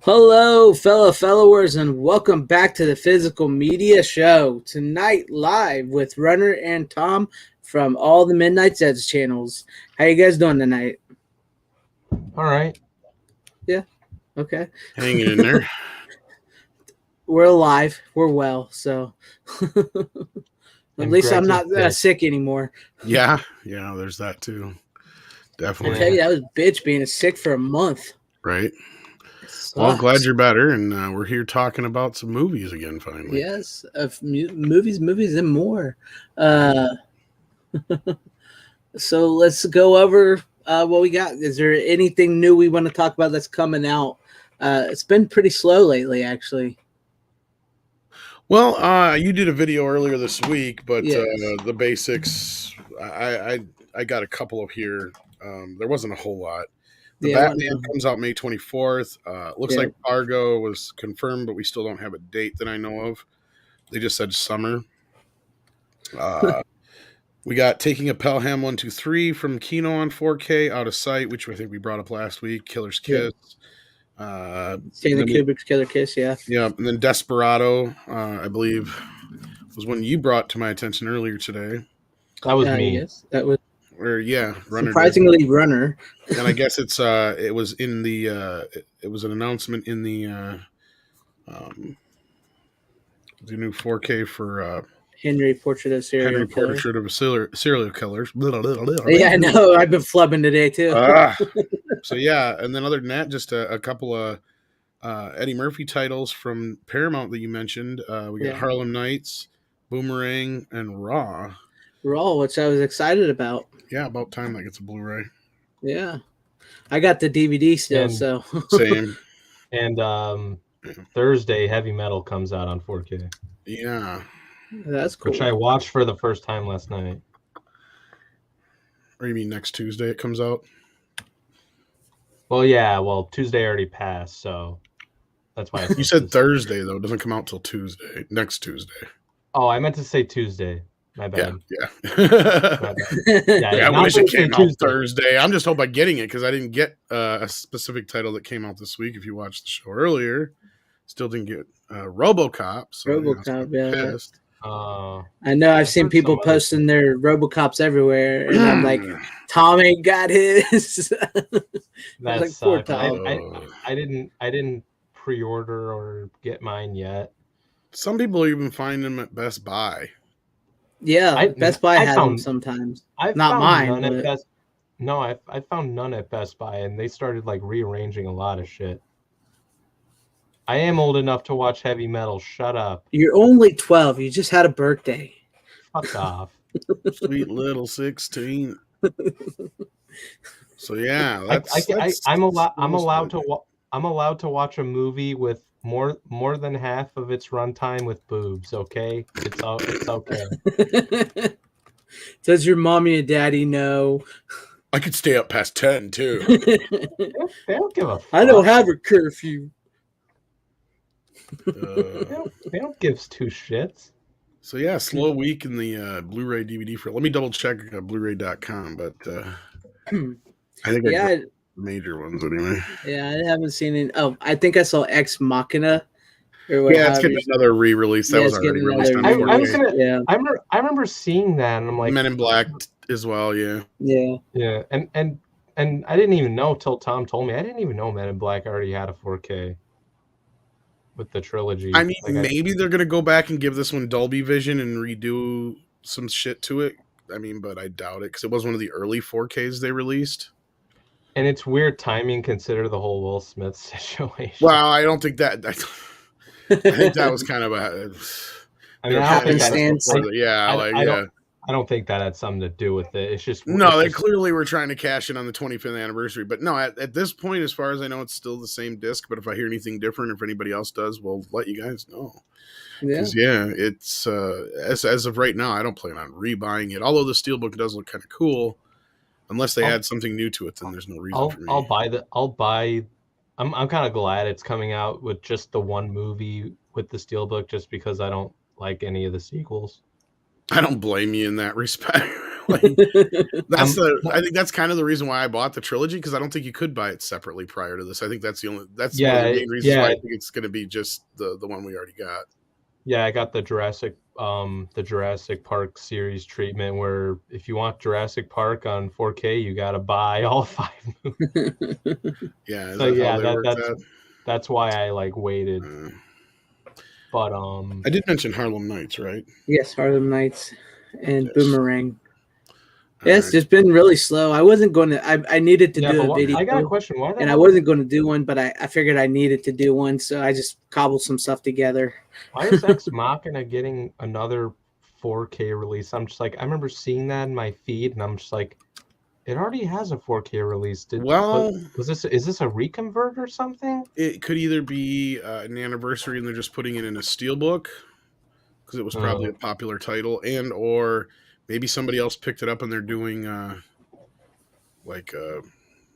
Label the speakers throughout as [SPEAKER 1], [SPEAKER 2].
[SPEAKER 1] Hello, fellow followers, and welcome back to the Physical Media Show. Tonight, live with Runner and Tom from all the Midnight Zeds channels. How you guys doing tonight?
[SPEAKER 2] All right.
[SPEAKER 1] Yeah. Okay.
[SPEAKER 3] Hanging in there.
[SPEAKER 1] We're alive. We're well. So at least I'm not sick anymore.
[SPEAKER 3] Yeah. There's that too. Definitely.
[SPEAKER 1] I tell you, that was bitch being sick for a month.
[SPEAKER 3] Right. Well, I'm glad you're better, and we're here talking about some movies again finally.
[SPEAKER 1] Yes, movies, and more. So let's go over what we got. Is there anything new we want to talk about that's coming out? It's been pretty slow lately, actually.
[SPEAKER 3] Well, you did a video earlier this week, but
[SPEAKER 1] Yes.
[SPEAKER 3] The basics, I got a couple of here. There wasn't a whole lot. The Batman comes out May 24th. Looks like Fargo was confirmed, but we still don't have a date that I know of. They just said summer. We got Taking a Pelham 123 from Kino on 4K, Out of Sight, which I think we brought up last week. Killer's Kiss.
[SPEAKER 1] Stanley Kubrick's Killer Kiss, yeah.
[SPEAKER 3] Yeah, and then Desperado, I believe, was one you brought to my attention earlier today.
[SPEAKER 2] That was me.
[SPEAKER 1] Yes, that was.
[SPEAKER 3] Or Runner.
[SPEAKER 1] Surprisingly, Runner.
[SPEAKER 3] And I guess it was in the it was an announcement in the new 4K for
[SPEAKER 1] Henry Portrait of a Serial Killer.
[SPEAKER 3] Serial Killers.
[SPEAKER 1] Yeah, I know. I've been flubbing today too.
[SPEAKER 3] So yeah, and then other than that, just a couple of Eddie Murphy titles from Paramount that you mentioned. We got Harlem Nights, Boomerang, and Raw, which I was excited about. Yeah, about time that gets a Blu-ray.
[SPEAKER 1] Yeah, I got the DVD still, so
[SPEAKER 3] same.
[SPEAKER 2] And Thursday, Heavy Metal comes out on 4K.
[SPEAKER 3] Yeah,
[SPEAKER 1] that's cool.
[SPEAKER 2] Which I watched for the first time last night.
[SPEAKER 3] Or you mean next Tuesday it comes out?
[SPEAKER 2] Well, yeah. Well, Tuesday already passed, so that's why.
[SPEAKER 3] You said Thursday though. It doesn't come out till Tuesday. Next Tuesday.
[SPEAKER 2] Oh, I meant to say Tuesday. My bad.
[SPEAKER 3] Yeah.
[SPEAKER 2] I
[SPEAKER 3] wish it came out Thursday. I'm just hoping by getting it because I didn't get a specific title that came out this week. If you watched the show earlier, still didn't get Robocop. So
[SPEAKER 1] Robocop,
[SPEAKER 3] pissed.
[SPEAKER 1] I know. I've seen people posting their Robocops everywhere, and I'm like, Tom ain't got his.
[SPEAKER 2] That's like, poor Tom. I didn't pre-order or get mine yet.
[SPEAKER 3] Some people even find them at Best Buy.
[SPEAKER 1] Yeah, Best Buy has them sometimes. Not mine.
[SPEAKER 2] I found none at Best Buy, and they started like rearranging a lot of shit. I am old enough to watch Heavy Metal. Shut up.
[SPEAKER 1] You're only 12. You just had a birthday.
[SPEAKER 2] Fuck off.
[SPEAKER 3] Sweet little 16. So yeah,
[SPEAKER 2] I'm allowed to watch a movie with more than half of its runtime with boobs. Okay, it's okay.
[SPEAKER 1] Does your mommy and daddy know?
[SPEAKER 3] I could stay up past 10 too.
[SPEAKER 2] They don't give a fuck.
[SPEAKER 1] I don't have a curfew.
[SPEAKER 2] They don't give two shits.
[SPEAKER 3] So yeah, slow week in the Blu-ray DVD for. Let me double check Blu-ray.com, but I think I got major ones anyway.
[SPEAKER 1] Yeah, I haven't seen it. Oh, I think I saw Ex Machina.
[SPEAKER 3] It's getting another re-release. That was already released.
[SPEAKER 2] I remember seeing that, and I'm like,
[SPEAKER 3] Men in Black as well. Yeah.
[SPEAKER 2] And I didn't even know till Tom told me. I didn't even know Men in Black already had a 4K. With the trilogy.
[SPEAKER 3] I mean, maybe they're going to go back and give this one Dolby Vision and redo some shit to it. I mean, but I doubt it because it was one of the early 4Ks they released.
[SPEAKER 2] And it's weird timing consider the whole Will Smith situation.
[SPEAKER 3] Well, I don't think that... I think that was kind of a...
[SPEAKER 2] I mean, I don't think that had something to do with it. It's just
[SPEAKER 3] they clearly were trying to cash in on the 25th anniversary. But no, at this point, as far as I know, it's still the same disc. But if I hear anything different, if anybody else does, we'll let you guys know. Because it's as of right now, I don't plan on rebuying it. Although the Steelbook does look kind of cool, unless they add something new to it, then there's no reason for me.
[SPEAKER 2] I'll buy. I'm kind of glad it's coming out with just the one movie with the Steelbook, just because I don't like any of the sequels.
[SPEAKER 3] I don't blame you in that respect. Like, I think that's kind of the reason why I bought the trilogy, because I don't think you could buy it separately prior to this. I think that's one of the main reasons why I think it's going to be just the one we already got.
[SPEAKER 2] Yeah, I got the Jurassic Park series treatment, where if you want Jurassic Park on 4K, you got to buy all 5 movies.
[SPEAKER 3] Yeah,
[SPEAKER 2] so that's why I like waited. But
[SPEAKER 3] I did mention Harlem Nights, right?
[SPEAKER 1] Yes, Harlem Nights and Boomerang. Yeah, it's just been really slow. I wasn't going to. I needed to do a video.
[SPEAKER 2] I got a question. Why?
[SPEAKER 1] I wasn't going to do one, but I figured I needed to do one, so I just cobbled some stuff together.
[SPEAKER 2] Why is Ex Machina getting another 4K release? I'm just like, I remember seeing that in my feed, and I'm just like, it already has a 4K release. Is this a reconvert or something?
[SPEAKER 3] It could either be an anniversary and they're just putting it in a steelbook because it was probably a popular title, and or maybe somebody else picked it up and they're doing a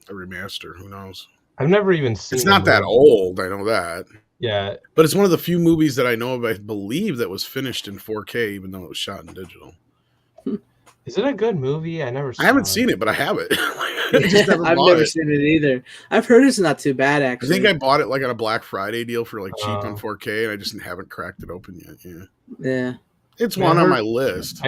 [SPEAKER 3] remaster. Who knows?
[SPEAKER 2] I've never even seen it.
[SPEAKER 3] It's not that old, I know that.
[SPEAKER 2] Yeah.
[SPEAKER 3] But it's one of the few movies that I know of, I believe, that was finished in 4K, even though it was shot in digital.
[SPEAKER 2] Is it a good movie? I
[SPEAKER 3] haven't seen it, but I have it.
[SPEAKER 1] I've never seen it either. I've heard it's not too bad, actually.
[SPEAKER 3] I think I bought it like on a Black Friday deal for like cheap on 4K, and I just haven't cracked it open yet.
[SPEAKER 1] Yeah.
[SPEAKER 3] It's one on my list.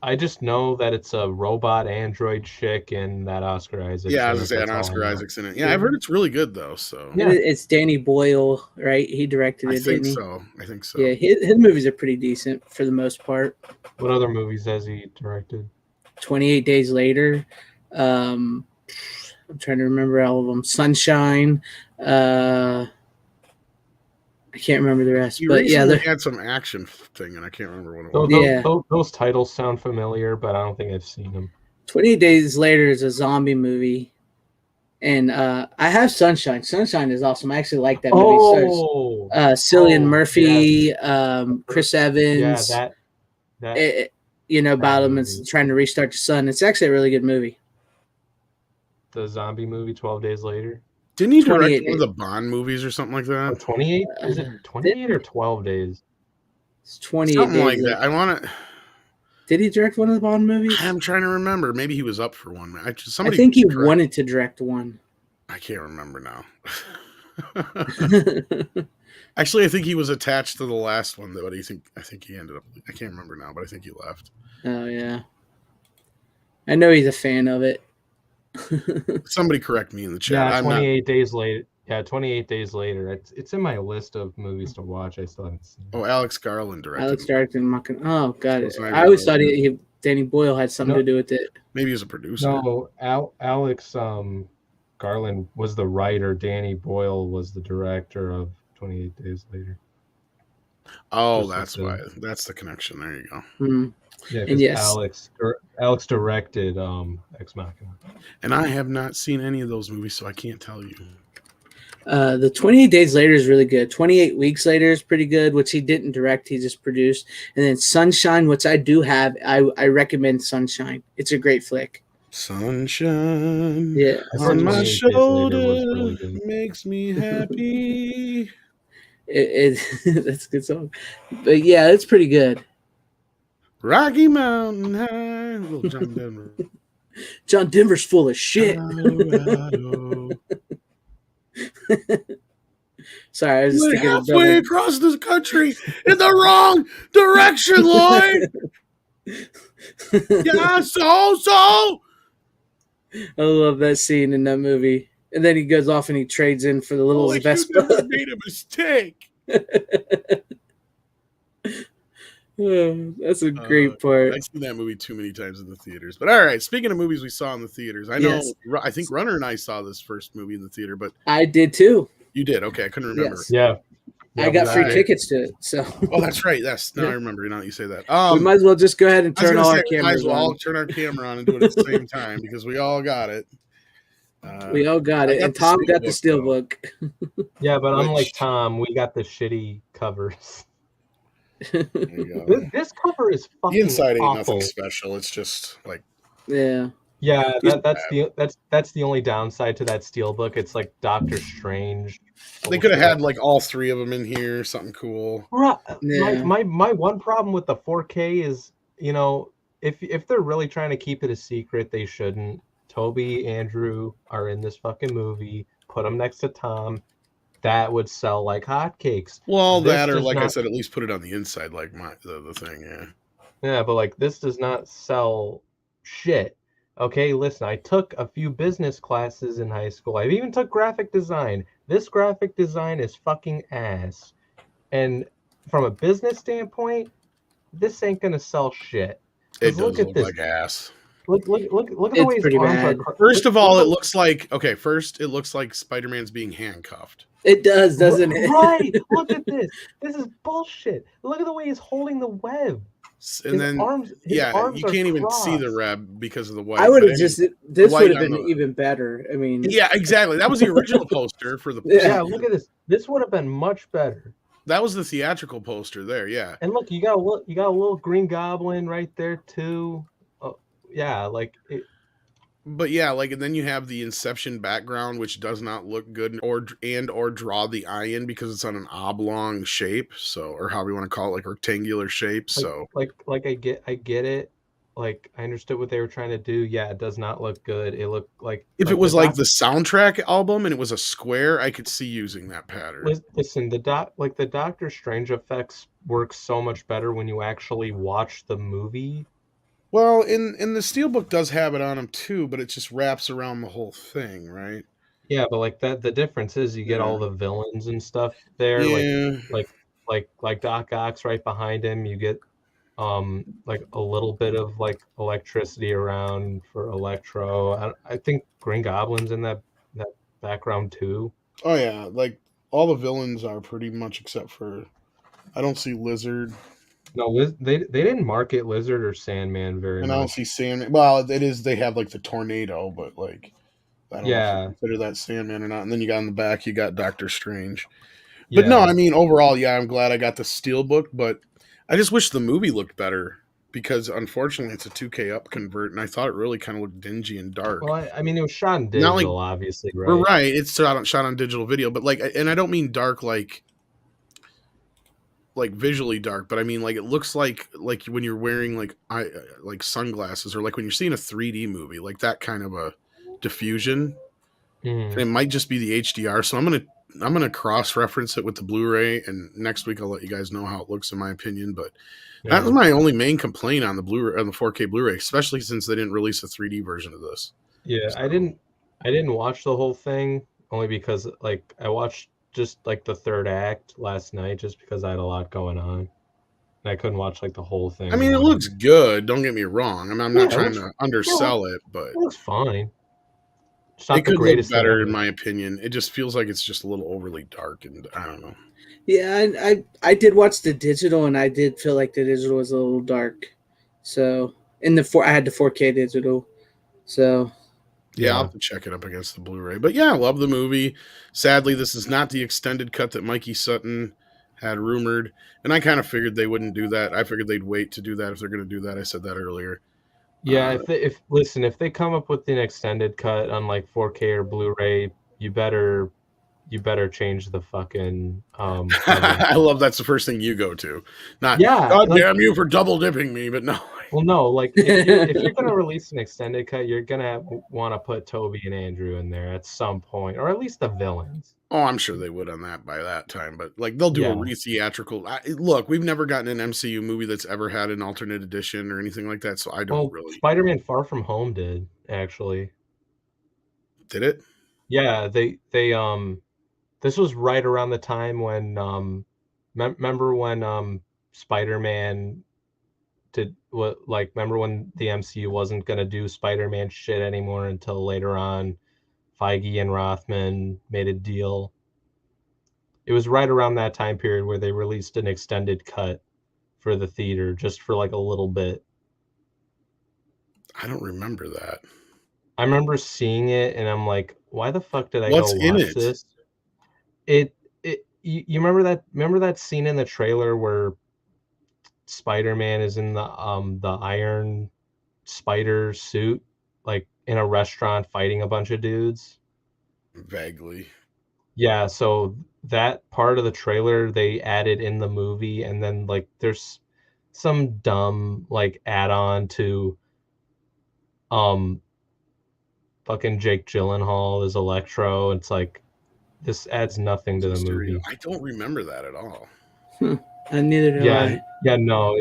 [SPEAKER 2] I just know that it's a robot android chick and that Oscar Isaac.
[SPEAKER 3] Yeah, I was going to say, Oscar Isaac's in it. Yeah, I've heard it's really good, though. So
[SPEAKER 1] yeah. It's Danny Boyle, right? He directed it,
[SPEAKER 3] I think so.
[SPEAKER 1] Yeah, his movies are pretty decent for the most part.
[SPEAKER 2] What other movies has he directed?
[SPEAKER 1] 28 Days Later. I'm trying to remember all of them. Sunshine. I can't remember the rest, but yeah,
[SPEAKER 3] they had some action thing, and I can't remember what it was.
[SPEAKER 2] Those titles sound familiar, but I don't think I've seen them.
[SPEAKER 1] 28 Days Later is a zombie movie, and I have Sunshine. Sunshine is awesome. I actually like that movie. Cillian Murphy, Chris Evans.
[SPEAKER 2] Yeah, that
[SPEAKER 1] about him and trying to restart the sun. It's actually a really good movie.
[SPEAKER 2] The zombie movie, 12 Days Later.
[SPEAKER 3] Didn't he direct one of the Bond movies or something like that?
[SPEAKER 2] 28? Is it 28 or 12 days?
[SPEAKER 1] It's 28
[SPEAKER 3] something
[SPEAKER 1] days
[SPEAKER 3] like that. I want to.
[SPEAKER 1] Did he direct one of the Bond movies?
[SPEAKER 3] I'm trying to remember. Maybe he was up for one.
[SPEAKER 1] I think he wanted to direct one.
[SPEAKER 3] I can't remember now. Actually, I think he was attached to the last one, though. I think he ended up. I can't remember now, but I think he left.
[SPEAKER 1] Oh yeah. I know he's a fan of it.
[SPEAKER 3] Somebody correct me in the chat.
[SPEAKER 2] Yeah, 28 Days Later. Yeah, 28 Days Later. It's in my list of movies to watch. I still haven't seen it.
[SPEAKER 3] Oh, Alex Garland directed.
[SPEAKER 1] Alex directed. Oh, got it. I always thought Danny Boyle had something to do with it.
[SPEAKER 3] Maybe he was a producer.
[SPEAKER 2] No, Alex Garland was the writer. Danny Boyle was the director of 28 Days Later.
[SPEAKER 3] Oh, that's why. That's the connection. There you go.
[SPEAKER 1] Mm-hmm.
[SPEAKER 2] Yeah, because Alex directed Ex Machina.
[SPEAKER 3] And I have not seen any of those movies, so I can't tell you.
[SPEAKER 1] The 28 Days Later is really good. 28 Weeks Later is pretty good, which he didn't direct, he just produced. And then Sunshine, which I do have, I recommend Sunshine. It's a great flick.
[SPEAKER 3] Sunshine
[SPEAKER 1] on
[SPEAKER 3] my shoulder makes me happy.
[SPEAKER 1] That's a good song. But yeah, it's pretty good.
[SPEAKER 3] Rocky Mountain High. Little John Denver.
[SPEAKER 1] John Denver's full of shit. Sorry, I was just thinking
[SPEAKER 3] halfway across the country in the wrong direction, Lloyd. Yeah, so.
[SPEAKER 1] I love that scene in that movie. And then he goes off and he trades in for the little Vespa.
[SPEAKER 3] You never made a mistake.
[SPEAKER 1] Oh, that's a great part.
[SPEAKER 3] I've seen that movie too many times in the theaters. But all right, speaking of movies we saw in the theaters, I know. Yes. I think Runner and I saw this first movie in the theater, but
[SPEAKER 1] I did too.
[SPEAKER 3] You did? Okay, I couldn't remember.
[SPEAKER 1] Yes.
[SPEAKER 2] Yeah.
[SPEAKER 1] I got free tickets to it. So.
[SPEAKER 3] Oh, that's right. Yes. Now I remember. Now that you say that.
[SPEAKER 1] We might as well just go ahead and turn all our cameras on. Might as well
[SPEAKER 3] turn our camera on and do it at the same time because we all got it.
[SPEAKER 1] We all got it, and Tom got the steelbook.
[SPEAKER 2] Yeah, but unlike Tom, we got the shitty covers. This cover is fucking
[SPEAKER 3] the inside ain't
[SPEAKER 2] awful.
[SPEAKER 3] Nothing special. It's just like
[SPEAKER 1] yeah.
[SPEAKER 2] That's the only downside to that steelbook. It's like Doctor Strange.
[SPEAKER 3] They could have had like all three of them in here, something cool.
[SPEAKER 2] Right. Yeah. My one problem with the 4K is, if they're really trying to keep it a secret, they shouldn't. Toby, Andrew are in this fucking movie. Put them next to Tom. That would sell like hotcakes.
[SPEAKER 3] Well,
[SPEAKER 2] This
[SPEAKER 3] that or
[SPEAKER 2] does
[SPEAKER 3] like I
[SPEAKER 2] not-
[SPEAKER 3] said, at least put it on the inside, like the thing. Yeah.
[SPEAKER 2] Yeah, but like this does not sell shit. Okay, listen, I took a few business classes in high school. I even took graphic design. This graphic design is fucking ass. And from a business standpoint, this ain't gonna sell shit.
[SPEAKER 3] It
[SPEAKER 2] Look
[SPEAKER 3] does
[SPEAKER 2] at
[SPEAKER 3] look
[SPEAKER 2] this.
[SPEAKER 3] like ass.
[SPEAKER 2] Look at the
[SPEAKER 1] It's
[SPEAKER 2] way his
[SPEAKER 1] pretty
[SPEAKER 2] arms
[SPEAKER 1] bad.
[SPEAKER 2] are.
[SPEAKER 3] First of all, it looks like Spider-Man's being handcuffed.
[SPEAKER 1] It does, doesn't it?
[SPEAKER 2] Right. Look at this. This is bullshit. Look at the way he's holding the web.
[SPEAKER 3] And then
[SPEAKER 2] arms
[SPEAKER 3] you
[SPEAKER 2] are
[SPEAKER 3] can't even see the
[SPEAKER 2] crossed.
[SPEAKER 3] web because of the white.
[SPEAKER 1] I would have
[SPEAKER 3] this
[SPEAKER 1] this
[SPEAKER 3] white
[SPEAKER 1] would have
[SPEAKER 3] on
[SPEAKER 1] been even better. I mean,
[SPEAKER 3] Yeah, exactly. That was the original poster for the.
[SPEAKER 1] Yeah.
[SPEAKER 2] Yeah, look at this. This would have been much better.
[SPEAKER 3] That was the theatrical poster there. Yeah.
[SPEAKER 2] And look, you got a little Green Goblin right there too. Yeah, like it.
[SPEAKER 3] But yeah, like, and then you have the Inception background, which does not look good or draw the eye in because it's on an oblong shape, so, or how we want to call it, like rectangular shape. So
[SPEAKER 2] Like I get it. Like I understood what they were trying to do. Yeah, it does not look good. It looked like
[SPEAKER 3] if it was like the soundtrack album and it was a square, I could see using that pattern.
[SPEAKER 2] Listen, the Doctor Strange effects work so much better when you actually watch the movie.
[SPEAKER 3] Well, in the Steelbook does have it on them too, but it just wraps around the whole thing, right?
[SPEAKER 2] Yeah, but like that, the difference is you get all the villains and stuff there.
[SPEAKER 3] Yeah.
[SPEAKER 2] Like Doc Ock's right behind him. You get like a little bit of like electricity around for Electro. I think Green Goblin's in that background too.
[SPEAKER 3] Oh yeah, like all the villains are pretty much except for I don't see Lizard.
[SPEAKER 2] No, they didn't market Lizard or Sandman very much.
[SPEAKER 3] And I don't see Sandman. Well, it is, they have like the tornado, but like I don't know if you consider that Sandman or not. And then you got on the back, you got Doctor Strange. But no, I mean overall, yeah, I'm glad I got the Steelbook, but I just wish the movie looked better because unfortunately it's a 2K up convert, and I thought it really kind of looked dingy and dark.
[SPEAKER 2] Well, I mean, it was shot in digital, obviously, right?
[SPEAKER 3] We're right. It's shot on digital video, but like, and I don't mean dark like visually dark, but I mean like it looks like when you're wearing like sunglasses, or like when you're seeing a 3D movie, like that kind of a diffusion. And it might just be the HDR. So I'm gonna cross reference it with the Blu-ray, and next week I'll let you guys know how it looks in my opinion. But that was my only main complaint on the Blu-ray, on the 4K Blu-ray, especially since they didn't release a 3D version of this.
[SPEAKER 2] Yeah, so. I didn't watch the whole thing only because like I watched just like the third act last night just because I had a lot going on. And I couldn't watch like the whole thing.
[SPEAKER 3] I mean, it looks good, don't get me wrong. I mean, I'm not trying to undersell it, but
[SPEAKER 2] it looks fine.
[SPEAKER 3] It could look better in my opinion. It just feels like it's just a little overly dark, and I don't know.
[SPEAKER 1] Yeah, I did watch the digital, and I did feel like the digital was a little dark. So I had the 4K digital. So
[SPEAKER 3] yeah, I'll have to check it up against the Blu-ray. But yeah, I love the movie. Sadly, this is not the extended cut that Mikey Sutton had rumored, and I kind of figured they wouldn't do that. I figured they'd wait to do that if they're going to do that. I said that earlier.
[SPEAKER 2] Yeah, if they come up with an extended cut on like 4K or Blu-ray, you better change the fucking.
[SPEAKER 3] I love that's the first thing you go to. Not God damn you for double dipping me, but no.
[SPEAKER 2] Well, no, like if you're gonna release an extended cut, you're gonna want to put Toby and Andrew in there at some point, or at least the villains.
[SPEAKER 3] Oh, I'm sure they would on that by that time, but like they'll do a re-theatrical. Look, we've never gotten an MCU movie that's ever had an alternate edition or anything like that, so I don't really.
[SPEAKER 2] Spider-Man: Far From Home did actually.
[SPEAKER 3] Did it?
[SPEAKER 2] Yeah, they this was right around the time when remember when Spider-Man did what, like, remember when the MCU wasn't gonna do Spider-Man shit anymore until later on. Feige and Rothman made a deal. It was right around that time period where they released an extended cut for the theater just for like a little bit.
[SPEAKER 3] I don't remember that.
[SPEAKER 2] I remember seeing it and I'm like, why the fuck did I go watch this? You remember that scene in the trailer where Spider-Man is in the Iron Spider suit, like in a restaurant fighting a bunch of dudes?
[SPEAKER 3] Vaguely.
[SPEAKER 2] Yeah, so that part of the trailer they added in the movie, and then like there's some dumb like add-on to fucking Jake Gyllenhaal as Electro. It's like this adds nothing to the movie.
[SPEAKER 3] I don't remember that at all.
[SPEAKER 1] And neither do I.
[SPEAKER 2] No,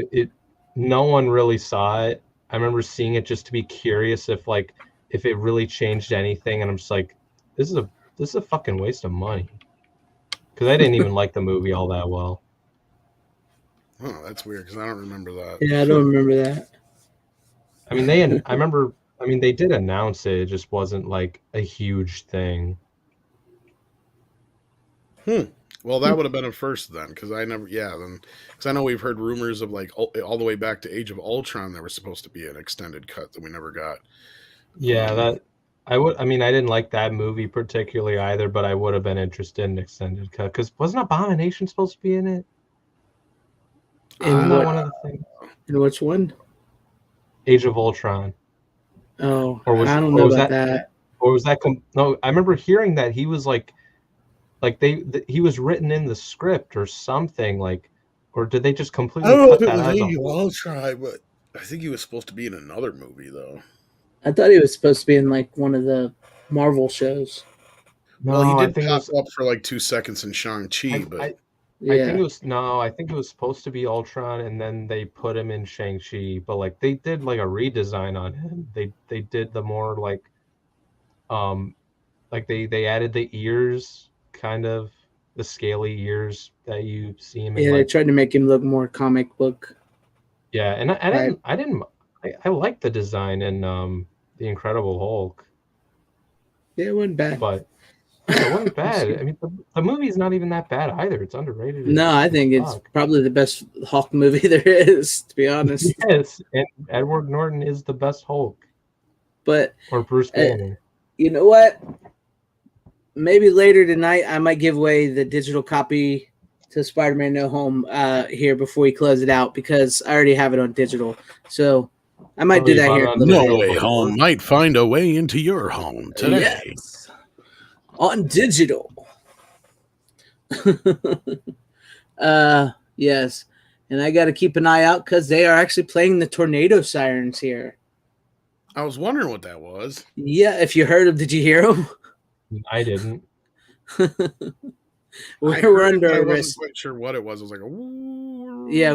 [SPEAKER 2] no one really saw it. I remember seeing it just to be curious if it really changed anything, and I'm just like, this is a fucking waste of money. Because I didn't even like the movie all that well.
[SPEAKER 3] Oh, that's weird because I don't remember that.
[SPEAKER 1] Yeah, I don't remember that.
[SPEAKER 2] I mean, they did announce it. It just wasn't like a huge thing.
[SPEAKER 3] Well, that would have been a first then, because I know we've heard rumors of like all the way back to Age of Ultron there was supposed to be an extended cut that we never got.
[SPEAKER 2] Yeah, I didn't like that movie particularly either, but I would have been interested in extended cut because wasn't Abomination supposed to be in it?
[SPEAKER 1] In
[SPEAKER 2] that one of the things?
[SPEAKER 1] In which one?
[SPEAKER 2] Age of Ultron.
[SPEAKER 1] Oh, I don't know about that.
[SPEAKER 2] Or was that? No, I remember hearing that he was he was written in the script or something, or did they just completely cut that out?
[SPEAKER 3] I'll try, but I think he was supposed to be in another movie though.
[SPEAKER 1] I thought he was supposed to be in like one of the Marvel shows.
[SPEAKER 3] No, well, he did pop up for like 2 seconds in Shang-Chi, but
[SPEAKER 2] I think it was supposed to be Ultron, and then they put him in Shang-Chi, but like they did like a redesign on him. They did the more they added the ears, kind of the scaly ears that you see him in.
[SPEAKER 1] Yeah, they tried to make him look more comic book.
[SPEAKER 2] Yeah, and I liked the design in The Incredible Hulk.
[SPEAKER 1] Yeah, it wasn't bad.
[SPEAKER 2] But it wasn't bad. I mean, the movie's not even that bad either. It's underrated.
[SPEAKER 1] No, I think it's probably the best Hulk movie there is, to be honest.
[SPEAKER 2] Yes, and Edward Norton is the best Hulk. Or Bruce Banner.
[SPEAKER 1] You know what? Maybe later tonight I might give away the digital copy to Spider-Man No Home here before we close it out, because I already have it on digital. So I might do that here.
[SPEAKER 3] No Way Home might find a way into your home today.
[SPEAKER 1] Yes. On digital. Yes. And I got to keep an eye out because they are actually playing the tornado sirens here.
[SPEAKER 3] I was wondering what that was.
[SPEAKER 1] Yeah, if you heard them, did you hear them?
[SPEAKER 2] I didn't.
[SPEAKER 1] We're under a risk.
[SPEAKER 3] I wasn't quite sure what it was. I was like, ooh.
[SPEAKER 1] Yeah,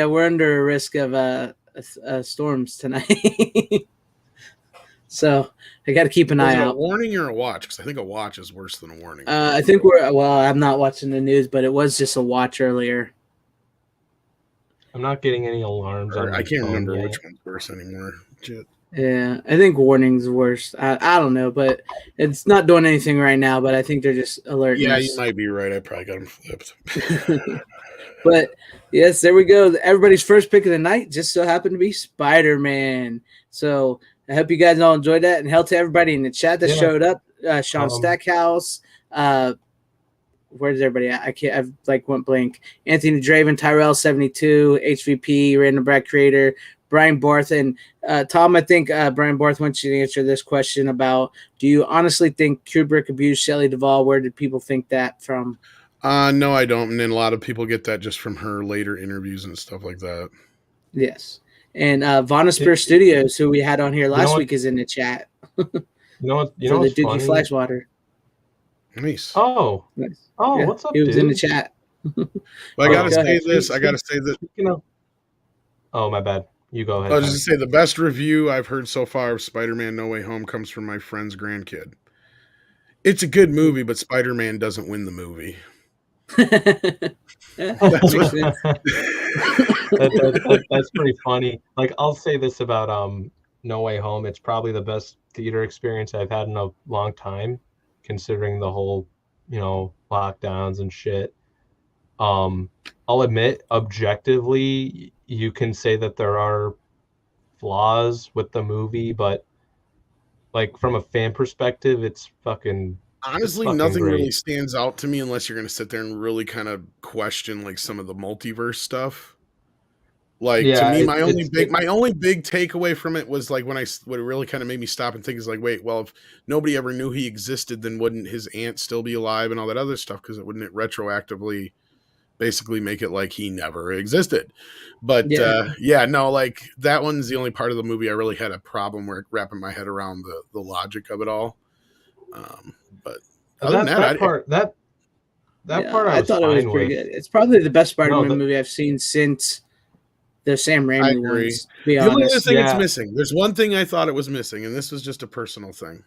[SPEAKER 1] we're under a risk of storms tonight. So I got to keep an eye out.
[SPEAKER 3] A warning or a watch? Because I think a watch is worse than a warning.
[SPEAKER 1] I think I'm not watching the news, but it was just a watch earlier.
[SPEAKER 2] I'm not getting any alarms.
[SPEAKER 3] I can't remember which one's worse anymore. Shit.
[SPEAKER 1] Yeah, I think warning's worse. I don't know, but it's not doing anything right now, but I think they're just alerting us.
[SPEAKER 3] You might be right. I probably got them flipped.
[SPEAKER 1] But, yes, there we go. Everybody's first pick of the night just so happened to be Spider-Man. So I hope you guys all enjoyed that. And hell to everybody in the chat that showed up. Sean Stackhouse. Where's everybody at? I've went blank. Anthony Draven, Tyrell 72, HVP, Random Brad Creator, Brian Barth, and Tom. I think Brian Barth wants you to answer this question about: do you honestly think Kubrick abused Shelley Duvall? Where did people think that from?
[SPEAKER 3] No, I don't. And then a lot of people get that just from her later interviews and stuff like that.
[SPEAKER 1] Yes, and Vonosphere Studios, who we had on here last week, is in the chat.
[SPEAKER 2] You know what?
[SPEAKER 1] The Dookie Flashwater.
[SPEAKER 3] Nice.
[SPEAKER 2] Oh, nice. Oh, yeah, what's up?
[SPEAKER 1] He was in the chat.
[SPEAKER 3] Well, I gotta say this. I gotta say that.
[SPEAKER 2] Oh, my bad. You go ahead.
[SPEAKER 3] I was just gonna say the best review I've heard so far of Spider-Man No Way Home comes from my friend's grandkid. It's a good movie, but Spider-Man doesn't win the movie.
[SPEAKER 2] That's pretty funny. Like, I'll say this about No Way Home. It's probably the best theater experience I've had in a long time, considering the whole, lockdowns and shit. I'll admit, objectively, you can say that there are flaws with the movie, but from a fan perspective, it's fucking.
[SPEAKER 3] Honestly, nothing really stands out to me unless you're going to sit there and really kind of question some of the multiverse stuff. To me, my only big takeaway from it was what it really kind of made me stop and think is wait, well, if nobody ever knew he existed, then wouldn't his aunt still be alive and all that other stuff? Because it wouldn't retroactively basically make it like he never existed. But
[SPEAKER 1] Yeah.
[SPEAKER 3] like that one's the only part of the movie I really had a problem wrapping my head around the logic of it all. But other than
[SPEAKER 2] that part I was
[SPEAKER 1] thought it was
[SPEAKER 2] fine
[SPEAKER 1] pretty
[SPEAKER 2] with.
[SPEAKER 1] good. It's probably the best Spider-Man
[SPEAKER 2] No,
[SPEAKER 1] movie I've seen since the Sam
[SPEAKER 3] I
[SPEAKER 1] Raimi
[SPEAKER 3] agree.
[SPEAKER 1] ones. To be
[SPEAKER 3] The only other
[SPEAKER 1] honest,
[SPEAKER 3] thing it's missing. There's one thing I thought it was missing, and this was just a personal thing.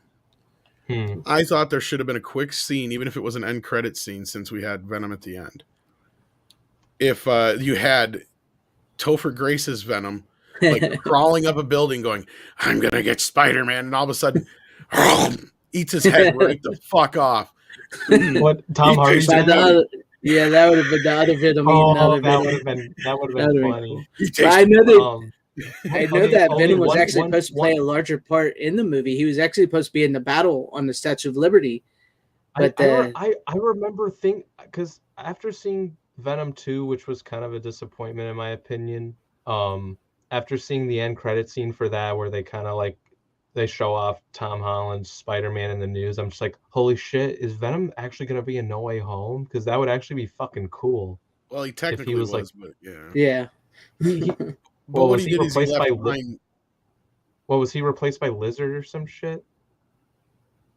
[SPEAKER 3] I thought there should have been a quick scene, even if it was an end credit scene, since we had Venom at the end. If you had Topher Grace's Venom, like crawling up a building, going, "I'm gonna get Spider-Man," and all of a sudden, eats his head right the fuck off.
[SPEAKER 2] What Tom Hardy?
[SPEAKER 1] Yeah, that would have been the other Venom.
[SPEAKER 2] That would have been funny.
[SPEAKER 1] Cool. I know that Venom was actually supposed to play a larger part in the movie. He was actually supposed to be in the battle on the Statue of Liberty. But
[SPEAKER 2] I remember because after seeing Venom 2, which was kind of a disappointment in my opinion, after seeing the end credit scene for that, where they kind of like they show off Tom Holland's Spider-Man in the news, I'm just like, holy shit, is Venom actually going to be in No Way Home? Because that would actually be fucking cool.
[SPEAKER 3] Well, he technically was like, but
[SPEAKER 1] yeah.
[SPEAKER 3] But what he did is he left behind.
[SPEAKER 2] What was he replaced by Lizard or some shit?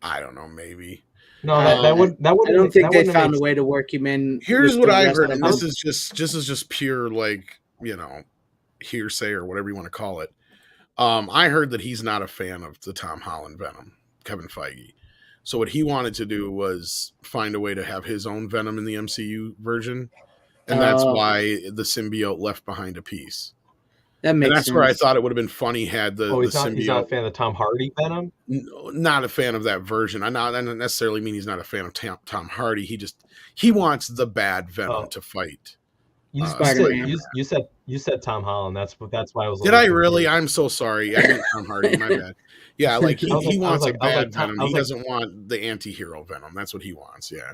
[SPEAKER 3] I don't know, maybe.
[SPEAKER 2] No, that would.
[SPEAKER 1] I don't think they found a way to work him in.
[SPEAKER 3] Here's what I've heard, and this is just pure like hearsay or whatever you want to call it. I heard that he's not a fan of the Tom Holland Venom, Kevin Feige. So what he wanted to do was find a way to have his own Venom in the MCU version, and that's why the symbiote left behind a piece.
[SPEAKER 1] That makes sense.
[SPEAKER 3] Where I thought it would have been funny had the symbiote.
[SPEAKER 2] He's not a fan of Tom Hardy Venom?
[SPEAKER 3] Not a fan of that version. I don't necessarily mean he's not a fan of Tom Hardy. He wants the bad Venom to fight.
[SPEAKER 2] You said Tom Holland. That's why I was.
[SPEAKER 3] Did I really? I'm so sorry. I meant Tom Hardy. My bad. Yeah, like he wants a bad Venom. He doesn't want the anti-hero Venom. That's what he wants. Yeah.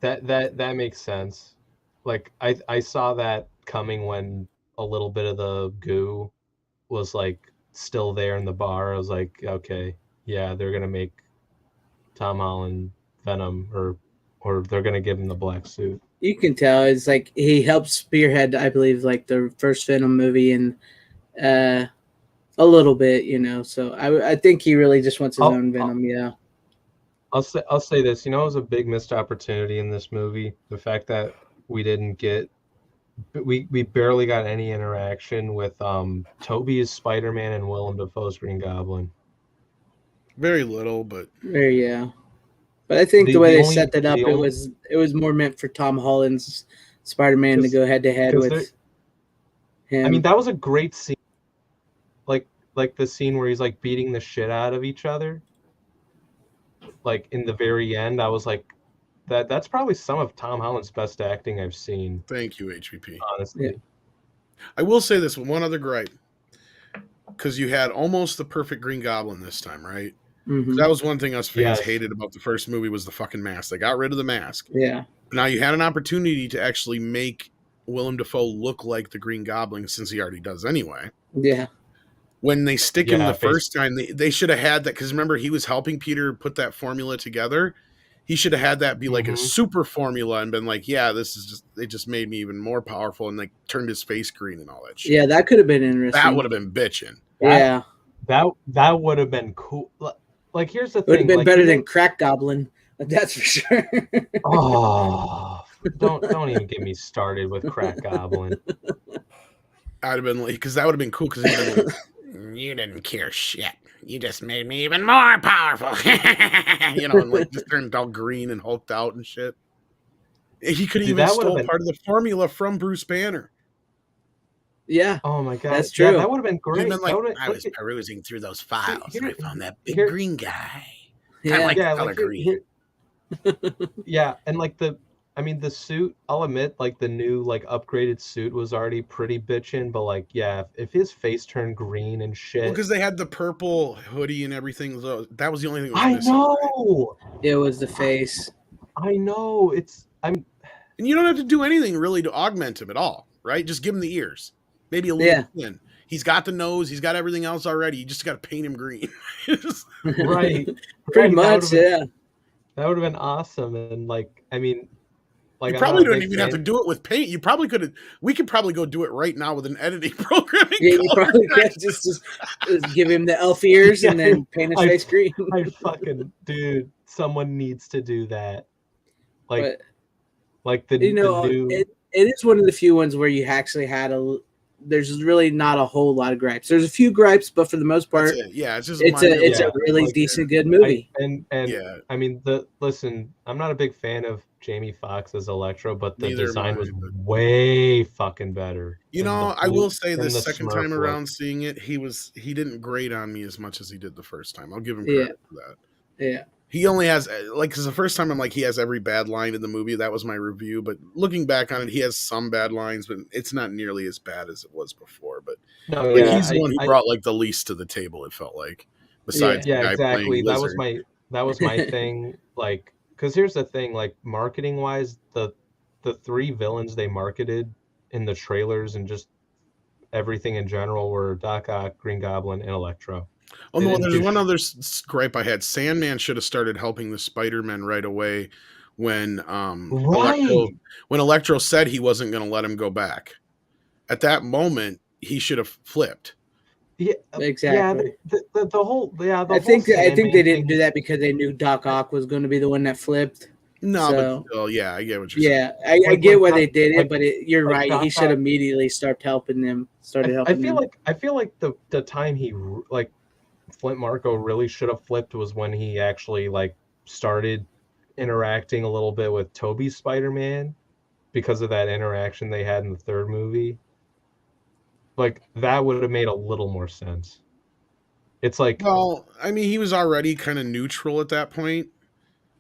[SPEAKER 2] That makes sense. Like I saw that coming when a little bit of the goo was like still there in the bar. I was like, okay, yeah, they're gonna make Tom Holland Venom, or they're gonna give him the black suit.
[SPEAKER 1] You can tell it's like he helped spearhead, I believe, like the first Venom movie and a little bit, So I think he really just wants his own Venom. Yeah.
[SPEAKER 2] I'll say this. It was a big missed opportunity in this movie. The fact that we didn't get. We barely got any interaction with Tobey's Spider-Man and Willem Dafoe's Green Goblin.
[SPEAKER 3] Very little, but
[SPEAKER 1] yeah. But I think the way they set that up, it was more meant for Tom Holland's Spider-Man to go head to head with him.
[SPEAKER 2] I mean, that was a great scene. Like the scene where he's like beating the shit out of each other. Like in the very end, I was like, that's probably some of Tom Holland's best acting I've seen.
[SPEAKER 3] Thank you, HVP.
[SPEAKER 2] Honestly.
[SPEAKER 3] Yeah. I will say this with one other gripe. Because you had almost the perfect Green Goblin this time, right? Mm-hmm. That was one thing us fans hated about the first movie was the fucking mask. They got rid of the mask.
[SPEAKER 1] Yeah.
[SPEAKER 3] Now you had an opportunity to actually make Willem Dafoe look like the Green Goblin, since he already does anyway.
[SPEAKER 1] Yeah.
[SPEAKER 3] When they stick him the first time, they should have had that, because remember, he was helping Peter put that formula together. He should have had that be like a super formula and been like, yeah, they just made me even more powerful, and like turned his face green and all that shit.
[SPEAKER 1] Yeah, that could have been interesting.
[SPEAKER 3] That would have been bitching.
[SPEAKER 1] Yeah.
[SPEAKER 2] That would have been cool. Like, here's the thing.
[SPEAKER 1] Would have been better than Crack Goblin. That's for sure.
[SPEAKER 2] Oh, don't even get me started with Crack Goblin.
[SPEAKER 3] I'd have been like, because that would have been cool, because you didn't care shit. You just made me even more powerful. And like just turned all green and hulked out and shit. He could even stole part of the formula from Bruce Banner.
[SPEAKER 1] Yeah.
[SPEAKER 2] Oh my god,
[SPEAKER 1] that's true.
[SPEAKER 2] Yeah, that would have been great.
[SPEAKER 3] I was perusing through those files and I found that big green guy. Kind of like the color green.
[SPEAKER 2] Yeah, and like the suit, I'll admit, like the new like upgraded suit was already pretty bitchin', but like, yeah, if his face turned green and shit.
[SPEAKER 3] Because they had the purple hoodie and everything. That was the only thing that was
[SPEAKER 2] I
[SPEAKER 3] missing.
[SPEAKER 2] know.
[SPEAKER 1] Right? It was the face.
[SPEAKER 2] I know.
[SPEAKER 3] And you don't have to do anything really to augment him at all, right? Just give him the ears. Maybe a little thin. He's got the nose. He's got everything else already. You just got to paint him green.
[SPEAKER 2] Right.
[SPEAKER 1] Pretty much, yeah.
[SPEAKER 2] That would have been awesome. And like, I mean, Like,
[SPEAKER 3] you
[SPEAKER 2] I'm not
[SPEAKER 3] probably
[SPEAKER 2] a
[SPEAKER 3] don't
[SPEAKER 2] big
[SPEAKER 3] even have to
[SPEAKER 2] fan.
[SPEAKER 3] do it with paint. You probably could. We could probably go do it right now with an editing program.
[SPEAKER 1] Yeah, you probably could just give him the elf ears and then paint his face green.
[SPEAKER 2] I fucking dude, someone needs to do that.
[SPEAKER 1] But
[SPEAKER 2] Like the new.
[SPEAKER 1] it is one of the few ones where you actually had there's really not a whole lot of gripes. There's a few gripes, but for the most part,
[SPEAKER 3] Yeah, it's just
[SPEAKER 1] it's a really decent, good movie.
[SPEAKER 2] I mean, listen, I'm not a big fan of Jamie Foxx as Electro, but the design was way fucking better.
[SPEAKER 3] I will say the second time around seeing it, he didn't grate on me as much as he did the first time. I'll give him credit for that.
[SPEAKER 1] Yeah.
[SPEAKER 3] He only has, because the first time I'm like, he has every bad line in the movie. That was my review. But looking back on it, he has some bad lines, but it's not nearly as bad as it was before. But he's the one who brought like the least to the table, it felt like. Besides,
[SPEAKER 2] exactly. That was my thing. Like, because here's the thing, like marketing wise, the three villains they marketed in the trailers and just everything in general were Doc Ock, Green Goblin, and Electro.
[SPEAKER 3] Oh no, there's one other gripe I had. Sandman should have started helping the Spider-Man right away when Electro said he wasn't going to let him go back. At that moment, he should have flipped.
[SPEAKER 2] Yeah,
[SPEAKER 1] exactly.
[SPEAKER 2] Yeah, the whole
[SPEAKER 1] I think they didn't do that because they knew Doc Ock was going to be the one that flipped.
[SPEAKER 3] No, but still, I get what you're saying.
[SPEAKER 1] Yeah, I get why they did it, but you're right. He should immediately start helping them.
[SPEAKER 2] I feel like the time he like Flint Marko really should have flipped was when he actually like started interacting a little bit with Tobey's Spider-Man because of that interaction they had in the third movie. Like that would have made a little more sense. It's like,
[SPEAKER 3] well, I mean, he was already kind of neutral at that point.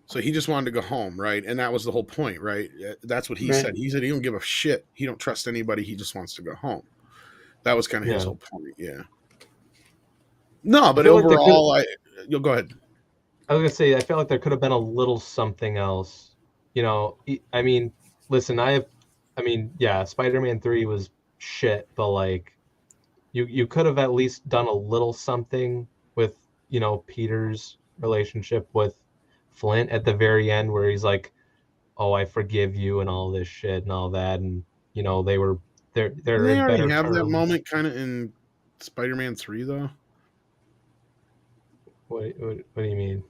[SPEAKER 3] So he just wanted to go home, right? And that was the whole point, right? That's what he said. He said he don't give a shit. He don't trust anybody. He just wants to go home. That was kind of his whole point, No, but overall, you'll go ahead.
[SPEAKER 2] I was gonna say, I feel like there could have been a little something else. I mean, listen, Spider-Man 3 was shit, but like, you could have at least done a little something with, Peter's relationship with Flint at the very end, where he's like, "Oh, I forgive you," and all this shit and all that, and they're
[SPEAKER 3] they already have that moment kind of in Spider-Man 3 though.
[SPEAKER 2] What do you mean?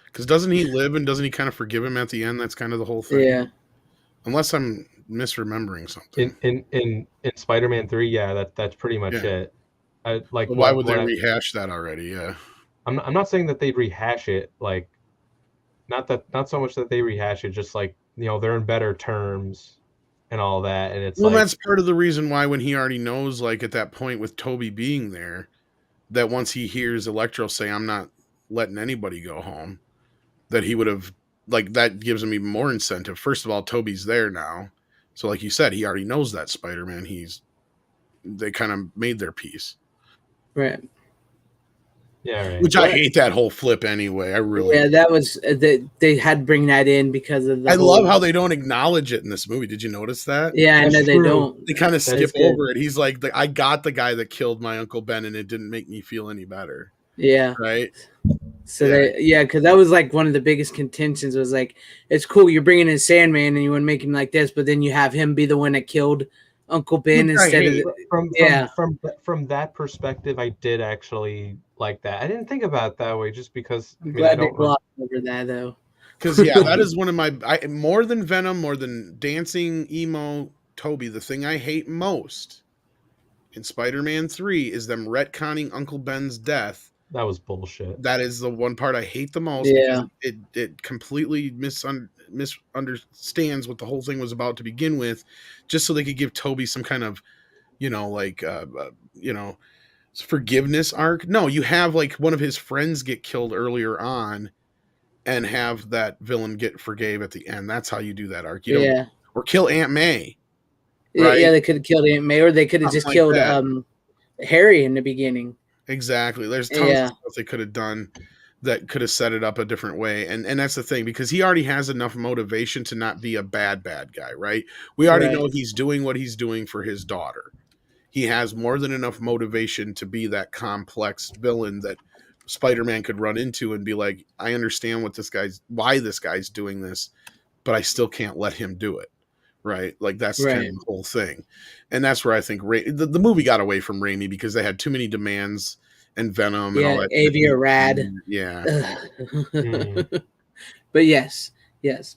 [SPEAKER 3] Because doesn't he live and doesn't he kind of forgive him at the end? That's kind of the whole thing.
[SPEAKER 1] Yeah.
[SPEAKER 3] Unless I'm misremembering something.
[SPEAKER 2] In Spider-Man 3, that's pretty much it.
[SPEAKER 3] Why would they rehash that already? Yeah.
[SPEAKER 2] I'm not saying that they'd rehash it, like not so much that they rehash it, just like, they're in better terms and all that, and it's
[SPEAKER 3] that's part of the reason why when he already knows, like at that point with Tobey being there, that once he hears Electro say, "I'm not letting anybody go home," that he would have, like, that gives him even more incentive. First of all, Tobey's there now. So like you said, he already knows that Spider-Man. They kind of made their peace.
[SPEAKER 1] Right.
[SPEAKER 2] Yeah, right.
[SPEAKER 3] Which I hate that whole flip anyway. I really
[SPEAKER 1] that was they had to bring that in because of the
[SPEAKER 3] love how they don't acknowledge it in this movie. Did you notice that?
[SPEAKER 1] Yeah, I know they don't.
[SPEAKER 3] They kind of skip over it. He's like, I got the guy that killed my Uncle Ben and it didn't make me feel any better.
[SPEAKER 1] Yeah.
[SPEAKER 3] Right?
[SPEAKER 1] So because that was like one of the biggest contentions was like, it's cool you're bringing in Sandman and you want to make him like this, but then you have him be the one that killed Uncle Ben instead of
[SPEAKER 2] from that perspective. I did actually like that. I didn't think about it that way just because
[SPEAKER 1] I'm glad they glossed over that though.
[SPEAKER 3] Because that is one of my more than Venom, more than dancing emo Tobey, the thing I hate most in Spider-Man 3 is them retconning Uncle Ben's death.
[SPEAKER 2] That was bullshit.
[SPEAKER 3] That is the one part I hate the most. Yeah, because it completely misunderstands what the whole thing was about to begin with, just so they could give Tobey some kind of, forgiveness arc. No, you have like one of his friends get killed earlier on, and have that villain get forgave at the end. That's how you do that arc. You don't, or kill Aunt May. Right?
[SPEAKER 1] Yeah, they could have killed Aunt May, or they could have just killed Harry in the beginning.
[SPEAKER 3] Exactly. There's tons of stuff they could have done that could have set it up a different way. And that's the thing, because he already has enough motivation to not be a bad guy, right? We already know he's doing what he's doing for his daughter. He has more than enough motivation to be that complex villain that Spider-Man could run into and be like, I understand why this guy's doing this. but I still can't let him do it. Right? Like that's kind
[SPEAKER 1] Right.
[SPEAKER 3] of the whole thing. And that's where I think the movie got away from Raimi because they had too many demands and Venom and all that.
[SPEAKER 1] Avia Rad.
[SPEAKER 3] Yeah.
[SPEAKER 1] But yes.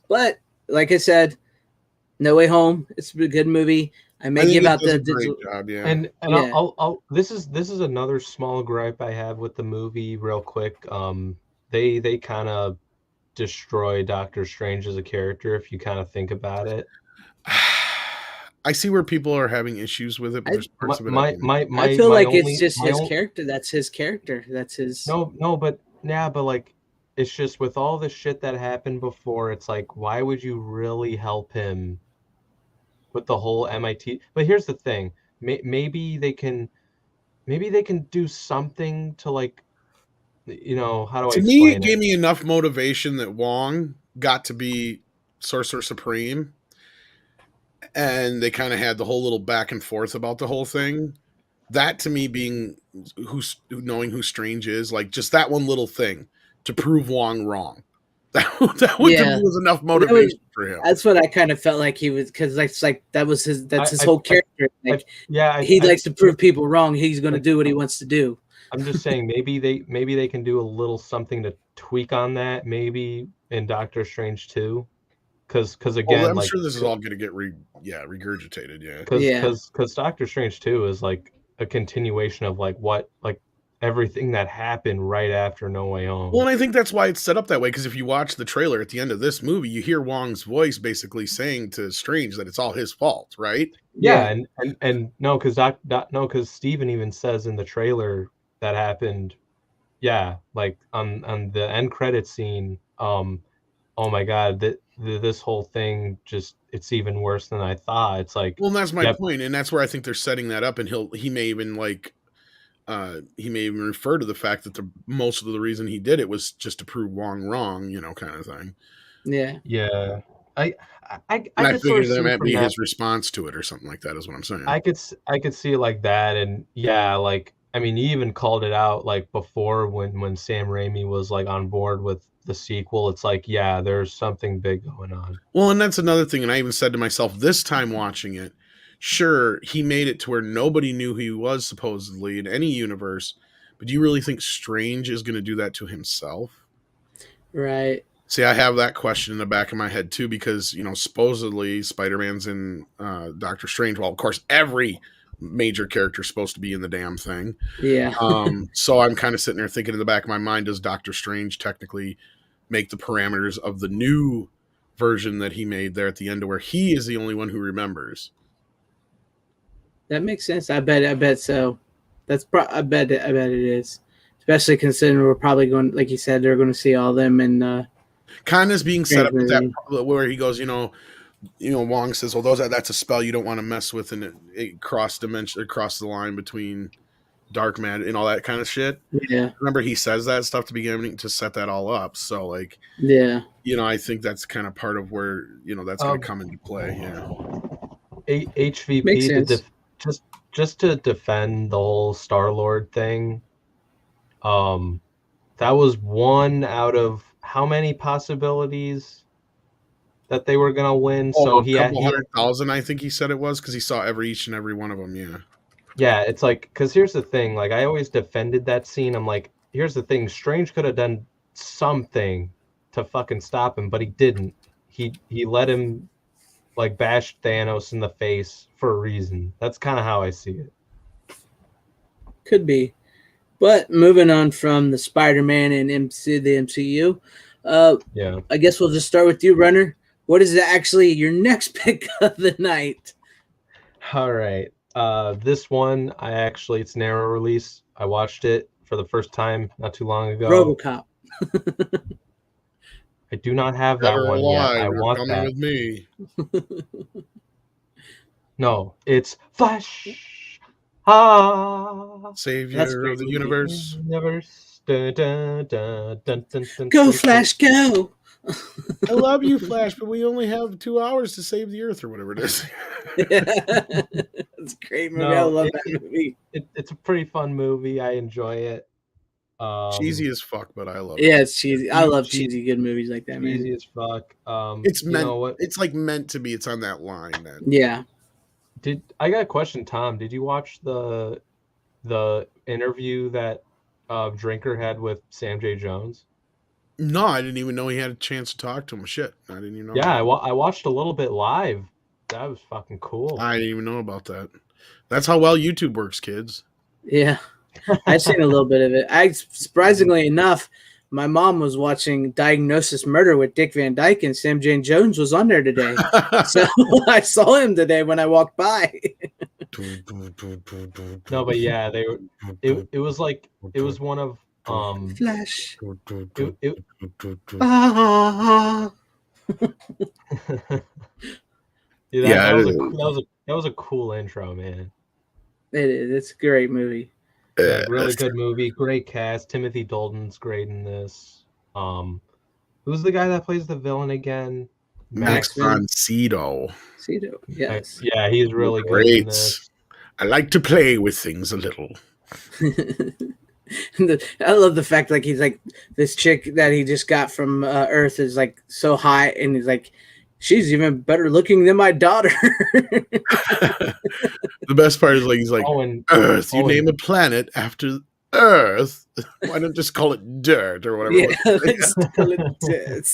[SPEAKER 1] But like I said, No Way Home, it's a good movie. I may give out the digital
[SPEAKER 3] job, yeah.
[SPEAKER 2] And I'll this is another small gripe I have with the movie real quick. They kind of destroy Doctor Strange as a character if you kind of think about it.
[SPEAKER 3] I see where people are having issues with it, but there's parts of it.
[SPEAKER 1] I feel like it's just his character. That's his character. That's his.
[SPEAKER 2] But like, it's just with all the shit that happened before. It's like, why would you really help him with the whole MIT? But here's the thing: maybe they can do something to, like, you know, how do I explain it? To me, it
[SPEAKER 3] gave me enough motivation that Wong got to be Sorcerer Supreme. And they kind of had the whole little back and forth about the whole thing. That to me, being knowing who Strange is, like just that one little thing to prove Wong wrong. That to me was enough motivation for him.
[SPEAKER 1] That's what I kind of felt like he was, because that was his whole character. Like, he likes to prove people wrong. He's going to do what he wants to do.
[SPEAKER 2] I'm just saying maybe they can do a little something to tweak on that, maybe in Doctor Strange 2. Because again,
[SPEAKER 3] I'm sure this is all going to get regurgitated,
[SPEAKER 2] Because Doctor Strange 2 is like a continuation of like everything that happened right after No Way Home.
[SPEAKER 3] Well, and I think that's why it's set up that way. Because if you watch the trailer at the end of this movie, you hear Wong's voice basically saying to Strange that it's all his fault, right?
[SPEAKER 2] Yeah, and no, because Steven even says in the trailer that happened. Yeah, like on the end credit scene. Oh my God, this whole thing it's even worse than I thought. It's like,
[SPEAKER 3] well, and that's my point, and that's where I think they're setting that up, and he may even refer to the fact that most of the reason he did it was just to prove Wong wrong, kind of thing.
[SPEAKER 2] Yeah. I
[SPEAKER 3] figured that might be his response to it or something like that, is what I'm saying.
[SPEAKER 2] I could see it like that, and like, I mean, he even called it out like before when Sam Raimi was like on board with the sequel. It's like, there's something big going on.
[SPEAKER 3] Well, and that's another thing. And I even said to myself this time watching it, sure, he made it to where nobody knew who he was supposedly in any universe, but do you really think Strange is going to do that to himself?
[SPEAKER 1] Right.
[SPEAKER 3] See, I have that question in the back of my head too, because, supposedly Spider-Man's in Doctor Strange. Well, of course, every major character is supposed to be in the damn thing.
[SPEAKER 1] Yeah.
[SPEAKER 3] So I'm kind of sitting there thinking in the back of my mind, does Doctor Strange technically make the parameters of the new version that he made there at the end, to where he is the only one who remembers?
[SPEAKER 1] That makes sense. I bet so. I bet it is, especially considering we're probably going, like you said, they're going to see all of them in
[SPEAKER 3] kind of being set up with that, where he goes, Wong says, well, that's a spell you don't want to mess with, and it cross the line between dark matter and all that kind of shit.
[SPEAKER 1] Yeah.
[SPEAKER 3] Remember, he says that stuff to begin to set that all up. So, like, I think that's kind of part of where, that's going to come into play. Yeah.
[SPEAKER 2] HVP, just to defend the whole Star-Lord thing, that was one out of how many possibilities that they were going to win? So he had
[SPEAKER 3] 100,000, I think he said it was, because he saw each and every one of them. Yeah.
[SPEAKER 2] Yeah, it's like, because here's the thing, like, I always defended that scene. I'm like, here's the thing, Strange could have done something to fucking stop him, but he didn't. He let him, like, bash Thanos in the face for a reason. That's kind of how I see it.
[SPEAKER 1] Could be. But moving on from the Spider-Man and the MCU, I guess we'll just start with you, Runner. What is actually your next pick of the night?
[SPEAKER 2] All right. This one, it's narrow release. I watched it for the first time not too long ago.
[SPEAKER 1] Robocop.
[SPEAKER 2] I do not have that one yet. I want that.
[SPEAKER 3] With me.
[SPEAKER 2] No, it's Flash.
[SPEAKER 3] Savior of the universe.
[SPEAKER 2] Dun, dun, dun, dun, dun, dun,
[SPEAKER 1] go, Flash, go.
[SPEAKER 3] I love you, Flash, but we only have 2 hours to save the Earth, or whatever it is.
[SPEAKER 1] It's a great movie. I love that movie.
[SPEAKER 2] It's a pretty fun movie. I enjoy it.
[SPEAKER 3] Cheesy as fuck, but I love it.
[SPEAKER 1] Yeah, it's cheesy. I love cheesy good movies like that, man.
[SPEAKER 2] Cheesy as fuck.
[SPEAKER 3] It's meant.
[SPEAKER 2] You know what?
[SPEAKER 3] It's like meant to be. It's on that line. Then.
[SPEAKER 1] Yeah.
[SPEAKER 2] I got a question, Tom? Did you watch the interview that Drinker had with Sam J. Jones?
[SPEAKER 3] No, I didn't even know he had a chance to talk to him. Shit, I didn't even know.
[SPEAKER 2] Yeah, I watched a little bit live. That was fucking cool.
[SPEAKER 3] I didn't even know about that. That's how well YouTube works, kids.
[SPEAKER 1] Yeah. I've seen a little bit of it. Surprisingly enough, my mom was watching Diagnosis Murder with Dick Van Dyke, and Sam J. Jones was on there today. So I saw him today when I walked by.
[SPEAKER 2] No, but yeah, it was like it was one of
[SPEAKER 1] Flash.
[SPEAKER 2] Yeah, that was a cool intro, man.
[SPEAKER 1] It is. It's a great movie.
[SPEAKER 2] Yeah, really good movie. Great cast. Timothy Dalton's great in this. Who's the guy that plays the villain again?
[SPEAKER 3] Max von Sydow.
[SPEAKER 1] Sydow, yes.
[SPEAKER 2] Yeah, he's really good in this.
[SPEAKER 3] I like to play with things a little.
[SPEAKER 1] I love the fact like he's like this chick that he just got from Earth is like so hot, and he's like, she's even better looking than my daughter.
[SPEAKER 3] The best part is like he's like, Earth. You name a planet after Earth. Why don't just call it dirt or whatever?
[SPEAKER 1] Yeah, let's call it dirt.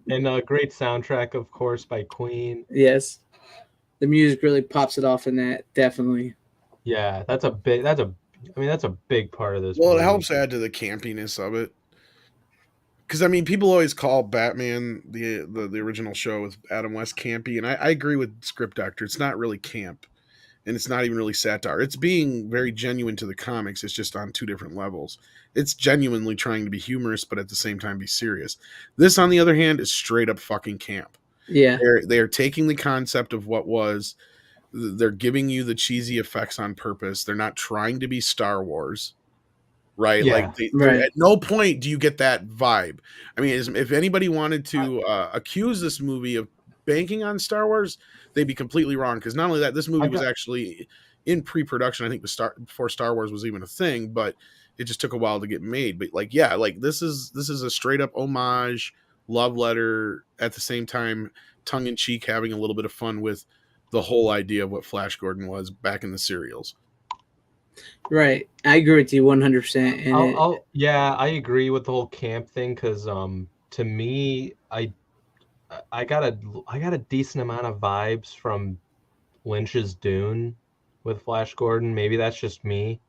[SPEAKER 2] And a great soundtrack, of course, by Queen.
[SPEAKER 1] Yes, the music really pops it off in that. Definitely.
[SPEAKER 2] Yeah, that's a big part of this.
[SPEAKER 3] Well,
[SPEAKER 2] movie.
[SPEAKER 3] It helps add to the campiness of it. Because I mean, people always call Batman the original show with Adam West campy, and I agree with Script Doctor. It's not really camp, and it's not even really satire. It's being very genuine to the comics. It's just on two different levels. It's genuinely trying to be humorous, but at the same time be serious. This, on the other hand, is straight up fucking camp.
[SPEAKER 1] Yeah,
[SPEAKER 3] they are taking the concept of what was. They're giving you the cheesy effects on purpose. They're not trying to be Star Wars. Right.
[SPEAKER 2] Yeah,
[SPEAKER 3] like at no point do you get that vibe. I mean, if anybody wanted to accuse this movie of banking on Star Wars, they'd be completely wrong. Because not only that, this movie was actually in pre-production. I think before Star Wars was even a thing, but it just took a while to get made. But like, yeah, like this is a straight up homage, love letter, at the same time, tongue in cheek, having a little bit of fun with the whole idea of what Flash Gordon was back in the serials.
[SPEAKER 1] Right. I agree with you 100%.
[SPEAKER 2] Yeah, I agree with the whole camp thing because to me, I got a decent amount of vibes from Lynch's Dune with Flash Gordon. Maybe that's just me.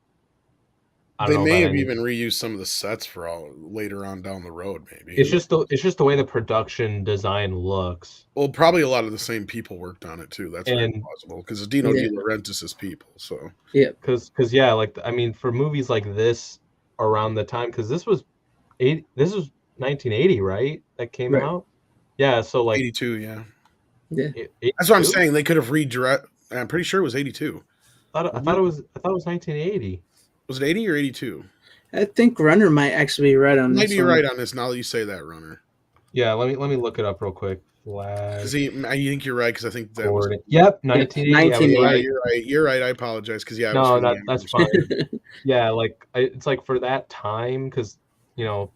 [SPEAKER 3] They may have even reused some of the sets for all later on down the road. Maybe
[SPEAKER 2] it's just the way the production design looks.
[SPEAKER 3] Well, probably a lot of the same people worked on it too. That's very possible because it's Dino De Laurentiis' people. So
[SPEAKER 1] yeah,
[SPEAKER 2] because like I mean, for movies like this around the time, because this was 1980, right? That came out. Yeah, so like
[SPEAKER 3] 82. Yeah.
[SPEAKER 1] That's
[SPEAKER 3] what I'm saying. They could have redirect. I'm pretty sure it was 82.
[SPEAKER 2] I thought it was 1980.
[SPEAKER 3] Was it 80 or 82?
[SPEAKER 1] I think Runner might actually be right on this.
[SPEAKER 3] Maybe you're right on this now that you say that, Runner.
[SPEAKER 2] Yeah, let me look it up real quick.
[SPEAKER 3] Because I think you're right because I think that was...
[SPEAKER 2] Yep, 1980.
[SPEAKER 3] You're right. I apologize because
[SPEAKER 2] no, that's fine. Yeah, like it's like for that time because you know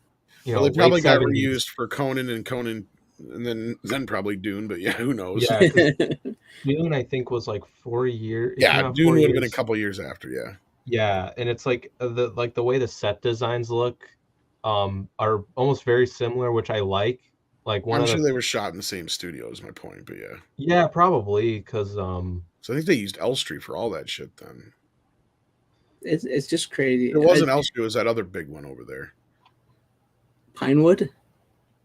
[SPEAKER 3] they probably got reused for Conan and then probably Dune, but yeah, who knows?
[SPEAKER 2] Yeah, Dune I think was like 4 years.
[SPEAKER 3] Yeah, Dune would have been a couple years after. Yeah.
[SPEAKER 2] Yeah, and it's like the way the set designs look are almost very similar, which I like. Like
[SPEAKER 3] I'm sure they were shot in the same studio is my point, but yeah.
[SPEAKER 2] Yeah, probably because
[SPEAKER 3] So I think they used Elstree for all that shit then.
[SPEAKER 1] It's just crazy.
[SPEAKER 3] It wasn't Elstree, it was that other big one over there.
[SPEAKER 1] Pinewood?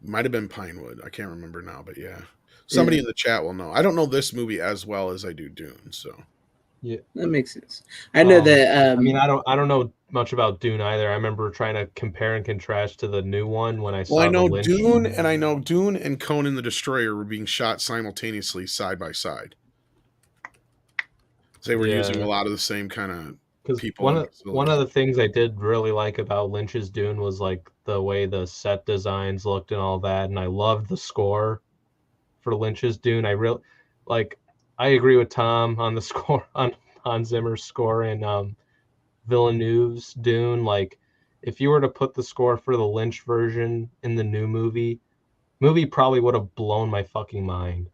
[SPEAKER 3] Might have been Pinewood. I can't remember now, but yeah. Somebody in the chat will know. I don't know this movie as well as I do Dune, so
[SPEAKER 2] yeah,
[SPEAKER 1] that makes sense. I know that.
[SPEAKER 2] I mean, I don't know much about Dune either. I remember trying to compare and contrast to the new one when I saw.
[SPEAKER 3] Well, I know Dune, and I know Dune and Conan the Destroyer were being shot simultaneously, side by side. They were using a lot of the same kind of people.
[SPEAKER 2] One of the things I did really like about Lynch's Dune was like the way the set designs looked and all that, and I loved the score for Lynch's Dune. I agree with Tom on the score on Zimmer's score and Villeneuve's Dune. Like if you were to put the score for the Lynch version in the new movie probably would have blown my fucking mind.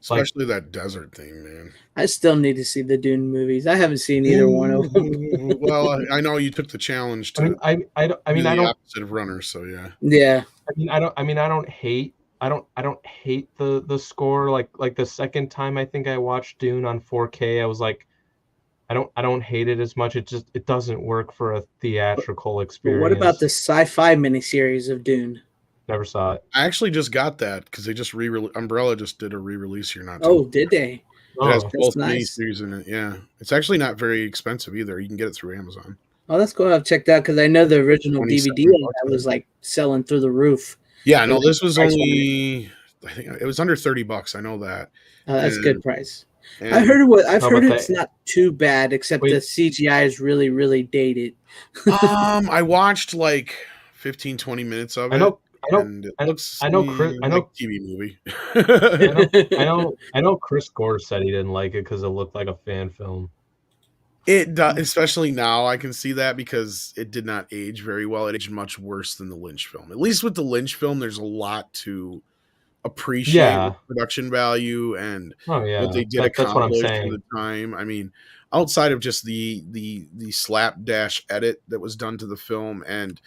[SPEAKER 3] Especially that desert thing, man.
[SPEAKER 1] I still need to see the Dune movies. I haven't seen either one of them.
[SPEAKER 3] Well, I know you took the challenge to
[SPEAKER 2] I mean, I don't
[SPEAKER 3] opposite of Runner, so yeah.
[SPEAKER 1] Yeah.
[SPEAKER 2] I don't hate the score. Like the second time I think I watched Dune on 4K, I was like, I don't hate it as much. It doesn't work for a theatrical experience.
[SPEAKER 1] What about the sci-fi miniseries of Dune?
[SPEAKER 2] Never saw it.
[SPEAKER 3] I actually just got that because they just Umbrella just did a re-release here not.
[SPEAKER 1] Oh, did they?
[SPEAKER 3] It has both miniseries in it. Yeah, it's actually not very expensive either. You can get it through Amazon.
[SPEAKER 1] Oh, that's cool. I've checked out because I know the original DVD that was like selling through the roof.
[SPEAKER 3] Yeah, no, this was only I think it was under $30. I know that.
[SPEAKER 1] That's a good price. I've heard it's not too bad, except the CGI is really, really dated.
[SPEAKER 3] I watched like 15-20 minutes of it. I know TV movie.
[SPEAKER 2] I know Chris Gore said he didn't like it because it looked like a fan film.
[SPEAKER 3] It does, especially now. I can see that because it did not age very well. It aged much worse than the Lynch film. At least with the Lynch film, there's a lot to appreciate production value and what they did accomplish at the time. I mean, outside of just the slapdash edit that was done to the film, and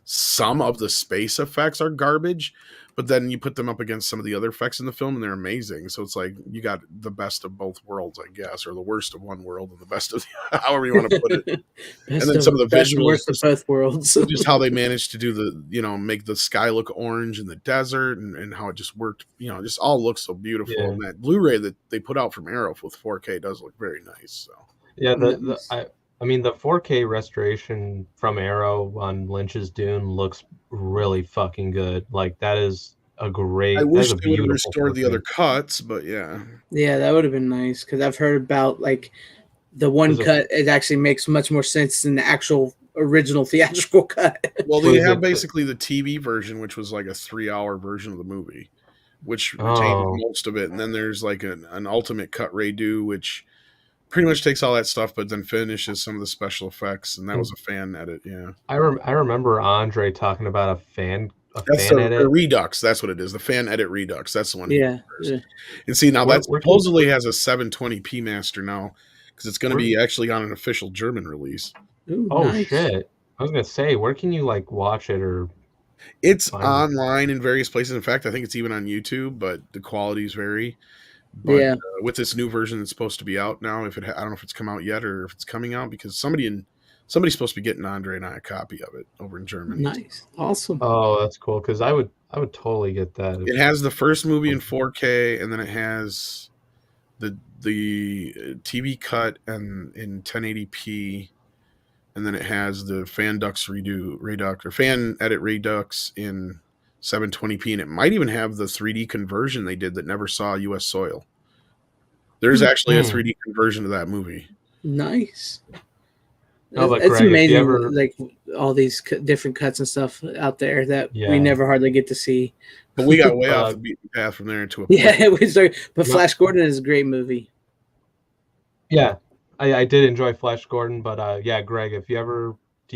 [SPEAKER 3] some of the space effects are garbage, but then you put them up against some of the other effects in the film and they're amazing. So it's like you got the best of both worlds, I guess, or the worst of one world and the best of the, however you want to put it. And then some of the visuals,
[SPEAKER 1] worst of both worlds.
[SPEAKER 3] Just how they managed to do make the sky look orange in the desert and how it just worked, just all looks so beautiful. Yeah. And that Blu-ray that they put out from Arrow with 4K does look very nice. So
[SPEAKER 2] yeah, I mean, the 4K restoration from Arrow on Lynch's Dune looks really fucking good. Like, that is a great.
[SPEAKER 3] I wish they would have restored the other cuts, but yeah.
[SPEAKER 1] Yeah, that would have been nice because I've heard about like the one cut. It actually makes much more sense than the actual original theatrical cut.
[SPEAKER 3] Well, they have basically the TV version, which was like a 3-hour version of the movie, which retained most of it, and then there's like an ultimate cut redo, which pretty much takes all that stuff, but then finishes some of the special effects, and that was a fan edit. Yeah, I
[SPEAKER 2] remember Andre talking about a fan edit.
[SPEAKER 3] A Redux. That's what it is. The fan edit Redux. That's the one.
[SPEAKER 1] Yeah.
[SPEAKER 3] And see now that supposedly has a 720p master now because it's going to be actually on an official German release.
[SPEAKER 1] Ooh,
[SPEAKER 2] nice. Shit! I was gonna say, where can you like watch it or?
[SPEAKER 3] It's online in various places. In fact, I think it's even on YouTube, but the qualities vary. But with this new version that's supposed to be out now, I don't know if it's come out yet or if it's coming out, because somebody's supposed to be getting Andre and I a copy of it over in Germany.
[SPEAKER 1] Nice, awesome.
[SPEAKER 2] Oh, that's cool because I would totally get that.
[SPEAKER 3] It has the first movie in 4K, and then it has the TV cut and in 1080p, and then it has the fan edit Redux in 720p, and it might even have the 3D conversion they did that never saw U.S. soil. There's actually a 3D conversion of that movie.
[SPEAKER 1] Nice.
[SPEAKER 2] It's
[SPEAKER 1] Greg, amazing, like all these different cuts and stuff out there that we never hardly get to see.
[SPEAKER 3] But we got way off the beaten path from there into a
[SPEAKER 1] but Flash Gordon is a great movie.
[SPEAKER 2] Yeah, I did enjoy Flash Gordon, but Greg, do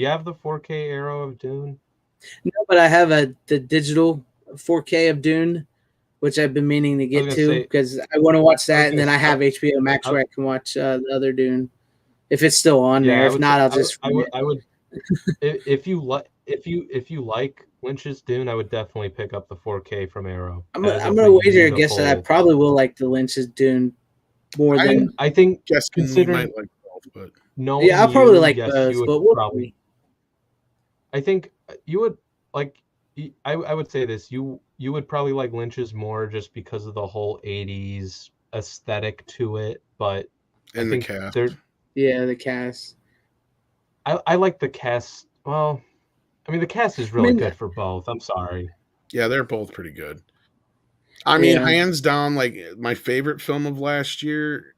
[SPEAKER 2] you have the 4K Arrow of Dune?
[SPEAKER 1] No, but I have the digital 4K of Dune, which I've been meaning to get to because I want to watch that, and then I have HBO Max where I can watch the other Dune if it's still on there. If not, I'll just.
[SPEAKER 2] I would if you like Lynch's Dune, I would definitely pick up the 4K from Arrow.
[SPEAKER 1] I'm gonna wager a guess that I probably will like the Lynch's Dune more than
[SPEAKER 2] I think.
[SPEAKER 3] Considering might like both, but
[SPEAKER 2] no,
[SPEAKER 1] I'll probably like both, but we'll see.
[SPEAKER 2] I think you would like. I would say this. You would probably like Lynch's more just because of the whole '80s aesthetic to it, but
[SPEAKER 3] and the cast.
[SPEAKER 1] The cast.
[SPEAKER 2] I like the cast. Well, I mean, the cast is really good for both. I'm sorry.
[SPEAKER 3] Yeah, they're both pretty good. I mean, hands down, like my favorite film of last year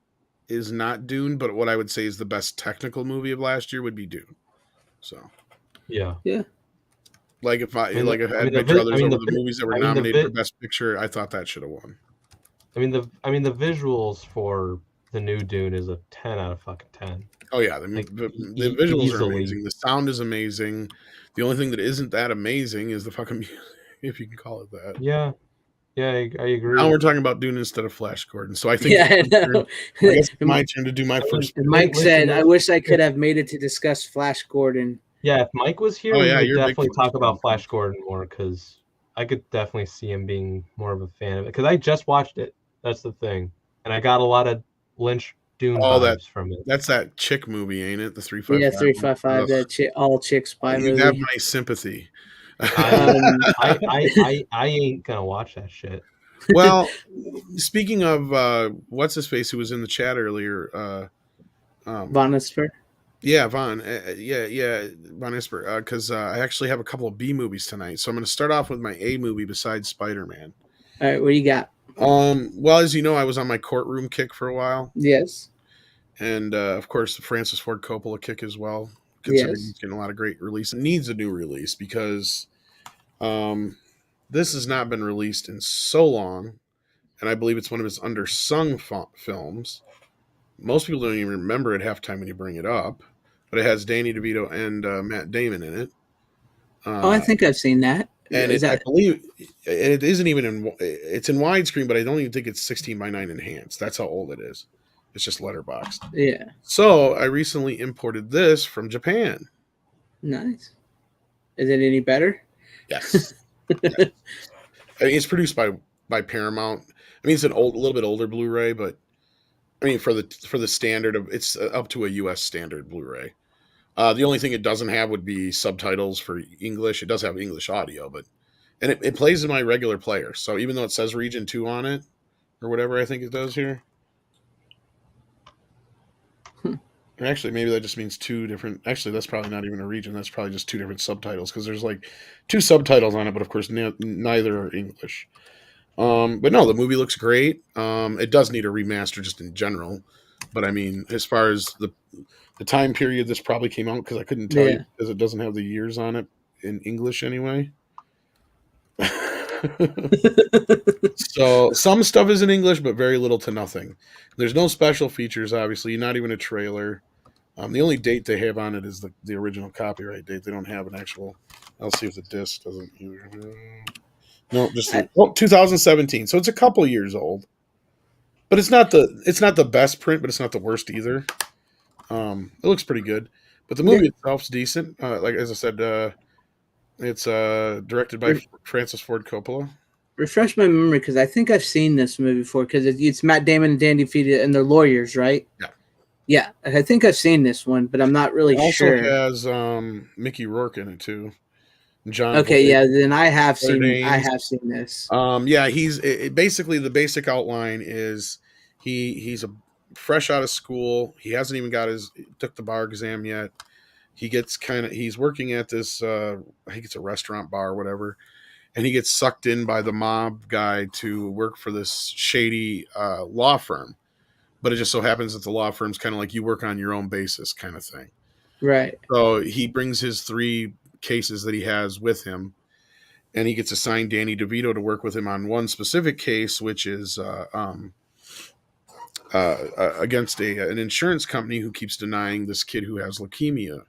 [SPEAKER 3] is not Dune, but what I would say is the best technical movie of last year would be Dune. So.
[SPEAKER 2] Yeah.
[SPEAKER 3] Like if I had my druthers over the movies that were nominated for Best Picture, I thought that should have won.
[SPEAKER 2] I mean the visuals for the new Dune is a 10 out of fucking 10.
[SPEAKER 3] Oh yeah, the visuals
[SPEAKER 2] easily.
[SPEAKER 3] are amazing. The sound is amazing. The only thing that isn't that amazing is the fucking music, if you can call it that.
[SPEAKER 2] Yeah, I agree.
[SPEAKER 3] Now we're talking about Dune instead of Flash Gordon. So I think
[SPEAKER 1] I know.
[SPEAKER 3] I guess it's my turn to do my first.
[SPEAKER 1] Mike said, "I wish I could have made it to discuss Flash Gordon."
[SPEAKER 2] Yeah, if Mike was here,
[SPEAKER 3] Oh,
[SPEAKER 2] we
[SPEAKER 3] yeah,
[SPEAKER 2] would
[SPEAKER 3] you're a big
[SPEAKER 2] definitely
[SPEAKER 3] fan.
[SPEAKER 2] talk about Flash Gordon more, because I could definitely see him being more of a fan of it. Because I just watched it. That's the thing, and I got a lot of Lynch Dune vibes from it.
[SPEAKER 3] That's that chick movie, ain't it? The 355.
[SPEAKER 1] Yeah, 355. That all chick spy movie.
[SPEAKER 3] You have my sympathy.
[SPEAKER 2] I ain't gonna watch that shit.
[SPEAKER 3] Well, speaking of what's his face who was in the chat earlier,
[SPEAKER 1] Von Esper.
[SPEAKER 3] Yeah, Von. Von Esper. Because I actually have a couple of B movies tonight, so I'm going to start off with my A movie besides Spider-Man.
[SPEAKER 1] All right, what do you got?
[SPEAKER 3] Well, as you know, I was on my courtroom kick for a while.
[SPEAKER 1] Yes.
[SPEAKER 3] And of course, the Francis Ford Coppola kick as well. Considering he's getting a lot of great release. It needs a new release because this has not been released in so long, and I believe it's one of his undersung films. Most people don't even remember it half the time when you bring it up, but it has Danny DeVito and Matt Damon in it.
[SPEAKER 1] I think I've seen that.
[SPEAKER 3] And I believe it isn't even it's in widescreen, but I don't even think it's 16:9 enhanced. That's how old it is. It's just letterboxed.
[SPEAKER 1] Yeah.
[SPEAKER 3] So I recently imported this from Japan.
[SPEAKER 1] Nice. Is it any better?
[SPEAKER 3] Yes. Yes. I mean, it's produced by Paramount. I mean, it's a little bit older Blu-ray, but I mean, for the standard of, it's up to a U.S. standard Blu-ray. The only thing it doesn't have would be subtitles for English. It does have English audio, and it plays in my regular player. So even though it says Region 2 on it, or whatever I think it does here. Or actually, maybe that just means two different. Actually, that's probably not even a region. That's probably just two different subtitles, because there's like two subtitles on it, but of course neither are English. But no, the movie looks great. It does need a remaster just in general. But I mean, as far as the time period this probably came out, because I couldn't tell you, because it doesn't have the years on it in English anyway. So some stuff is in English, but very little to nothing. There's no special features, obviously, not even a trailer. The only date they have on it is the original copyright date. They don't have an actual. I'll see if the disc doesn't. No, just 2017. So it's a couple years old, but it's not the best print, but it's not the worst either. It looks pretty good, but the movie itself's decent. Like as I said, it's directed by Francis Ford Coppola.
[SPEAKER 1] Refresh my memory, because I think I've seen this movie before. Because it's Matt Damon and Danny DeVito, and they're lawyers, right? Yeah. Yeah, I think I've seen this one, but I'm not really sure.
[SPEAKER 3] It also has Mickey Rourke in it too. John.
[SPEAKER 1] Okay, yeah, then I have seen this.
[SPEAKER 3] Yeah, he's basically the basic outline is he's fresh out of school. He hasn't even took the bar exam yet. He's working at this I think it's a restaurant bar or whatever, and he gets sucked in by the mob guy to work for this shady law firm. But it just so happens that the law firm's kind of like you work on your own basis kind of thing.
[SPEAKER 1] Right.
[SPEAKER 3] So he brings his 3 cases that he has with him, and he gets assigned Danny DeVito to work with him on one specific case, which is against an insurance company who keeps denying this kid who has leukemia.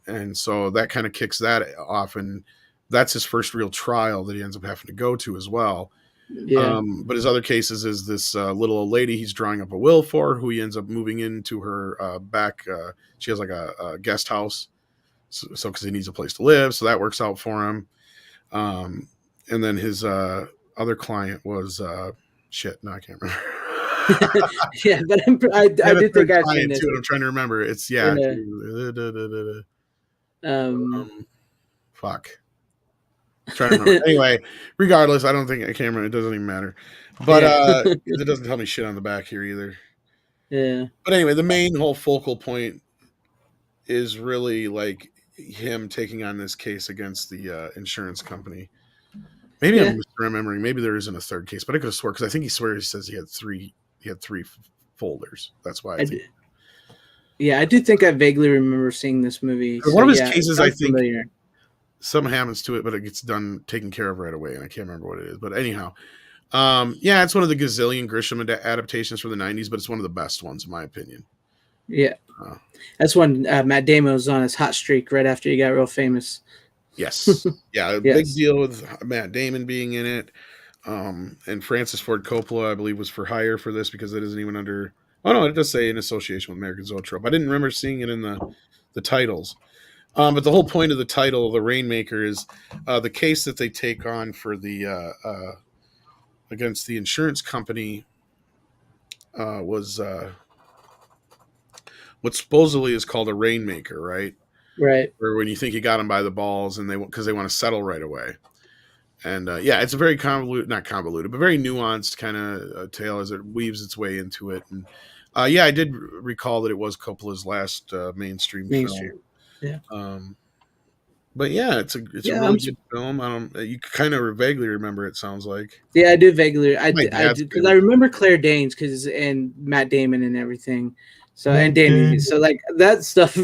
[SPEAKER 3] And so that kind of kicks that off, and that's his first real trial that he ends up having to go to as well. Yeah. But his other cases is this little old lady he's drawing up a will for, who he ends up moving into her back. She has like a guest house, so because he needs a place to live, so that works out for him. And then his other client was shit. No, I can't remember.
[SPEAKER 1] Yeah, but I did think I've seen this.
[SPEAKER 3] Too, I'm trying to remember. It's fuck. I'm trying to remember. Anyway, regardless, I don't think I can't remember. It doesn't even matter. But it doesn't tell me shit on the back here either.
[SPEAKER 1] Yeah.
[SPEAKER 3] But anyway, the main whole focal point is really like him taking on this case against the insurance company. Maybe I'm misremembering. Maybe there isn't a third case, but I could have swore, because I think he says he had three folders. That's why I think.
[SPEAKER 1] Yeah, I do think I vaguely remember seeing this movie.
[SPEAKER 3] One of his cases, I think,
[SPEAKER 1] familiar.
[SPEAKER 3] Something happens to it, but it gets taken care of right away, and I can't remember what it is. But anyhow, Yeah, it's one of the gazillion Grisham adaptations from the 90s, but it's one of the best ones in my opinion.
[SPEAKER 1] Yeah. That's when Matt Damon was on his hot streak right after he got real famous.
[SPEAKER 3] Yes. Yeah,
[SPEAKER 1] Yes.
[SPEAKER 3] big deal with Matt Damon being in it. And Francis Ford Coppola, I believe, was for hire for this because it isn't even under. Oh no, it does say in association with American Zoetrope. I didn't remember seeing it in the titles. But the whole point of the title, The Rainmaker, is the case that they take on for the against the insurance company was what supposedly is called a rainmaker, right?
[SPEAKER 1] Right.
[SPEAKER 3] Or when you think you got them by the balls, and because they want to settle right away. And yeah, it's a very not convoluted, but very nuanced kind of tale as it weaves its way into it. And yeah, I did recall that it was Coppola's last mainstream film.
[SPEAKER 1] Yeah.
[SPEAKER 3] But yeah, it's a really good film. You kind of vaguely remember it. Sounds like.
[SPEAKER 1] Yeah, I do vaguely. I do because I remember Claire Danes and Matt Damon and everything. So and Danny, so like that stuff,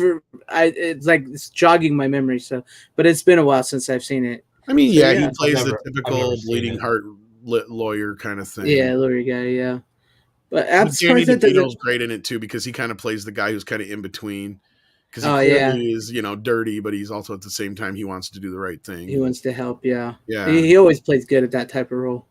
[SPEAKER 1] it's jogging my memory. So, but it's been a while since I've seen it.
[SPEAKER 3] I mean, so, yeah, he plays the typical bleeding heart lawyer kind of thing.
[SPEAKER 1] Yeah, lawyer guy. Yeah, but I'm
[SPEAKER 3] surprised that DeVito's great in it too because he kind of plays the guy who's kind of in between. Because he clearly is, dirty, but he's also at the same time he wants to do the right thing.
[SPEAKER 1] He wants to help, yeah.
[SPEAKER 3] Yeah.
[SPEAKER 1] He always plays good at that type of role.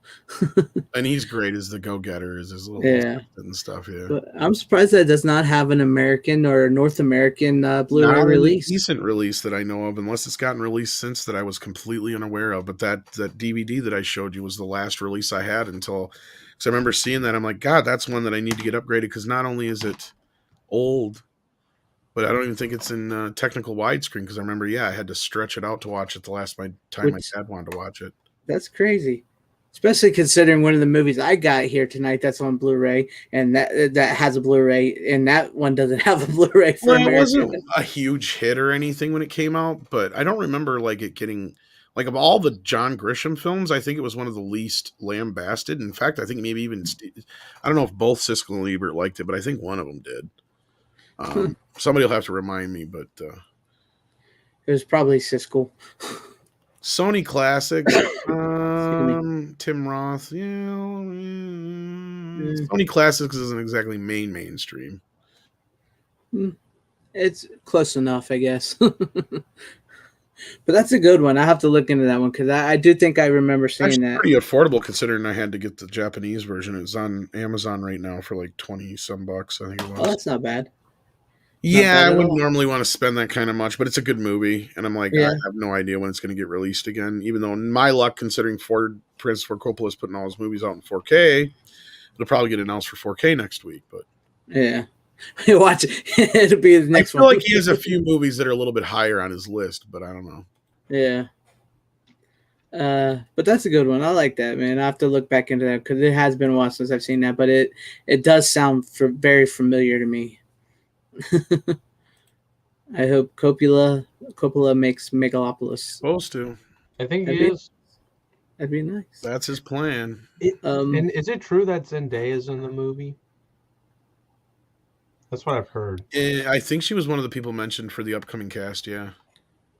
[SPEAKER 3] And he's great as the go-getter, as his little and stuff, yeah.
[SPEAKER 1] But I'm surprised that it does not have an American or North American Blu-ray release.
[SPEAKER 3] A decent release that I know of, unless it's gotten released since that I was completely unaware of. But that DVD that I showed you was the last release I had until, because I remember seeing that. I'm like, God, that's one that I need to get upgraded because not only is it old, but I don't even think it's in technical widescreen because I remember, I had to stretch it out to watch it the last time my dad wanted to watch it.
[SPEAKER 1] That's crazy, especially considering one of the movies I got here tonight that's on Blu-ray, and that has a Blu-ray, and that one doesn't have a Blu-ray for America.
[SPEAKER 3] It wasn't a huge hit or anything when it came out, but I don't remember it getting of all the John Grisham films. I think it was one of the least lambasted. In fact, I think maybe even I don't know if both Siskel and Ebert liked it, but I think one of them did. Somebody will have to remind me, but
[SPEAKER 1] it was probably Siskel.
[SPEAKER 3] Sony Classics, Tim Roth, Sony Classics isn't exactly mainstream.
[SPEAKER 1] It's close enough, I guess. But that's a good one. I have to look into that one because I do think I remember seeing that.
[SPEAKER 3] Pretty affordable considering I had to get the Japanese version. It's on Amazon right now for like $20-some, I think it was.
[SPEAKER 1] Oh, that's not bad.
[SPEAKER 3] Yeah, I wouldn't normally want to spend that kind of much, but it's a good movie, and I'm like, I have no idea when it's going to get released again. Even though, in my luck, considering Francis Ford Coppola is putting all his movies out in 4K, it'll probably get announced for 4K next week. But
[SPEAKER 1] yeah, watch it. It'll be the next one.
[SPEAKER 3] I feel like he has a few movies that are a little bit higher on his list, but I don't know.
[SPEAKER 1] Yeah. But that's a good one. I like that, man. I have to look back into that because it has been a while since I've seen that, but it does sound very familiar to me. I hope Coppola makes Megalopolis.
[SPEAKER 3] Supposed to.
[SPEAKER 2] I think he is.
[SPEAKER 1] That'd be nice.
[SPEAKER 3] That's his plan.
[SPEAKER 2] And is it true that Zendaya's in the movie? That's what I've heard.
[SPEAKER 3] I think she was one of the people mentioned for the upcoming cast. Yeah.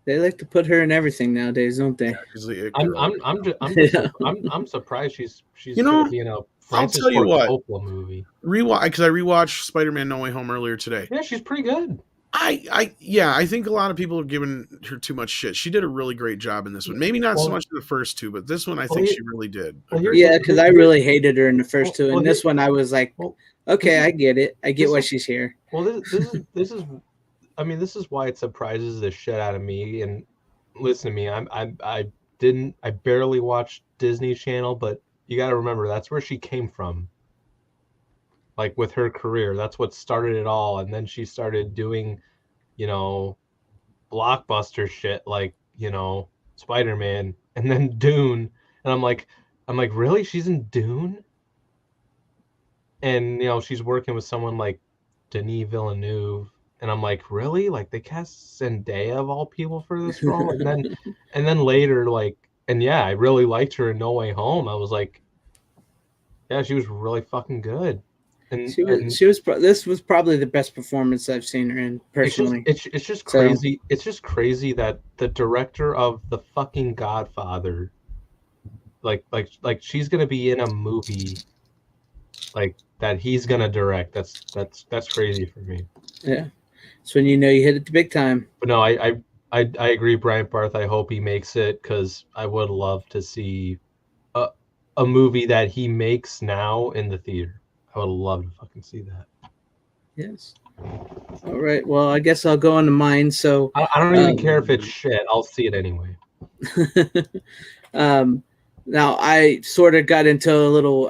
[SPEAKER 1] They like to put her in everything nowadays, don't they?
[SPEAKER 3] Yeah,
[SPEAKER 2] I'm surprised she's
[SPEAKER 3] gonna
[SPEAKER 2] be in a
[SPEAKER 3] Francis Ford
[SPEAKER 2] Coppola movie.
[SPEAKER 3] Because I rewatched Spider-Man No Way Home earlier today.
[SPEAKER 2] Yeah, she's pretty good.
[SPEAKER 3] I think a lot of people have given her too much shit. She did a really great job in this one. Maybe not so much in the first two, but this one I think she really did.
[SPEAKER 1] Yeah, because I really hated her in the first two, and this one I was like, okay, I get it. I get why she's here.
[SPEAKER 2] Well, this is. I mean, this is why it surprises the shit out of me. And listen to me, I barely watched Disney Channel, but you got to remember that's where she came from. Like with her career, that's what started it all. And then she started doing, blockbuster shit like, Spider-Man and then Dune. And I'm like, really? She's in Dune? And, she's working with someone like Denis Villeneuve. And I'm like, really? Like they cast Zendaya of all people for this role? And then later, I really liked her in No Way Home. I was like, yeah, she was really fucking good. And
[SPEAKER 1] this was probably the best performance I've seen her in personally.
[SPEAKER 2] It's just crazy. So, it's just crazy that the director of the fucking Godfather like she's gonna be in a movie like that he's gonna direct. That's crazy for me.
[SPEAKER 1] Yeah, it's when you know you hit it the big time.
[SPEAKER 2] But no, I agree, Brian Barth. I hope he makes it because I would love to see a movie that he makes now in the theater. I would love to fucking see that.
[SPEAKER 1] Yes. All right. Well, I guess I'll go on to mine. So
[SPEAKER 2] I don't even care if it's shit. I'll see it anyway.
[SPEAKER 1] Now I sort of got into a little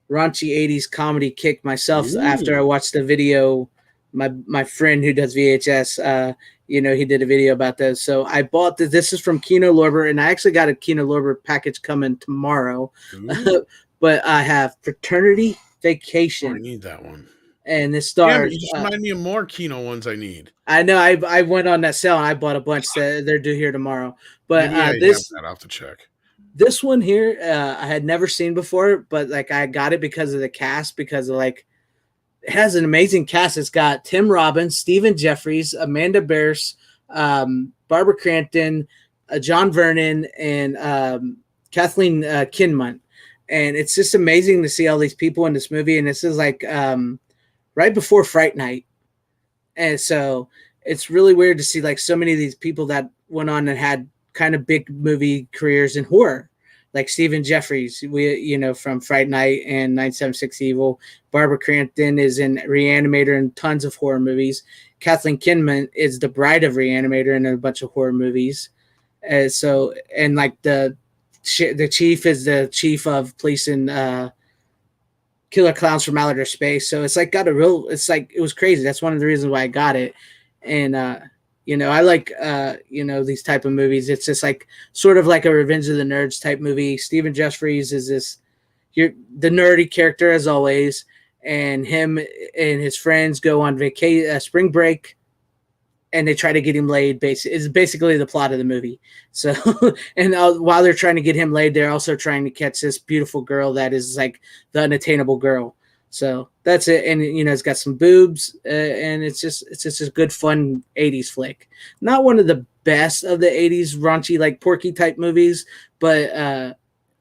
[SPEAKER 1] raunchy 80s comedy kick myself after I watched the video. My friend who does VHS, he did a video about this. So I bought this. This is from Kino Lorber, and I actually got a Kino Lorber package coming tomorrow. But I have Fraternity Vacation.
[SPEAKER 3] I need that one.
[SPEAKER 1] And this stars.
[SPEAKER 3] You just remind me of more Kino ones I need.
[SPEAKER 1] I know. I went on that sale and I bought a bunch. They're due here tomorrow. But this
[SPEAKER 3] I'll have to check.
[SPEAKER 1] This one here, I had never seen before, but like I got it because of the cast, because of like it has an amazing cast. It's got Tim Robbins, Stephen Jeffries, Amanda Bears, Barbara Crampton, John Vernon, and Kathleen Kinmont. And it's just amazing to see all these people in this movie. And this is like right before Fright Night. And so it's really weird to see like so many of these people that went on and had kind of big movie careers in horror, like Stephen Jeffries, from Fright Night and 976 Evil. Barbara Crampton is in Reanimator and tons of horror movies. Kathleen Kinmont is the bride of Reanimator in a bunch of horror movies. And like the chief is the chief of police in Killer Clowns from Outer Space. So it's like it was crazy. That's one of the reasons why I got it. And, I like, these type of movies. It's just like sort of like a Revenge of the Nerds type movie. Stephen Jeffries is the nerdy character as always. And him and his friends go on spring break, and they try to get him laid. Is basically the plot of the movie. So, and while they're trying to get him laid, they're also trying to catch this beautiful girl that is like the unattainable girl. So that's it. And, it's got some boobs and it's just a good, fun 80s flick. Not one of the best of the 80s raunchy, like Porky type movies, but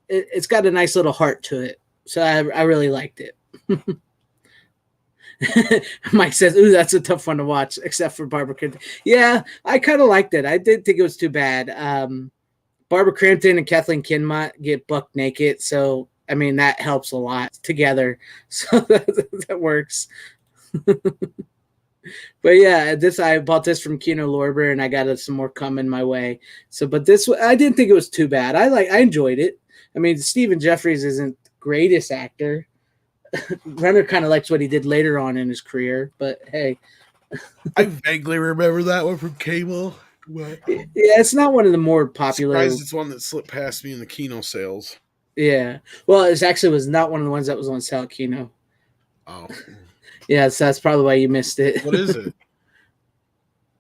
[SPEAKER 1] it's got a nice little heart to it. So I really liked it. Mike says, ooh, that's a tough one to watch, except for Barbara Crampton. Yeah, I kind of liked it. I didn't think it was too bad. Barbara Crampton and Kathleen Kinmont get buck naked, so I mean that helps a lot together. So that works. But yeah, I bought this from Kino Lorber, and I got some more coming my way. So, but this I didn't think it was too bad. I enjoyed it. I mean, Stephen Jeffries isn't the greatest actor. Renner kind of likes what he did later on in his career, but hey.
[SPEAKER 3] I vaguely remember that one from cable. What?
[SPEAKER 1] Yeah, it's not one of the more popular.
[SPEAKER 3] It's one that slipped past me in the Kino sales.
[SPEAKER 1] Yeah. Well, it actually was not one of the ones that was on sale at Kino.
[SPEAKER 3] Oh.
[SPEAKER 1] Yeah, so that's probably why you missed it.
[SPEAKER 3] What is it?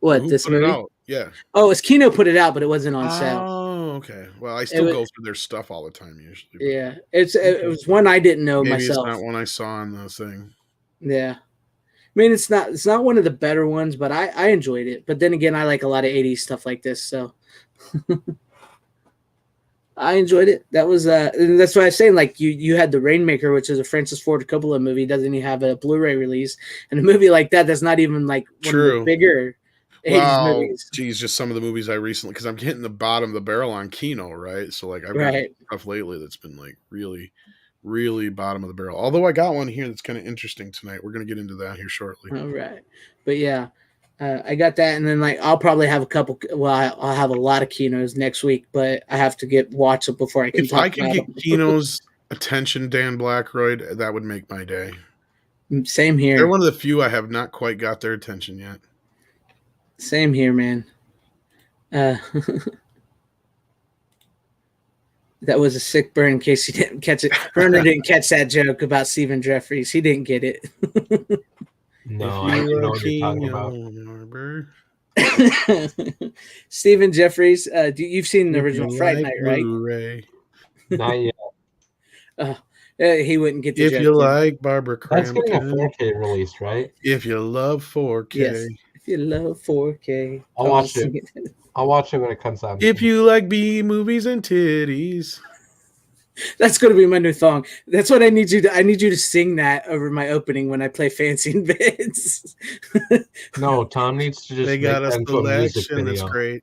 [SPEAKER 1] What, this movie?
[SPEAKER 3] Yeah.
[SPEAKER 1] Oh, it's Kino put it out, but it wasn't on sale.
[SPEAKER 3] Oh, okay. Well, I still go through their stuff all the time usually.
[SPEAKER 1] Yeah. It was one I didn't know myself.
[SPEAKER 3] It's not one I saw on the thing.
[SPEAKER 1] Yeah. I mean, it's not one of the better ones, but I enjoyed it. But then again, I like a lot of 80s stuff like this, so I enjoyed it. That was and that's why I was saying, like, you had The Rainmaker, which is a Francis Ford Coppola movie, doesn't even have a Blu-ray release, and a movie like that's not even like one of the bigger 80s movies.
[SPEAKER 3] Geez, just some of the movies I recently, because I'm hitting the bottom of the barrel on Kino, right? So like I've got stuff lately that's been like really, really bottom of the barrel. Although I got one here that's kind of interesting tonight. We're gonna get into that here shortly.
[SPEAKER 1] All right, but yeah. I got that, and then like I'll probably have a couple. Well, I'll have a lot of Kinos next week, but I have to watch it before I can.
[SPEAKER 3] If I can get Kino's attention, Dan Blackroyd, that would make my day.
[SPEAKER 1] Same here.
[SPEAKER 3] They're one of the few I have not quite got their attention yet.
[SPEAKER 1] Same here, man. That was a sick burn in case you didn't catch it. Burner didn't catch that joke about Stephen Jeffries. He didn't get it.
[SPEAKER 2] No, I don't know what you're talking
[SPEAKER 3] about.
[SPEAKER 1] Stephen Jeffries, you've seen the original Fright Night, right?
[SPEAKER 3] Blu-ray.
[SPEAKER 2] Not yet.
[SPEAKER 1] He wouldn't get the
[SPEAKER 3] joke.
[SPEAKER 1] If
[SPEAKER 3] you like Barbara Crampton.
[SPEAKER 2] That's getting a 4K release, right?
[SPEAKER 3] If you love 4K.
[SPEAKER 1] Yes. If you love 4K.
[SPEAKER 2] I'll watch it. I'll watch it when it comes out.
[SPEAKER 3] If you like B movies and titties.
[SPEAKER 1] That's going to be my new song. That's what I need you to. I need you to sing that over my opening when I play FanZcene vids.
[SPEAKER 2] No, Tom needs to just
[SPEAKER 3] They
[SPEAKER 2] make
[SPEAKER 3] got
[SPEAKER 2] that
[SPEAKER 3] a
[SPEAKER 2] into a music
[SPEAKER 3] selection. That's
[SPEAKER 2] video.
[SPEAKER 3] great.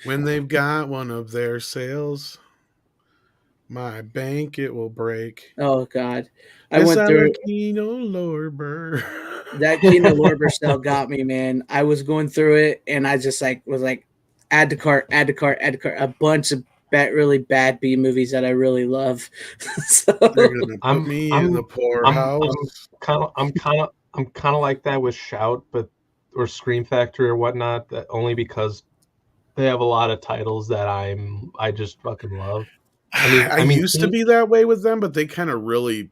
[SPEAKER 3] When they've got one of their sales, my bank it will break.
[SPEAKER 1] Oh God, I
[SPEAKER 3] Yes,
[SPEAKER 1] went through
[SPEAKER 3] Kino Lorber.
[SPEAKER 1] that. Kino Lorber sale got me, man. I was going through it, and I just was like, add to cart, add to cart, add to cart. A bunch of really bad B movies that I really love. So
[SPEAKER 3] They're gonna put me in the poorhouse.
[SPEAKER 2] I'm kind of like that with Shout, or Scream Factory or whatnot. That only because they have a lot of titles that I just fucking love.
[SPEAKER 3] I used to be that way with them, but they kind of really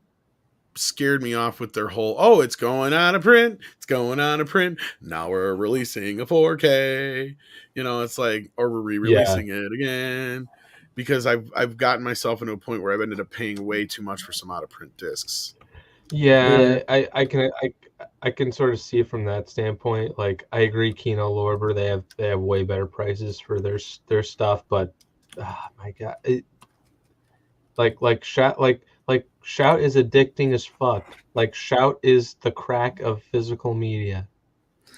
[SPEAKER 3] scared me off with their whole, it's going out of print. It's going out of print. Now we're releasing a 4K. It's like, or we're re-releasing it again. Because I've gotten myself into a point where I've ended up paying way too much for some out of print discs.
[SPEAKER 2] Yeah. I can sort of see it from that standpoint. Like, I agree, Kino Lorber, they have way better prices for their stuff, but my God, Shout is addicting as fuck. Like, Shout is the crack of physical media.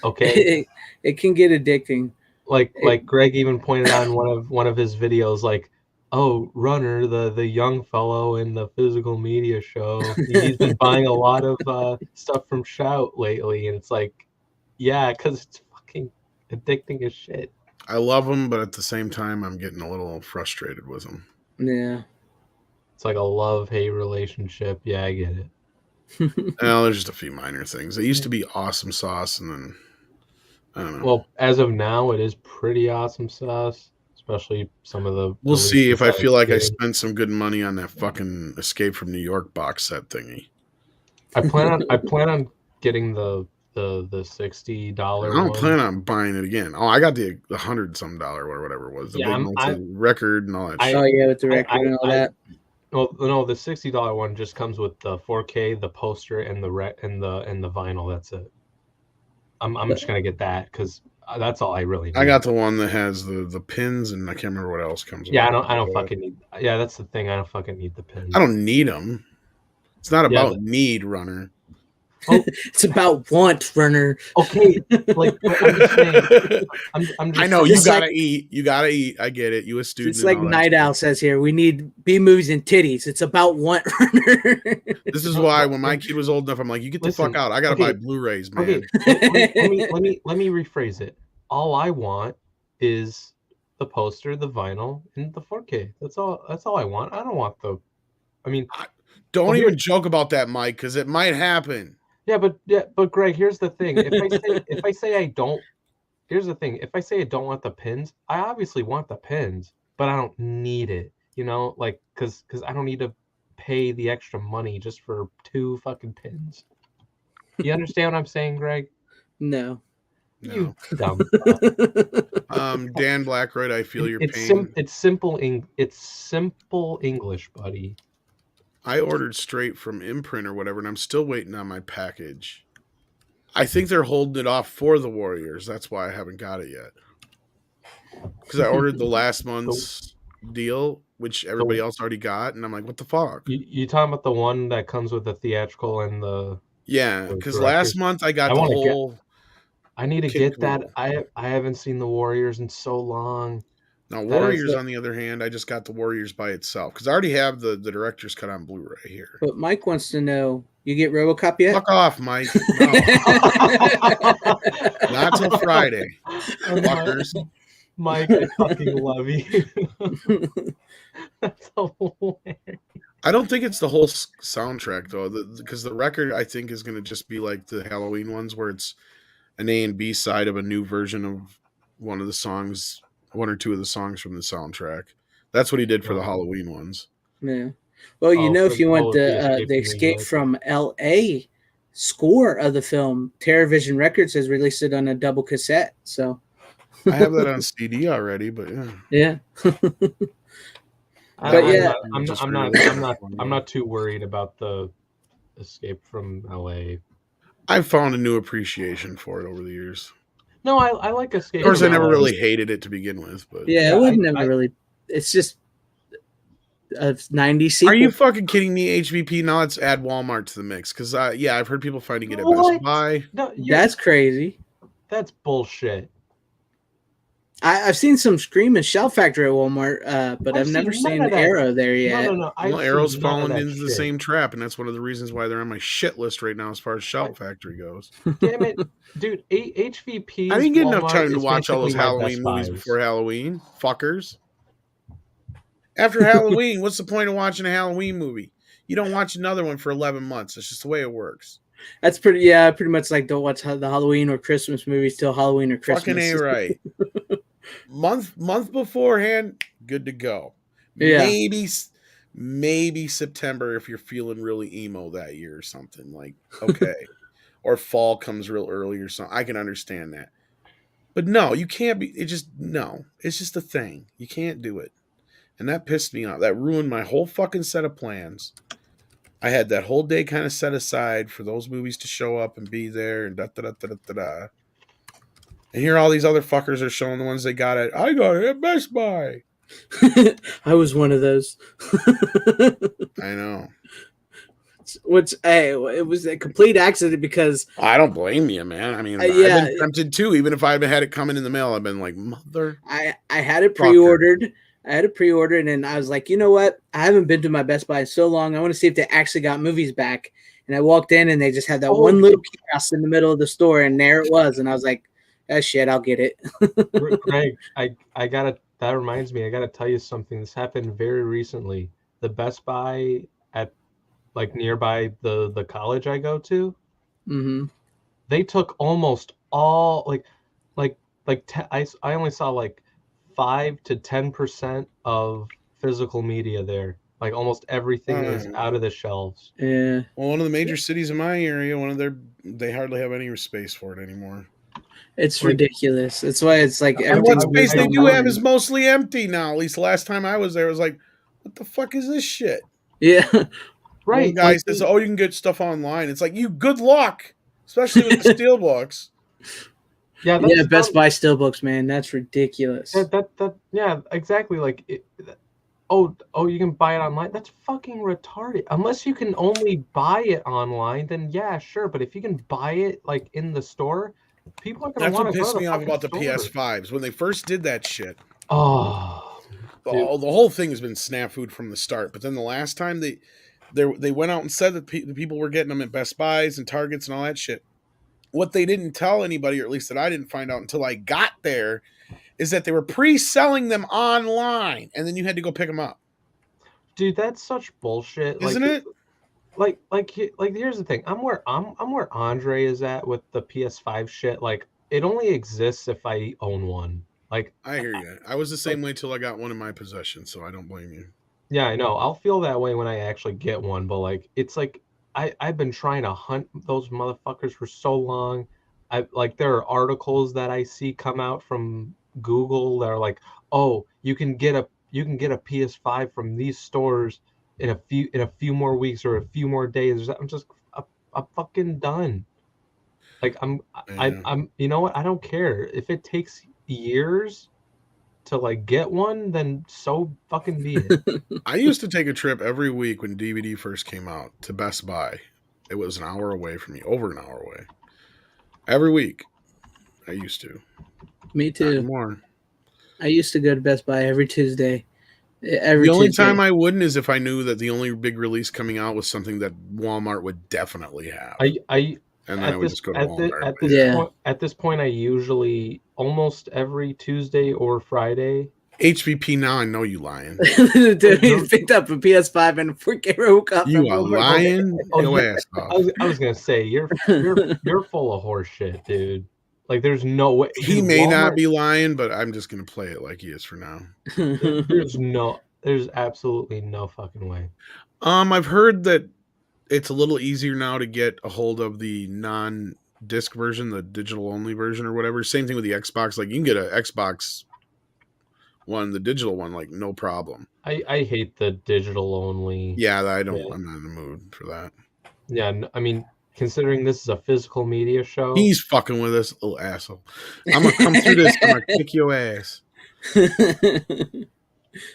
[SPEAKER 2] Okay,
[SPEAKER 1] it can get addicting.
[SPEAKER 2] Like Greg even pointed out in one of his videos, like, oh, Runner, the young fellow in the physical media show, he's been buying a lot of stuff from Shout lately, and it's like, yeah, because it's fucking addicting as shit.
[SPEAKER 3] I love them, but at the same time, I'm getting a little frustrated with them.
[SPEAKER 1] Yeah.
[SPEAKER 2] It's like a love-hate relationship. Yeah, I get it.
[SPEAKER 3] Well, there's just a few minor things. It used to be awesome sauce, and then I don't know.
[SPEAKER 2] Well, as of now, it is pretty awesome sauce, especially some of the.
[SPEAKER 3] We'll see if I feel like I spent some good money on that fucking Escape from New York box set thingy.
[SPEAKER 2] I plan on getting the $60.
[SPEAKER 3] I don't plan on buying it again. Oh, I got the $100-some or whatever it was. The big record and all that shit.
[SPEAKER 1] Oh yeah, with the record and all that.
[SPEAKER 2] No, the $60 one just comes with the 4K, the poster, and the vinyl. That's it. I'm just gonna get that because that's all I really need.
[SPEAKER 3] I got the one that has the pins, and I can't remember what else comes with it.
[SPEAKER 2] I don't fucking need. Yeah, that's the thing. I don't fucking need the pins.
[SPEAKER 3] I don't need them. It's not about need, Runner.
[SPEAKER 2] Oh.
[SPEAKER 1] It's about want, Runner.
[SPEAKER 2] Okay, like I'm just saying.
[SPEAKER 3] I know you gotta eat. You gotta eat. I get it. You a student.
[SPEAKER 1] It's like Night Owl says here. We need B movies and titties. It's about want, Runner.
[SPEAKER 3] This is why when my kid was old enough, I'm like, you get the fuck out. I gotta buy Blu-rays, man.
[SPEAKER 2] Okay, let me rephrase it. All I want is the poster, the vinyl, and the 4K. That's all I want. I don't want the.
[SPEAKER 3] Don't even joke about that, Mike, because it might happen.
[SPEAKER 2] Yeah, but Greg, here's the thing. If I say I don't want the pins, I obviously want the pins, but I don't need it. Because I don't need to pay the extra money just for 2 fucking pins. You understand what I'm saying, Greg?
[SPEAKER 1] No.
[SPEAKER 2] You dumb.
[SPEAKER 3] Dan Blackroyd, I feel your pain.
[SPEAKER 2] It's simple English, buddy.
[SPEAKER 3] I ordered straight from Imprint or whatever, and I'm still waiting on my package. I think they're holding it off for the Warriors. That's why I haven't got it yet. Because I ordered the last month's deal, which everybody else already got, and I'm like, what the fuck?
[SPEAKER 2] You talking about the one that comes with the theatrical and the...
[SPEAKER 3] Yeah, because last month I got the whole...
[SPEAKER 2] I need to get that. I haven't seen the Warriors in so long.
[SPEAKER 3] Now, Warriors, on the other hand, I just got the Warriors by itself because I already have the director's cut on Blu-ray here.
[SPEAKER 1] But Mike wants to know, you get Robocop yet?
[SPEAKER 3] Fuck off, Mike. No. Not till Friday. Fuckers.
[SPEAKER 2] Mike, I fucking love you. That's hilarious.
[SPEAKER 3] I don't think it's the whole soundtrack, though, because the record, I think, is going to just be like the Halloween ones where it's an A and B side of a new version of one of the songs. 1 or 2 of the songs from the soundtrack. That's what he did for the Halloween ones.
[SPEAKER 1] Yeah. Well, if you want the Escape from L.A. score of the film, TerrorVision Records has released it on a double cassette. So
[SPEAKER 3] I have that on CD already, but
[SPEAKER 1] yeah.
[SPEAKER 2] I'm not too worried about the Escape from L.A.
[SPEAKER 3] I've found a new appreciation for it over the years.
[SPEAKER 2] No, I like Escape.
[SPEAKER 3] Of course, I never really hated it to begin with, but
[SPEAKER 1] it wasn't never really. It's just '90s sequel.
[SPEAKER 3] Are you fucking kidding me, HVP? Now let's add Walmart to the mix because I've heard people finding it at Best Buy.
[SPEAKER 2] No,
[SPEAKER 1] that's crazy.
[SPEAKER 2] That's bullshit.
[SPEAKER 1] I've seen some Scream and Shell Factory at Walmart, but I've never seen Arrow there yet.
[SPEAKER 2] No.
[SPEAKER 3] Well, Arrow's fallen into the same trap, and that's one of the reasons why they're on my shit list right now as far as Shell Factory goes.
[SPEAKER 2] Damn it, dude! HVP.
[SPEAKER 3] I didn't get enough time to watch all those Halloween movies before Halloween, fuckers. After Halloween, what's the point of watching a Halloween movie? You don't watch another one for 11 months. That's just the way it works.
[SPEAKER 1] That's pretty much like don't watch the Halloween or Christmas movies till Halloween or Christmas.
[SPEAKER 3] Fucking ain't right. month beforehand, good to go.
[SPEAKER 1] Yeah.
[SPEAKER 3] Maybe September if you're feeling really emo that year or something. Like, okay. Or fall comes real early or something. I can understand that. But no, you can't be. It's just a thing. You can't do it. And that pissed me off. That ruined my whole fucking set of plans. I had that whole day kind of set aside for those movies to show up and be there and da-da-da-da-da-da. And here all these other fuckers are showing the ones they got at. I got it at Best Buy.
[SPEAKER 1] I was one of those.
[SPEAKER 3] I know.
[SPEAKER 1] It was a complete accident because
[SPEAKER 3] I don't blame you, man. I mean, I've been tempted too. Even if I had had it coming in the mail, I've been like, mother.
[SPEAKER 1] I had it pre-ordered. I had it pre-ordered, and I was like, you know what? I haven't been to my Best Buy in so long. I want to see if they actually got movies back. And I walked in, and they just had that one little kiosk in the middle of the store, and there it was. And I was like, oh, shit, I'll get it.
[SPEAKER 2] Greg, that reminds me, I got to tell you something. This happened very recently. The Best Buy at, like, nearby the college I go to, they took almost all, I only saw, like, 5 to 10% of physical media there. Like almost everything is out of the shelves.
[SPEAKER 1] Yeah.
[SPEAKER 3] Well, one of the major cities in my area, they hardly have any space for it anymore.
[SPEAKER 1] It's ridiculous. That's why it's like.
[SPEAKER 3] And what space they do have is mostly empty now. At least last time I was there, I was like, "What the fuck is this shit?"
[SPEAKER 1] Yeah.
[SPEAKER 3] Right. One guy says, "Oh, you can get stuff online." It's like, good luck, especially with the steelbooks.
[SPEAKER 1] Yeah, Best Buy steelbooks, man. That's ridiculous.
[SPEAKER 2] Yeah, exactly. Like, you can buy it online. That's fucking retarded. Unless you can only buy it online, then yeah, sure. But if you can buy it like in the store, people are gonna want to.
[SPEAKER 3] That's what pissed me off about the PS5s when they first did that shit.
[SPEAKER 2] Oh,
[SPEAKER 3] the whole thing has been snafu'd from the start. But then the last time they went out and said that the people were getting them at Best Buys and Targets and all that shit. What they didn't tell anybody, or at least that I didn't find out until I got there, is that they were pre-selling them online, and then you had to go pick them up.
[SPEAKER 2] Dude, that's such bullshit,
[SPEAKER 3] isn't it?
[SPEAKER 2] Like, here's the thing. I'm where Andre is at with the PS5 shit. Like, it only exists if I own one. Like,
[SPEAKER 3] I hear you. I was the same way till I got one in my possession, so I don't blame you.
[SPEAKER 2] Yeah, I know. I'll feel that way when I actually get one, but like, it's like. I've been trying to hunt those motherfuckers for so long. There are articles that I see come out from Google that are like, oh, you can get a PS5 from these stores in a few more weeks or a few more days. I'm fucking done. Like I'm you know what? I don't care if it takes years to like get one, then so fucking be it.
[SPEAKER 3] I used to take a trip every week when DVD first came out to Best Buy. It was an hour away from me, over an hour away. Every week. I used to.
[SPEAKER 1] Me too.
[SPEAKER 3] Not more.
[SPEAKER 1] I used to go to Best Buy every Tuesday.
[SPEAKER 3] The only time I wouldn't is if I knew that the only big release coming out was something that Walmart would definitely have. And then I would just go to Walmart.
[SPEAKER 2] At this point, I usually almost every Tuesday or Friday.
[SPEAKER 3] HVP, now I know you lying.
[SPEAKER 1] Dude, he picked up a PS5 and a 4K Robocop.
[SPEAKER 3] You are lying. Ass off.
[SPEAKER 2] I was gonna say you're full of horse shit, dude. Like there's no way.
[SPEAKER 3] He may not be lying, but I'm just gonna play it like he is for now.
[SPEAKER 2] There's absolutely no fucking way.
[SPEAKER 3] I've heard that it's a little easier now to get a hold of the non-disc version, the digital-only version or whatever. Same thing with the Xbox. Like, you can get an Xbox One, the digital one, like, no problem.
[SPEAKER 2] I hate the digital-only.
[SPEAKER 3] Yeah, I'm not in the mood for that.
[SPEAKER 2] Yeah, I mean, considering this is a physical media show.
[SPEAKER 3] He's fucking with us, little asshole. I'm going to come through this. I'm going to kick your ass.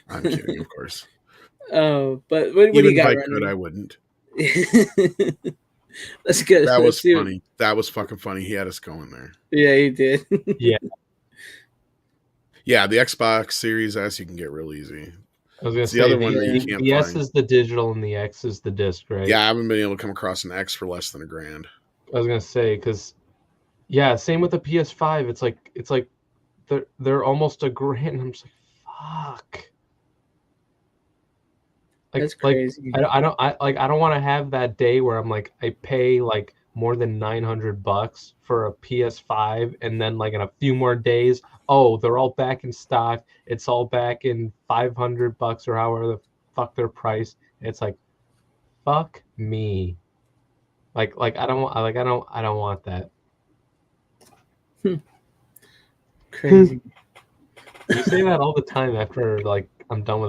[SPEAKER 3] I'm kidding, of course.
[SPEAKER 1] Oh, but what do
[SPEAKER 3] Even
[SPEAKER 1] you got?
[SPEAKER 3] if I could, I wouldn't.
[SPEAKER 1] That's good.
[SPEAKER 3] That was funny. That was fucking funny. He had us going there.
[SPEAKER 1] Yeah, he did.
[SPEAKER 2] Yeah.
[SPEAKER 3] Yeah, the Xbox Series S you can get real easy.
[SPEAKER 2] I was gonna say
[SPEAKER 3] the other one that you can't
[SPEAKER 2] the S
[SPEAKER 3] find.
[SPEAKER 2] is the digital and the X is the disc, right?
[SPEAKER 3] Yeah, I haven't been able to come across an X for less than $1,000.
[SPEAKER 2] I was gonna say because, yeah, same with the PS5. It's like they're almost $1,000. I'm just like, fuck.
[SPEAKER 1] That's crazy.
[SPEAKER 2] I don't want to have that day where I'm like I pay like more than $900 for a PS5 and then like in a few more days, oh, they're all back in stock. It's all back in $500 or however the fuck their price. It's like, fuck me. Like I don't want that.
[SPEAKER 1] Crazy.
[SPEAKER 2] You say that all the time after like I'm done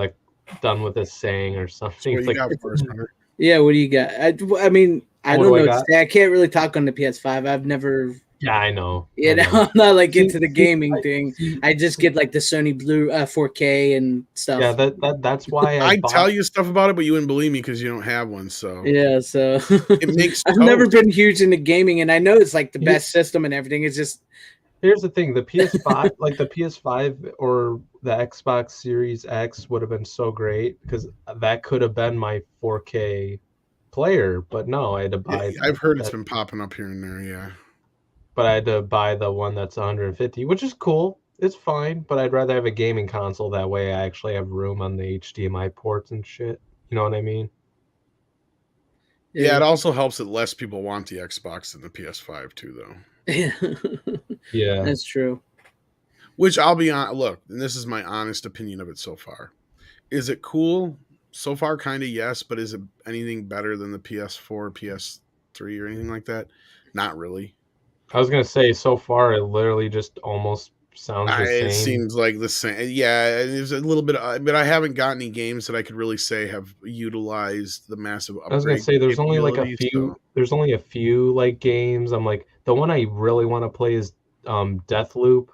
[SPEAKER 2] with this saying or something.
[SPEAKER 3] What
[SPEAKER 2] It's
[SPEAKER 3] you got for us, Hunter?
[SPEAKER 1] Yeah, what do you got? I mean, I
[SPEAKER 2] What
[SPEAKER 1] don't
[SPEAKER 2] do I
[SPEAKER 1] know what to
[SPEAKER 2] got?
[SPEAKER 1] say. I can't really talk on the PS5. I've never,
[SPEAKER 2] Yeah, I know.
[SPEAKER 1] you know, I'm not like into the
[SPEAKER 2] See,
[SPEAKER 1] gaming thing. I just get like the Sony Blue 4K and stuff.
[SPEAKER 2] Yeah, that's why
[SPEAKER 3] I'd tell you stuff about it, but you wouldn't believe me because you don't have one. So
[SPEAKER 1] yeah, so
[SPEAKER 3] it makes
[SPEAKER 1] I've never been huge into gaming, and I know it's like the best system and everything. It's just
[SPEAKER 2] here's the thing: the PS5, like the PS5 or the Xbox Series X, would have been so great because that could have been my 4K player. But no, I had to buy.
[SPEAKER 3] Yeah, I've heard it's been popping up here and there. Yeah,
[SPEAKER 2] but I had to buy the one that's 150, which is cool. It's fine, but I'd rather have a gaming console. That way, I actually have room on the HDMI ports and shit. You know what I mean?
[SPEAKER 3] Yeah, it also helps that less people want the Xbox than the PS5 too, though.
[SPEAKER 2] Yeah,
[SPEAKER 1] that's true.
[SPEAKER 3] Which I'll be on. Look, and this is my honest opinion of it so far. Is it cool? So far, kind of yes, but is it anything better than the PS4, PS3, or anything like that? Not really.
[SPEAKER 2] I was gonna say so far it literally just almost sounds the same.
[SPEAKER 3] It seems like the same. Yeah, there's a little bit, but I haven't got any games that I could really say have utilized the massive upgrade.
[SPEAKER 2] I was gonna say there's only like a few.
[SPEAKER 3] So.
[SPEAKER 2] There's only a few like games. I'm like the one I really want to play is Deathloop.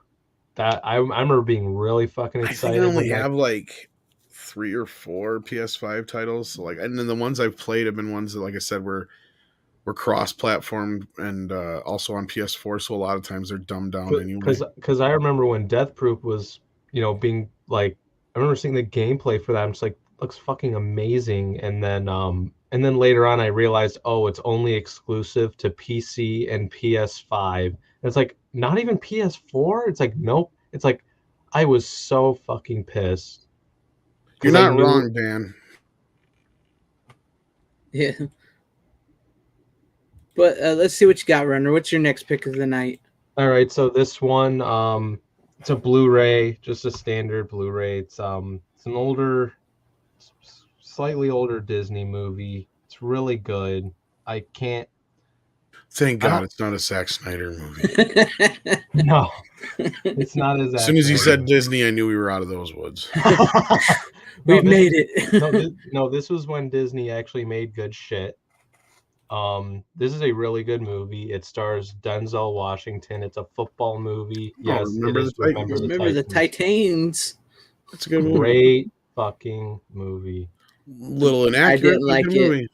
[SPEAKER 2] That I remember being really fucking excited.
[SPEAKER 3] I think I only have like 3 or 4 PS5 titles. So like, and then the ones I've played have been ones that, like I said, were cross-platform and also on PS4. So a lot of times they're dumbed down anyway.
[SPEAKER 2] Because I remember when Deathloop was, being like, I remember seeing the gameplay for that. I'm just like, looks fucking amazing. And then later on, I realized, oh, it's only exclusive to PC and PS5. And it's like not even PS4. It's like nope. It's like I was so fucking pissed.
[SPEAKER 3] You're not wrong, Dan.
[SPEAKER 1] Yeah. But let's see what you got, Runner. What's your next pick of the night?
[SPEAKER 2] All right, so this one, it's a Blu-ray, just a standard Blu-ray. It's an older, slightly older Disney movie. It's really good. I can't.
[SPEAKER 3] Thank God it's not a Zack Snyder movie.
[SPEAKER 2] No, it's not as.
[SPEAKER 3] As soon as he said Disney, I knew we were out of those woods.
[SPEAKER 1] We've made it.
[SPEAKER 2] No, this was when Disney actually made good shit. This is a really good movie. It stars Denzel Washington. It's a football movie. Yes,
[SPEAKER 3] remember
[SPEAKER 1] the Titans.
[SPEAKER 3] That's a good movie.
[SPEAKER 2] Great fucking movie.
[SPEAKER 3] Little inaccurate.
[SPEAKER 1] I didn't like it.
[SPEAKER 3] Movie.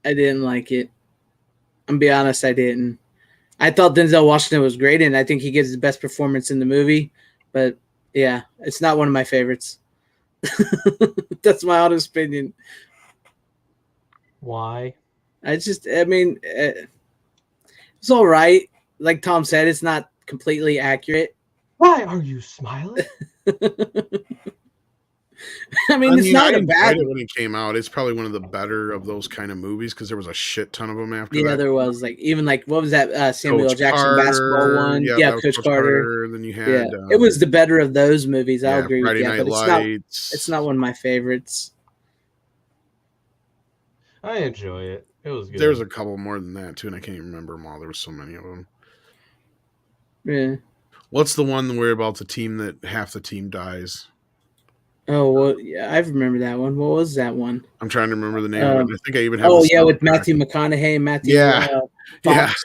[SPEAKER 1] I didn't like it. I'm gonna be honest, I didn't. I thought Denzel Washington was great, and I think he gives the best performance in the movie. But yeah, it's not one of my favorites. That's my honest opinion.
[SPEAKER 2] Why?
[SPEAKER 1] I mean, it's all right. Like Tom said, it's not completely accurate.
[SPEAKER 2] Why are you smiling?
[SPEAKER 1] I mean, it's not
[SPEAKER 3] I
[SPEAKER 1] a bad
[SPEAKER 3] it when it came out. It's probably one of the better of those kind of movies because there was a shit ton of them after that.
[SPEAKER 1] Yeah, there was what was that Samuel
[SPEAKER 3] Coach
[SPEAKER 1] Jackson
[SPEAKER 3] Carter,
[SPEAKER 1] basketball one? Yeah, Coach Carter.
[SPEAKER 3] Then you had
[SPEAKER 1] it was the better of those movies. I'll agree
[SPEAKER 3] Friday
[SPEAKER 1] with you,
[SPEAKER 3] Night
[SPEAKER 1] but
[SPEAKER 3] Lights.
[SPEAKER 1] it's not one of my favorites.
[SPEAKER 2] I enjoy it. It was good.
[SPEAKER 3] There's a couple more than that too, and I can't even remember them all. There were so many of them.
[SPEAKER 1] Yeah.
[SPEAKER 3] What's the one where about the team that half the team dies?
[SPEAKER 1] Oh, well, yeah, I remember that one. What was that one?
[SPEAKER 3] I'm trying to remember the name of it. I think I even have.
[SPEAKER 1] Oh, yeah, with Matthew McConaughey and Matthew.
[SPEAKER 3] Yeah.
[SPEAKER 1] Fox.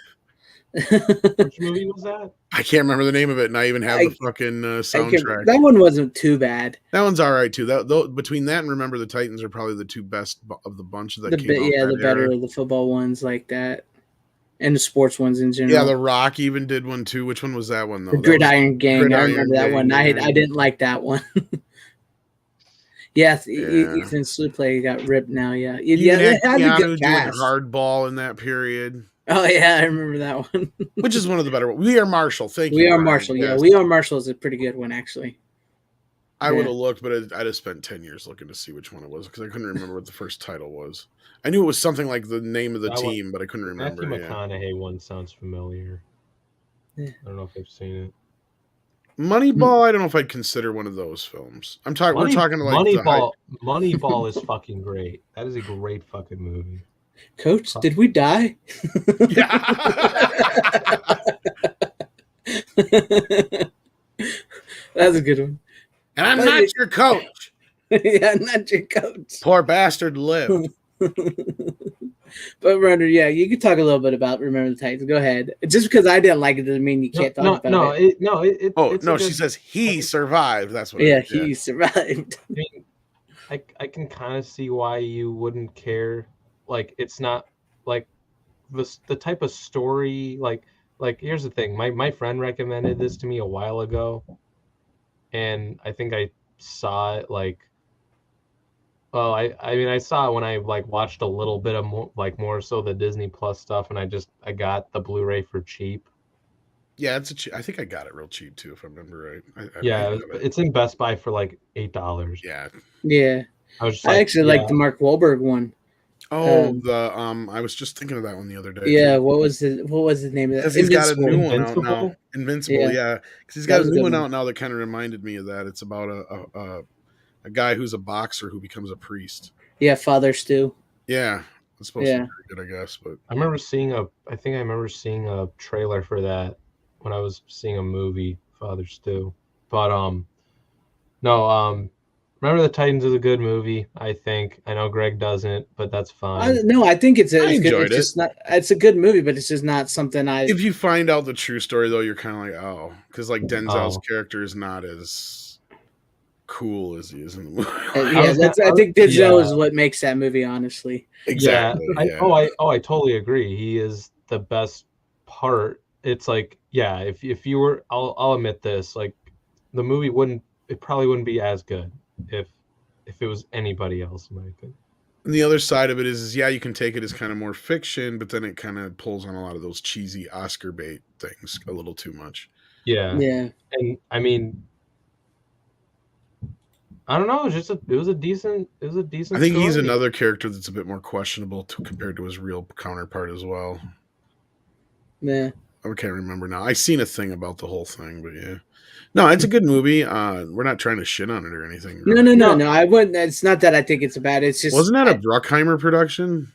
[SPEAKER 2] Which movie was that?
[SPEAKER 3] I can't remember the name of it, and I even have the fucking soundtrack.
[SPEAKER 1] That one wasn't too bad.
[SPEAKER 3] That one's all right too. Between that and Remember the Titans are probably the two best of the bunch that came out.
[SPEAKER 1] Yeah, the better of the football ones like that, and the sports ones in general.
[SPEAKER 3] Yeah, The Rock even did one too. Which one was that one though?
[SPEAKER 1] The Gridiron Gang. I remember that one. I didn't like that one. Yes, Ethan Suplee got ripped now. Yeah,
[SPEAKER 3] they had a good cast. Hardball in that period.
[SPEAKER 1] Oh yeah, I remember that one.
[SPEAKER 3] Which is one of the better ones. We Are Marshall. Thank you.
[SPEAKER 1] We Are Marshall. Yeah, We Are Marshall is a pretty good one actually.
[SPEAKER 3] I would have looked, but I'd have spent 10 years looking to see which one it was because I couldn't remember what the first title was. I knew it was something like the name of the team, but I couldn't remember.
[SPEAKER 2] Matthew McConaughey one sounds familiar. Yeah. I don't know if I've seen it.
[SPEAKER 3] Moneyball, I don't know if I'd consider one of those films. We're talking like
[SPEAKER 2] Moneyball is fucking great. That is a great fucking movie.
[SPEAKER 1] Coach, did we die? That's a good one.
[SPEAKER 3] And I'm not your coach.
[SPEAKER 1] Yeah, I'm not your coach.
[SPEAKER 3] Poor bastard lived.
[SPEAKER 1] But Runner, yeah, you could talk a little bit about Remember the Titans. Go ahead. Just because I didn't like it doesn't mean you can't talk about it.
[SPEAKER 3] She says he survived. That's what.
[SPEAKER 1] He survived.
[SPEAKER 2] I mean, I can kind of see why you wouldn't care. Like, it's not like the type of story. Like here's the thing. My friend recommended this to me a while ago, and I think I saw it like. Well, I saw it when I watched a little bit of more so the Disney Plus stuff, and I got the Blu-ray for cheap.
[SPEAKER 3] Yeah, I think I got it real cheap too, if I remember right.
[SPEAKER 2] It's in Best Buy for like $8.
[SPEAKER 1] Yeah. I actually like the Mark Wahlberg one.
[SPEAKER 3] Oh, I was just thinking of that one the other day.
[SPEAKER 1] Yeah, what was the name of that?
[SPEAKER 3] Because he's got a new one out now. Invincible, yeah. Because he's got a new one out now that kind of reminded me of that. It's about a guy who's a boxer who becomes a priest.
[SPEAKER 1] Yeah, Father Stu.
[SPEAKER 3] Yeah, it's supposed to be pretty good, I guess. But
[SPEAKER 2] I remember seeing a trailer for that when I was seeing a movie, Father Stu. But Remember the Titans is a good movie. I think. I know Greg doesn't, but that's fine.
[SPEAKER 1] I think it's
[SPEAKER 3] I enjoyed
[SPEAKER 1] good. It's it's a good movie, but it's just not something I.
[SPEAKER 3] If you find out the true story, though, you're kind of like, because Denzel's character is not as cool as he is in the movie.
[SPEAKER 1] I think Denzel is what makes that movie, honestly.
[SPEAKER 3] Exactly.
[SPEAKER 2] I totally agree. He is the best part. It's like, if you were, I'll admit this, like the movie probably wouldn't be as good if it was anybody else, in my opinion.
[SPEAKER 3] And the other side of it is you can take it as kind of more fiction, but then it kind of pulls on a lot of those cheesy Oscar bait things a little too much.
[SPEAKER 2] Yeah. And I mean, I don't know. It was a decent. I think
[SPEAKER 3] story. He's another character that's a bit more questionable compared to his real counterpart as well.
[SPEAKER 1] Yeah.
[SPEAKER 3] I can't remember now. I seen a thing about the whole thing, but yeah. No, it's a good movie. We're not trying to shit on it or anything.
[SPEAKER 1] No. I wouldn't. It's not that I think it's bad. It's just
[SPEAKER 3] wasn't that a Bruckheimer production?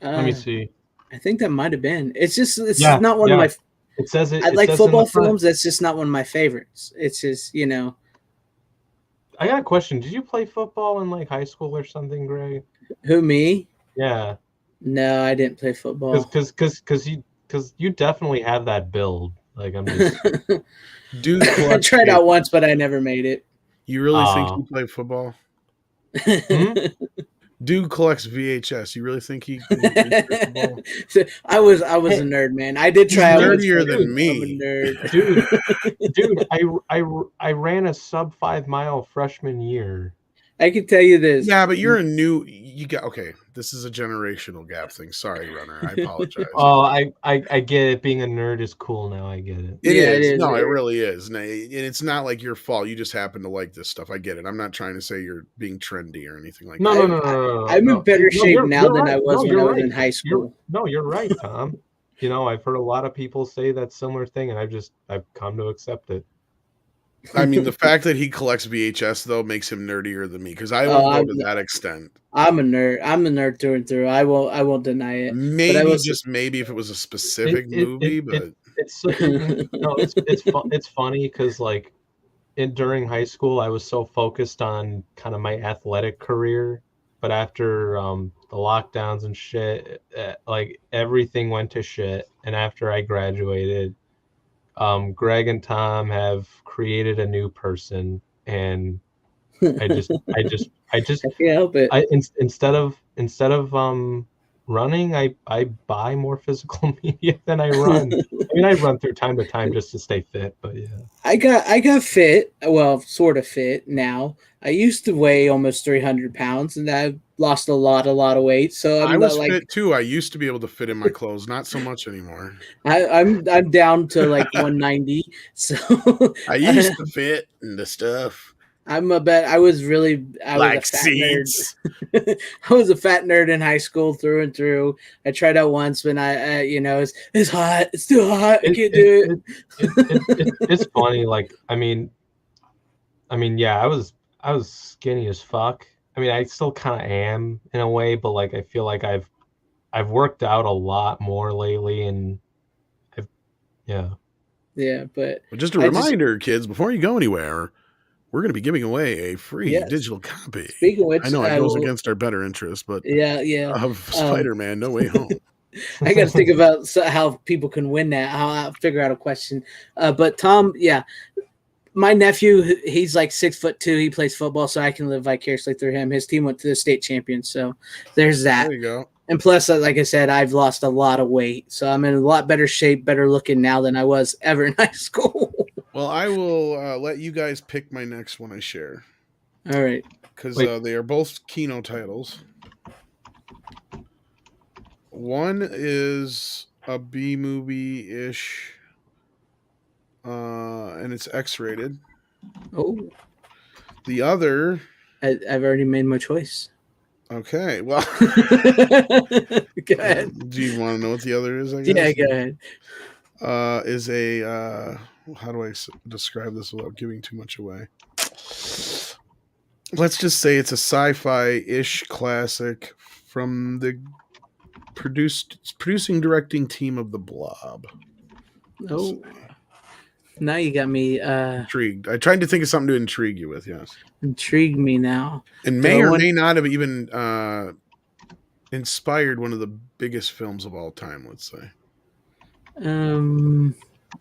[SPEAKER 2] Let me see.
[SPEAKER 1] I think that might have been. It's not one of my.
[SPEAKER 2] It says it.
[SPEAKER 1] I like football films. That's just not one of my favorites. It's just
[SPEAKER 2] I got a question. Did you play football in high school or something, Greg?
[SPEAKER 1] Who, me?
[SPEAKER 2] Yeah.
[SPEAKER 1] No, I didn't play football.
[SPEAKER 2] Because you definitely have that build. I'm just.
[SPEAKER 3] Dude,
[SPEAKER 1] I tried out once, but I never made it.
[SPEAKER 3] You really think you played football? Dude collects VHS. You really think he?
[SPEAKER 1] I was a nerd, man. I did try.
[SPEAKER 3] Nerdier than me,
[SPEAKER 2] dude. I ran a sub 5 mile freshman year.
[SPEAKER 1] I can tell you this.
[SPEAKER 3] Yeah, but you're okay. This is a generational gap thing. Sorry, Runner. I apologize.
[SPEAKER 2] I get it. Being a nerd is cool now. I get it.
[SPEAKER 3] It is. No, it really is. And it's not like your fault. You just happen to like this stuff. I get it. I'm not trying to say you're being trendy or anything like that.
[SPEAKER 2] No.
[SPEAKER 1] I'm in better shape now than I was when I was in high school.
[SPEAKER 2] You're right, Tom. I've heard a lot of people say that similar thing, and I've come to accept it.
[SPEAKER 3] I mean, the fact that he collects VHS though makes him nerdier than me because I won't go to that extent.
[SPEAKER 1] I'm a nerd. I'm a nerd through and through. I won't deny it.
[SPEAKER 3] Maybe maybe if it was a specific movie, but
[SPEAKER 2] it's funny because during high school I was so focused on kind of my athletic career, but after the lockdowns and shit, like everything went to shit. And after I graduated, Greg and Tom have created a new person, and I
[SPEAKER 1] can't help it.
[SPEAKER 2] instead of running, I buy more physical media than I run. I mean, I run through time to time just to stay fit, but yeah.
[SPEAKER 1] I got fit, well, sort of fit now. I used to weigh almost 300 pounds, and I've lost a lot of weight. So
[SPEAKER 3] I was fit too. I used to be able to fit in my clothes, not so much anymore.
[SPEAKER 1] I'm down to like 190. So
[SPEAKER 3] I used to fit into stuff.
[SPEAKER 1] I was a fat
[SPEAKER 3] seats.
[SPEAKER 1] nerd. I was a fat nerd in high school through and through. I tried out once when it's hot. It's too hot. I can't do it.
[SPEAKER 2] It's funny. Like, I mean, yeah, I was skinny as fuck. I mean, I still kind of am in a way, but like, I feel like I've worked out a lot more lately, and
[SPEAKER 1] yeah. But
[SPEAKER 3] just a reminder, kids, before you go anywhere, we're going to be giving away a free digital copy.
[SPEAKER 1] Speaking of which,
[SPEAKER 3] I know it goes against our better interest, but of Spider-Man No Way Home.
[SPEAKER 1] I got to think about how people can win that. I'll figure out a question. But Tom, my nephew, he's like 6'2". He plays football, so I can live vicariously through him. His team went to the state champions, so there's that.
[SPEAKER 3] There you go.
[SPEAKER 1] And plus, like I said, I've lost a lot of weight, so I'm in a lot better shape, better looking now than I was ever in high school.
[SPEAKER 3] Well, I will let you guys pick my next one I share.
[SPEAKER 1] All right.
[SPEAKER 3] Because they are both Kino titles. One is a B movie-ish, and it's X-rated.
[SPEAKER 1] Oh.
[SPEAKER 3] The other...
[SPEAKER 1] I've already made my choice.
[SPEAKER 3] Okay, well...
[SPEAKER 1] Go ahead.
[SPEAKER 3] Do you want to know what the other is, I guess?
[SPEAKER 1] Yeah, go ahead.
[SPEAKER 3] Is a... how do I describe this without giving too much away? Let's just say it's a sci-fi-ish classic from the producing directing team of The Blob.
[SPEAKER 1] Oh, now you got me
[SPEAKER 3] intrigued. I tried to think of something to intrigue you with. Yes,
[SPEAKER 1] intrigue me now,
[SPEAKER 3] and may or may not have even inspired one of the biggest films of all time. Let's say.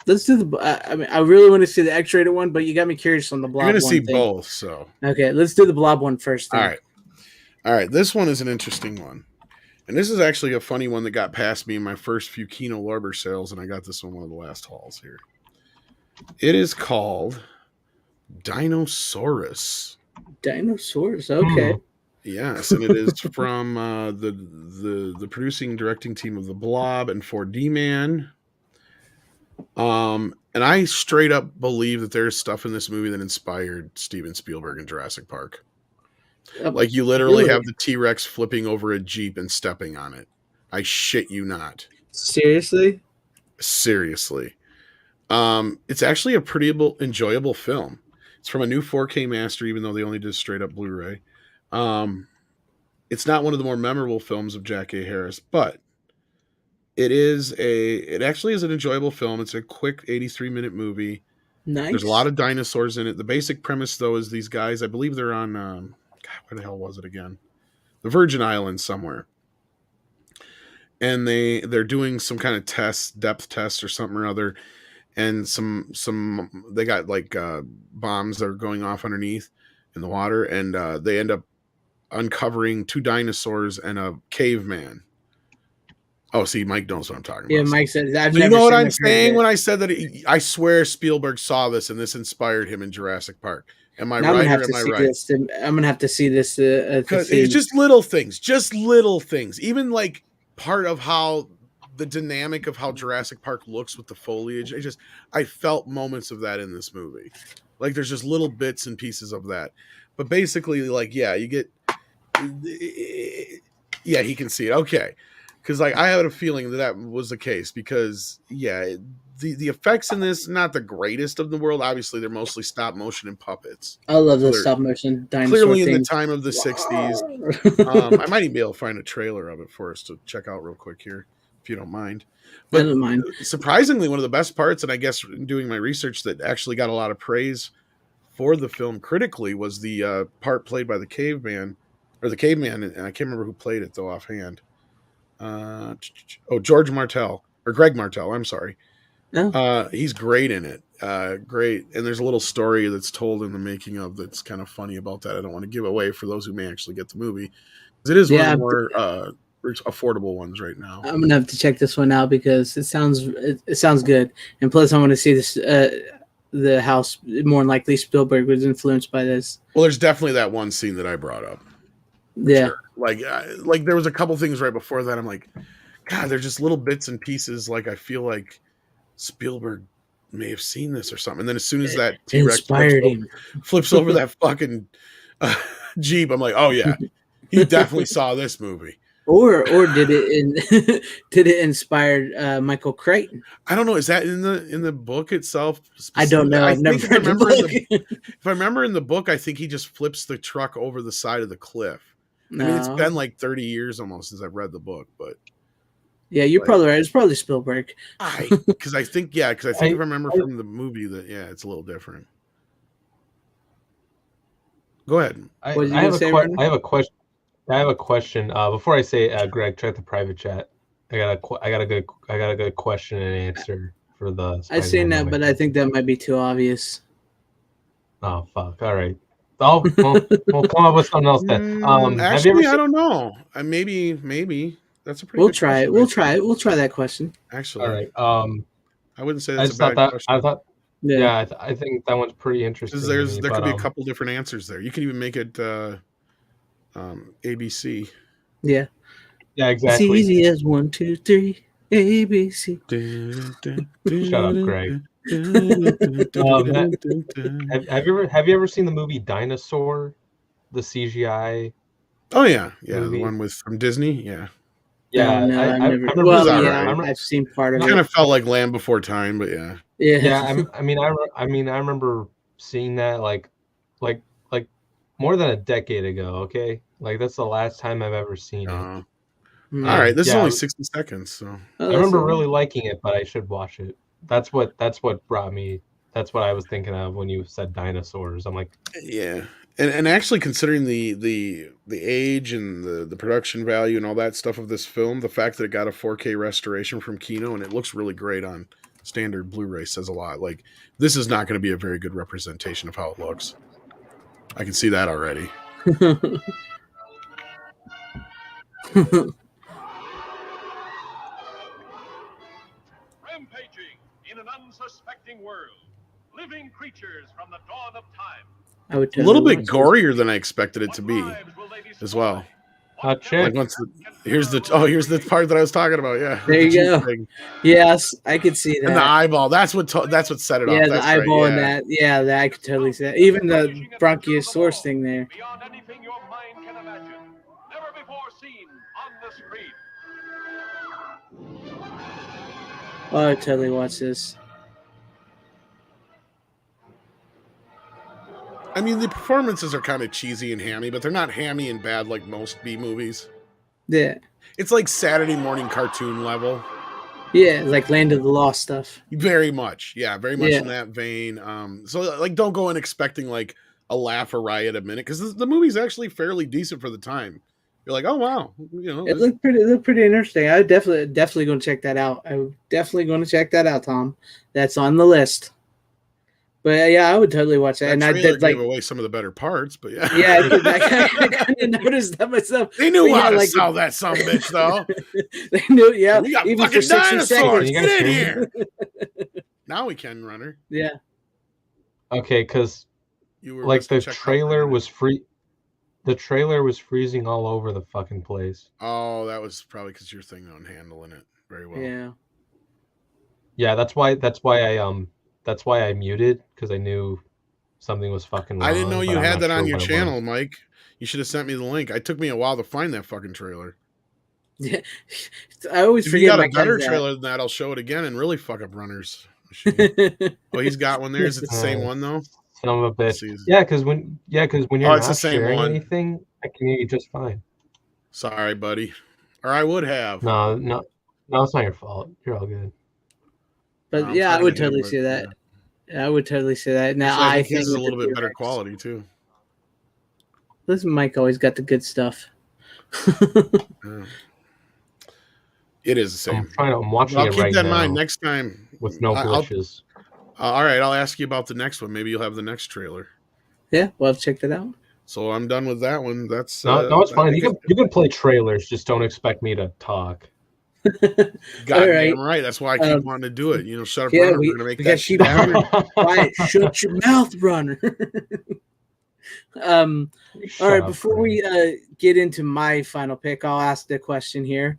[SPEAKER 1] Let's do the. I mean, I really want to see the X-rated one, but you got me curious on the Blob.
[SPEAKER 3] You're going to see both, so
[SPEAKER 1] okay. Let's do the Blob one first. Then.
[SPEAKER 3] All right. This one is an interesting one, and this is actually a funny one that got past me in my first few Kino Lorber sales, and I got this on one of the last hauls here. It is called Dinosaurus.
[SPEAKER 1] Dinosaurus. Okay.
[SPEAKER 3] Yes, and it is from the producing directing team of The Blob and 4D Man. And I straight up believe that there's stuff in this movie that inspired Steven Spielberg in Jurassic Park. Like you literally have the T-Rex flipping over a Jeep and stepping on it. I shit you not.
[SPEAKER 1] Seriously?
[SPEAKER 3] Seriously. It's actually a pretty enjoyable film. It's from a new 4K master, even though they only did straight up Blu-ray. It's not one of the more memorable films of Jack A. Harris, but it actually is an enjoyable film. It's a quick 83-minute movie.
[SPEAKER 1] Nice.
[SPEAKER 3] There's a lot of dinosaurs in it. The basic premise, though, is these guys, I believe they're on, where the hell was it again? The Virgin Islands somewhere. And they're doing some kind of depth test or something or other. And they got like bombs that are going off underneath in the water. And they end up uncovering 2 dinosaurs and a caveman. Oh, see, Mike knows what I'm talking about.
[SPEAKER 1] Yeah, Mike said that.
[SPEAKER 3] You know what I'm saying when I said that? I swear Spielberg saw this and this inspired him in Jurassic Park. Am I right or am I right?
[SPEAKER 1] I'm gonna have to see this.
[SPEAKER 3] Because it's just little things. Even like part of how the dynamic of how Jurassic Park looks with the foliage. I felt moments of that in this movie. Like there's just little bits and pieces of that. But basically, like, you get. Yeah, he can see it. Okay. Because like I had a feeling that was the case because the effects in this not the greatest of the world. Obviously, they're mostly stop motion and puppets.
[SPEAKER 1] I love the stop motion dinosaur.
[SPEAKER 3] Clearly,
[SPEAKER 1] thing.
[SPEAKER 3] in the time of the '60s, I might even be able to find a trailer of it for us to check out real quick here, if you don't mind. But
[SPEAKER 1] I don't mind.
[SPEAKER 3] Surprisingly, one of the best parts, and I guess doing my research that actually got a lot of praise for the film critically, was the part played by the caveman or the caveman, and I can't remember who played it though offhand. George Martell or Greg Martell. I'm sorry.
[SPEAKER 1] No.
[SPEAKER 3] He's great in it. Great. And there's a little story that's told in the making of that's kind of funny about that. I don't want to give away for those who may actually get the movie. It is one of the more affordable ones right now.
[SPEAKER 1] I'm gonna have to check this one out because it sounds good. And plus, I want to see this the house. More than likely, Spielberg was influenced by this.
[SPEAKER 3] Well, there's definitely that one scene that I brought up.
[SPEAKER 1] Yeah.
[SPEAKER 3] Sure. Like there was a couple things right before that. I'm like, God, they're just little bits and pieces. Like I feel like Spielberg may have seen this or something. And then as soon as that T-Rex flips over that fucking Jeep, I'm like, oh yeah, he definitely saw this movie.
[SPEAKER 1] Or did it inspire Michael Crichton?
[SPEAKER 3] I don't know. Is that in the book itself?
[SPEAKER 1] I don't know. I've never read the book.
[SPEAKER 3] If I remember in the book, I think he just flips the truck over the side of the cliff.
[SPEAKER 1] No.
[SPEAKER 3] I mean, it's been like 30 years almost since I've read the book, but
[SPEAKER 1] yeah, you're probably right. It's probably Spielberg.
[SPEAKER 3] Because I think if I remember from the movie that it's a little different. Go ahead.
[SPEAKER 2] I have a question. I have a question. Before I say, Greg, check the private chat. I got a good question and answer for the.
[SPEAKER 1] I've seen that, but I think that might be too obvious.
[SPEAKER 2] Oh fuck! All right, we'll come up with something else then.
[SPEAKER 3] Actually, I don't know. Maybe that's a pretty.
[SPEAKER 1] We'll try it. We'll try it. We'll try that question.
[SPEAKER 3] Actually,
[SPEAKER 2] all right.
[SPEAKER 3] I wouldn't say that's a bad question.
[SPEAKER 2] I thought. Yeah, I think that one's pretty interesting.
[SPEAKER 3] Because there could be a couple different answers there. You can even make it ABC.
[SPEAKER 1] Yeah.
[SPEAKER 2] Yeah, exactly.
[SPEAKER 1] It's easy as 1, 2, 3, ABC.
[SPEAKER 2] Shut up, Greg. Have you ever seen the movie Dinosaur, the CGI?
[SPEAKER 3] Oh yeah,
[SPEAKER 2] movie?
[SPEAKER 3] The one from Disney. Yeah.
[SPEAKER 2] Yeah,
[SPEAKER 1] no,
[SPEAKER 2] I remember.
[SPEAKER 1] Well,
[SPEAKER 3] right.
[SPEAKER 1] I've seen part of it.
[SPEAKER 3] Kind of felt like Land Before Time, but yeah.
[SPEAKER 1] Yeah.
[SPEAKER 2] I remember seeing that like more than a decade ago. Okay, like that's the last time I've ever seen it.
[SPEAKER 3] All right, this is only 60 seconds, so
[SPEAKER 2] I remember really liking it, but I should watch it. That's what brought me. That's what I was thinking of when you said dinosaurs. I'm like,
[SPEAKER 3] yeah. And actually, considering the age and the production value and all that stuff of this film, the fact that it got a 4K restoration from Kino and it looks really great on standard Blu-ray says a lot. Like, this is not going to be a very good representation of how it looks. I can see that already.
[SPEAKER 4] Rampaging in an unsuspecting world, living creatures from the dawn of time.
[SPEAKER 3] A little bit gorier than I expected it to be, as well.
[SPEAKER 2] Check.
[SPEAKER 3] Like here's the part that I was talking about. Yeah,
[SPEAKER 1] there you go. Yes, I could see that.
[SPEAKER 3] And the eyeball. That's what set it off.
[SPEAKER 1] Yeah,
[SPEAKER 3] that's
[SPEAKER 1] the eyeball
[SPEAKER 3] right,
[SPEAKER 1] and that. Yeah, that I could totally see that. Even the bronchiosaurus thing there.
[SPEAKER 4] Beyond anything your mind can imagine. Never before seen on the screen.
[SPEAKER 1] Oh, I totally watch this.
[SPEAKER 3] I mean, the performances are kind of cheesy and hammy, but they're not hammy and bad like most B movies.
[SPEAKER 1] Yeah.
[SPEAKER 3] It's like Saturday morning cartoon level.
[SPEAKER 1] Yeah, like Land of the Lost stuff.
[SPEAKER 3] Very much. Yeah, very much in that vein. So like don't go in expecting like a laugh or riot a minute, because the movie's actually fairly decent for the time. You're like, oh wow,
[SPEAKER 1] it looked pretty interesting. I definitely going to check that out. I'm definitely going to check that out, Tom. That's on the list. But yeah, I would totally watch that. And I did
[SPEAKER 3] gave away some of the better parts, but yeah.
[SPEAKER 1] Yeah, I kind of noticed that myself.
[SPEAKER 3] They knew how to sell that son of a bitch, though.
[SPEAKER 1] They knew, yeah.
[SPEAKER 3] We got
[SPEAKER 1] even
[SPEAKER 3] fucking
[SPEAKER 1] for 60
[SPEAKER 3] dinosaurs.
[SPEAKER 1] seconds.
[SPEAKER 3] Get in here. Now we can, Runner.
[SPEAKER 1] Yeah.
[SPEAKER 2] Okay, because like the trailer was free. The trailer was freezing all over the fucking place.
[SPEAKER 3] Oh, that was probably because your thing on handling it very well.
[SPEAKER 1] Yeah.
[SPEAKER 2] Yeah, that's why I muted, because I knew something was fucking wrong.
[SPEAKER 3] I didn't know you had that on your channel, Mike. You should have sent me the link. It took me a while to find that fucking trailer.
[SPEAKER 1] Yeah, I always forget.
[SPEAKER 3] If you got a better trailer than that, I'll show it again and really fuck up Runner's machine. Oh, he's got one there. Is it the same one though?
[SPEAKER 2] Son of a bitch. Yeah, because when you're not sharing anything, I can hear you just fine.
[SPEAKER 3] Sorry, buddy. Or I would have.
[SPEAKER 2] No, it's not your fault. You're all good.
[SPEAKER 1] But yeah, I would totally see that. Yeah, I would totally see that. Now I think
[SPEAKER 3] it's a little bit better quality too.
[SPEAKER 1] This Mike always got the good stuff.
[SPEAKER 3] It is the same.
[SPEAKER 2] I'm watching
[SPEAKER 3] I'll
[SPEAKER 2] it
[SPEAKER 3] keep
[SPEAKER 2] right
[SPEAKER 3] that in
[SPEAKER 2] now
[SPEAKER 3] mind next time
[SPEAKER 2] with no glitches.
[SPEAKER 3] All right, I'll ask you about the next one. Maybe you'll have the next trailer.
[SPEAKER 1] Yeah, we'll have to check that out.
[SPEAKER 3] So I'm done with that one. That's
[SPEAKER 2] no, it's fine. You can play trailers. Just don't expect me to talk.
[SPEAKER 3] Goddamn right. That's why I keep wanting to do it. You know, shut up,
[SPEAKER 1] yeah,
[SPEAKER 3] Runner. We're gonna make that shit
[SPEAKER 1] down.
[SPEAKER 3] happen.
[SPEAKER 1] Quiet. Shut your mouth, Runner. All right, before we get into my final pick, I'll ask the question here.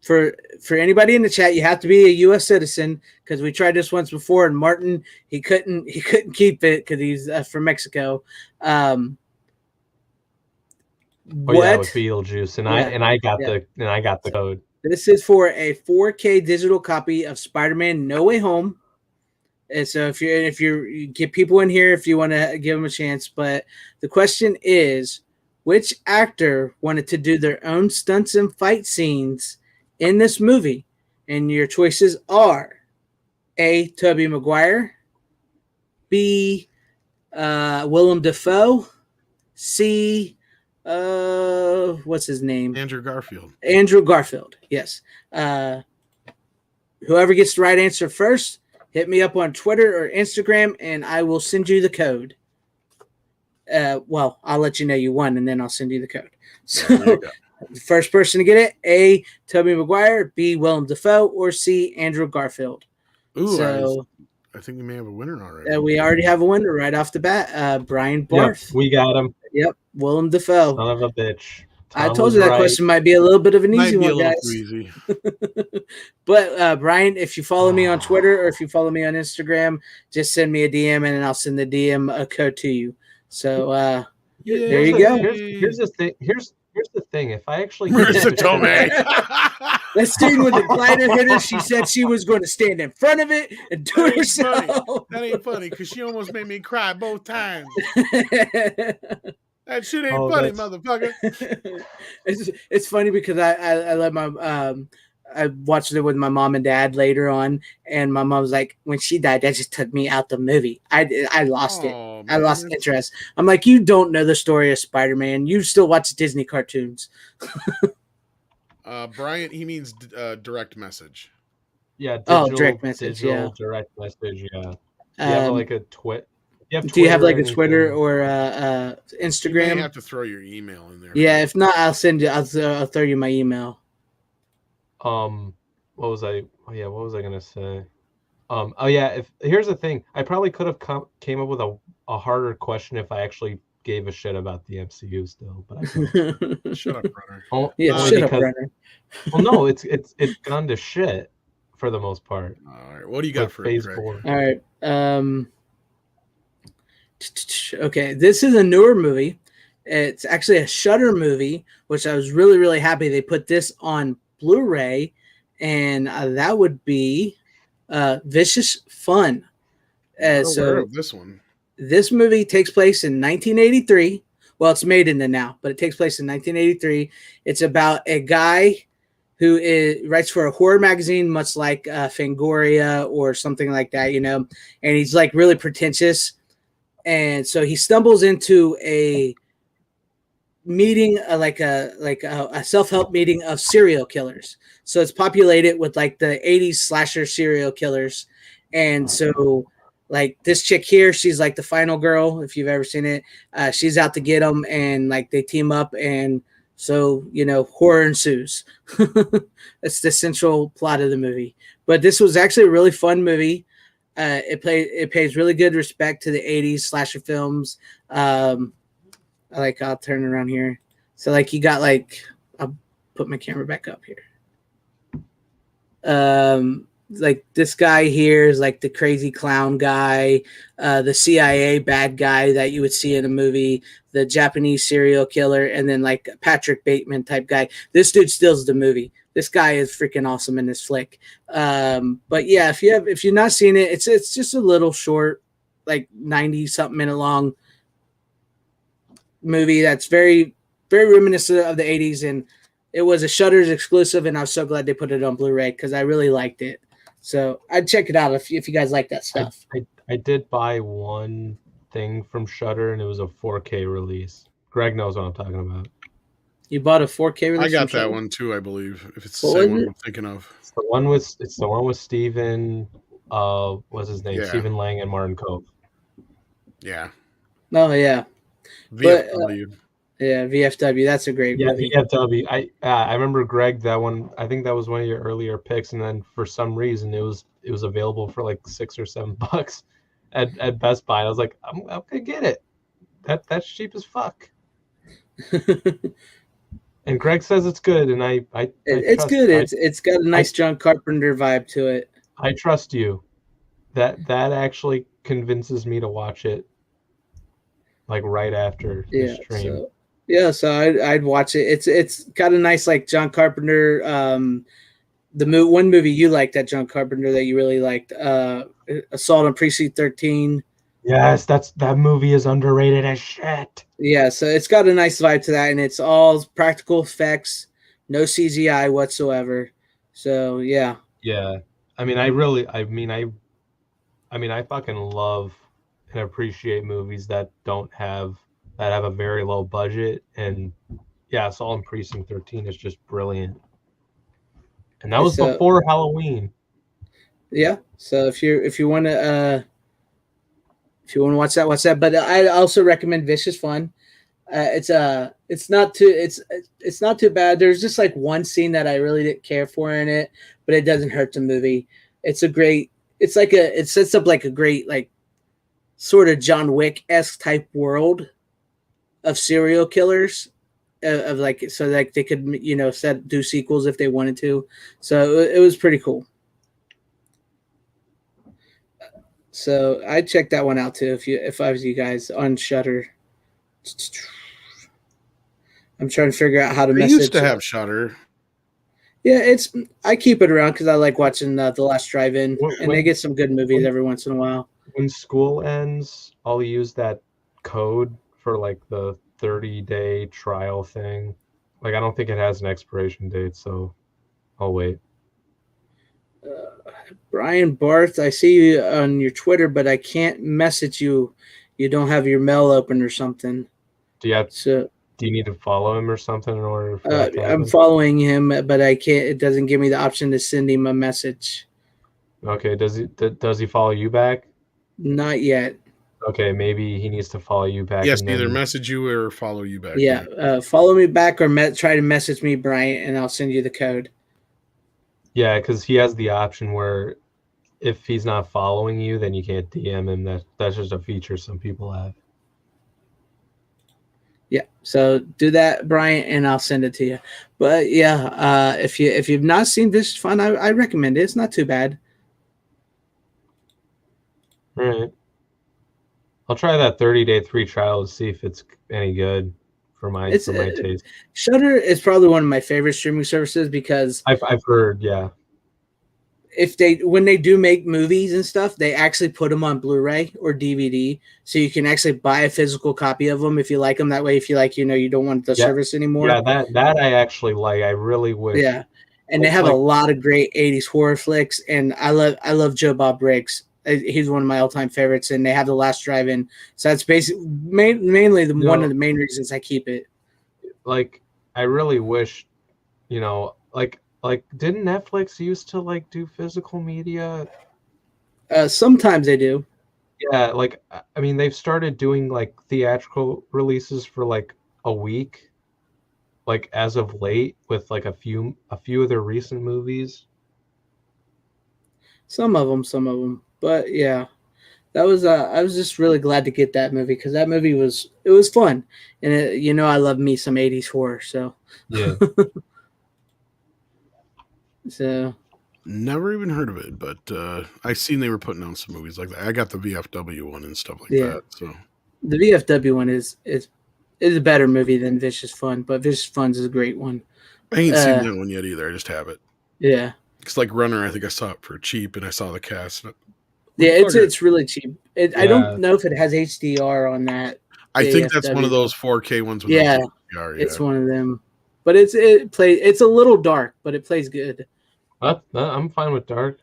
[SPEAKER 1] For anybody in the chat, you have to be a U.S. citizen because we tried this once before, and Martin he couldn't keep it because he's from Mexico.
[SPEAKER 2] with Beetlejuice, and I got the code.
[SPEAKER 1] This is for a 4K digital copy of Spider-Man: No Way Home. And so if you get people in here, if you want to give them a chance, but the question is, which actor wanted to do their own stunts and fight scenes in this movie? And your choices are A, Tobey Maguire, B, Willem Dafoe, C, what's his name?
[SPEAKER 3] Andrew Garfield.
[SPEAKER 1] Andrew Garfield, yes. Whoever gets the right answer first, hit me up on Twitter or Instagram, and I will send you the code. Well, I'll let you know you won, and then I'll send you the code. So the first person to get it, A, Tobey Maguire, B, Willem Dafoe, or C, Andrew Garfield.
[SPEAKER 3] Ooh,
[SPEAKER 1] so
[SPEAKER 3] I think we may have a winner already.
[SPEAKER 1] We already have a winner right off the bat. Brian Barth.
[SPEAKER 2] Yep, we got him.
[SPEAKER 1] Yep, Willem Dafoe.
[SPEAKER 2] Son of a bitch.
[SPEAKER 1] I told you that question might be a little bit of an easy one, guys.
[SPEAKER 3] Easy.
[SPEAKER 1] But Brian, if you follow me on Twitter or if you follow me on Instagram, just send me a DM and I'll send the DM a code to you. So there you go.
[SPEAKER 2] Here's the thing. Here's the thing. If I actually
[SPEAKER 3] where's the Tome?
[SPEAKER 1] That scene with the glider hit her, she said she was going to stand in front of it and do it herself.
[SPEAKER 3] That ain't funny because she almost made me cry both times. That shit ain't funny, motherfucker.
[SPEAKER 1] It's funny because I let my I watched it with my mom and dad later on, and my mom was like, when she died, that just took me out the movie. I lost it. Man. I lost interest. I'm like, you don't know the story of Spider-Man. You still watch Disney cartoons.
[SPEAKER 3] Brian, he means direct message.
[SPEAKER 2] Yeah.
[SPEAKER 1] Direct message. Yeah.
[SPEAKER 2] Direct message. Yeah. Do you have like a twit?
[SPEAKER 1] Do you have like a Twitter or Instagram?
[SPEAKER 3] You may have to throw your email in there.
[SPEAKER 1] Yeah, if not, I'll send you. I'll throw you my email.
[SPEAKER 2] What was I gonna say? Here's the thing. I probably could have came up with a harder question if I actually gave a shit about the MCU still, but I don't.
[SPEAKER 3] Shut up, Runner.
[SPEAKER 1] Shut up, Runner.
[SPEAKER 2] Well, no, it's gone to shit for the most part.
[SPEAKER 3] All right, what do you got for
[SPEAKER 2] Phase 4?
[SPEAKER 1] All right. Okay, this is a newer movie. It's actually a Shudder movie, which I was really, really happy they put this on Blu-ray, and that would be Vicious Fun. So
[SPEAKER 3] this one.
[SPEAKER 1] This movie takes place in 1983. Well, it's made in the now, but it takes place in 1983. It's about a guy who writes for a horror magazine, much like Fangoria or something like that, you know, and he's like really pretentious. And so he stumbles into a meeting, like a self-help meeting of serial killers. So it's populated with like the 80s slasher serial killers. And so like this chick here, she's like the final girl, if you've ever seen it. She's out to get them, and like they team up, and so, you know, horror ensues. That's the central plot of the movie. But this was actually a really fun movie. It pays really good respect to the 80s slasher films. I'll turn around here. So like you got like, I'll put my camera back up here. Like this guy here is like the crazy clown guy, the CIA bad guy that you would see in a movie, the Japanese serial killer, and then like Patrick Bateman type guy. This dude steals the movie. This guy is freaking awesome in this flick. But yeah, if you're not seeing it, it's just a little short, like 90-something minute long movie that's very, very reminiscent of the 80s, and it was a Shudder's exclusive, and I was so glad they put it on Blu-ray because I really liked it. So I'd check it out if you guys like that stuff.
[SPEAKER 2] I did buy one thing from Shudder, and it was a 4K release. Greg knows what I'm talking about.
[SPEAKER 1] You bought a 4K release?
[SPEAKER 3] I got that one too, I believe. If it's the
[SPEAKER 1] What
[SPEAKER 3] same
[SPEAKER 1] was
[SPEAKER 3] one
[SPEAKER 1] it?
[SPEAKER 3] I'm thinking of.
[SPEAKER 2] It's the one with Steven, what's his name?
[SPEAKER 3] Yeah.
[SPEAKER 2] Stephen Lang and Martin Kove.
[SPEAKER 3] Yeah.
[SPEAKER 1] Oh yeah,
[SPEAKER 3] VFW.
[SPEAKER 1] yeah, VFW. That's a great
[SPEAKER 2] Yeah,
[SPEAKER 1] movie.
[SPEAKER 2] VFW. I remember Greg, that one. I think that was one of your earlier picks, and then for some reason it was available for like $6 or $7 at Best Buy. I was like, I'm gonna get it. That's cheap as fuck. And Greg says it's good, and I
[SPEAKER 1] It's
[SPEAKER 2] trust,
[SPEAKER 1] good. It's got a nice John Carpenter vibe to it.
[SPEAKER 2] I trust you. That actually convinces me to watch it like right after the stream.
[SPEAKER 1] So I'd watch it. It's got a nice like John Carpenter. One movie you liked that John Carpenter that you really liked, Assault on Precinct 13.
[SPEAKER 2] Yes, that movie is underrated as shit.
[SPEAKER 1] Yeah, so it's got a nice vibe to that, and it's all practical effects, no CGI whatsoever. So yeah.
[SPEAKER 2] Yeah, I fucking love and appreciate movies that have a very low budget, and yeah, Assault on Precinct 13 is just brilliant. And that was before Halloween.
[SPEAKER 1] Yeah, so if you want to watch that. But I also recommend Vicious Fun. It's not too bad. There's just like one scene that I really didn't care for in it, but it doesn't hurt the movie. It sets up like a great like sort of John Wick-esque type world of serial killers, of like, so like they could do sequels if they wanted to. So it was pretty cool. So I'd check that one out too if I was you guys on Shudder. I'm trying to figure out how to message.
[SPEAKER 3] I used to have Shudder.
[SPEAKER 1] Yeah, I keep it around because I like watching The Last Drive-In, and they get some good movies every once in a while.
[SPEAKER 2] When school ends, I'll use that code for like the 30-day trial thing. Like, I don't think it has an expiration date, so I'll wait.
[SPEAKER 1] Brian Bart, I see you on your Twitter, but I can't message you. You don't have your mail open or something.
[SPEAKER 2] Do you need to follow him or something in order for that to happen?
[SPEAKER 1] I'm following him, but I can't. It doesn't give me the option to send him a message.
[SPEAKER 2] Okay, does he follow you back?
[SPEAKER 1] Not yet.
[SPEAKER 2] Okay, maybe he needs to follow you back.
[SPEAKER 3] Yes, either message you or follow you back.
[SPEAKER 1] Yeah, follow me back or try to message me, Brian, and I'll send you the code.
[SPEAKER 2] Yeah, because he has the option where if he's not following you, then you can't DM him. That's just a feature some people have.
[SPEAKER 1] Yeah, so do that, Brian, and I'll send it to you. But yeah, if you've not seen Vicious Fun, I recommend it. It's not too bad.
[SPEAKER 2] All right, I'll try that 30-day free trial to see if it's any good for my taste.
[SPEAKER 1] Shudder is probably one of my favorite streaming services because
[SPEAKER 2] I've heard, yeah.
[SPEAKER 1] When they do make movies and stuff, they actually put them on Blu-ray or DVD, so you can actually buy a physical copy of them if you like them. That way, if you like, you don't want the service anymore.
[SPEAKER 2] Yeah, that I actually like. I really wish.
[SPEAKER 1] Yeah, and they have a lot of great '80s horror flicks, and I love Joe Bob Briggs. He's one of my all-time favorites, and they have The Last Drive-In. So that's basically mainly one of the main reasons I keep it.
[SPEAKER 2] Like, I really wish, like, didn't Netflix used to like do physical media?
[SPEAKER 1] Sometimes they do.
[SPEAKER 2] Yeah, like, I mean, they've started doing like theatrical releases for like a week, like as of late, with like a few of their recent movies.
[SPEAKER 1] Some of them, but yeah, that was. I was just really glad to get that movie because that movie was fun, and I love me some '80s horror, so
[SPEAKER 2] yeah.
[SPEAKER 1] So,
[SPEAKER 3] never even heard of it, but I seen they were putting out some movies like that. I got the VFW one and stuff like that. So
[SPEAKER 1] the VFW one is a better movie than Vicious Fun, but Vicious Fun is a great one.
[SPEAKER 3] I ain't seen that one yet either. I just have it.
[SPEAKER 1] Yeah,
[SPEAKER 3] it's like Runner. I think I saw it for cheap, and I saw the cast.
[SPEAKER 1] Yeah, it's really cheap. I don't know if it has HDR on that.
[SPEAKER 3] I think that's one of those 4K ones. With
[SPEAKER 1] HDR, yeah, it's one of them. But it's a little dark, but it plays good.
[SPEAKER 2] I'm fine with dark.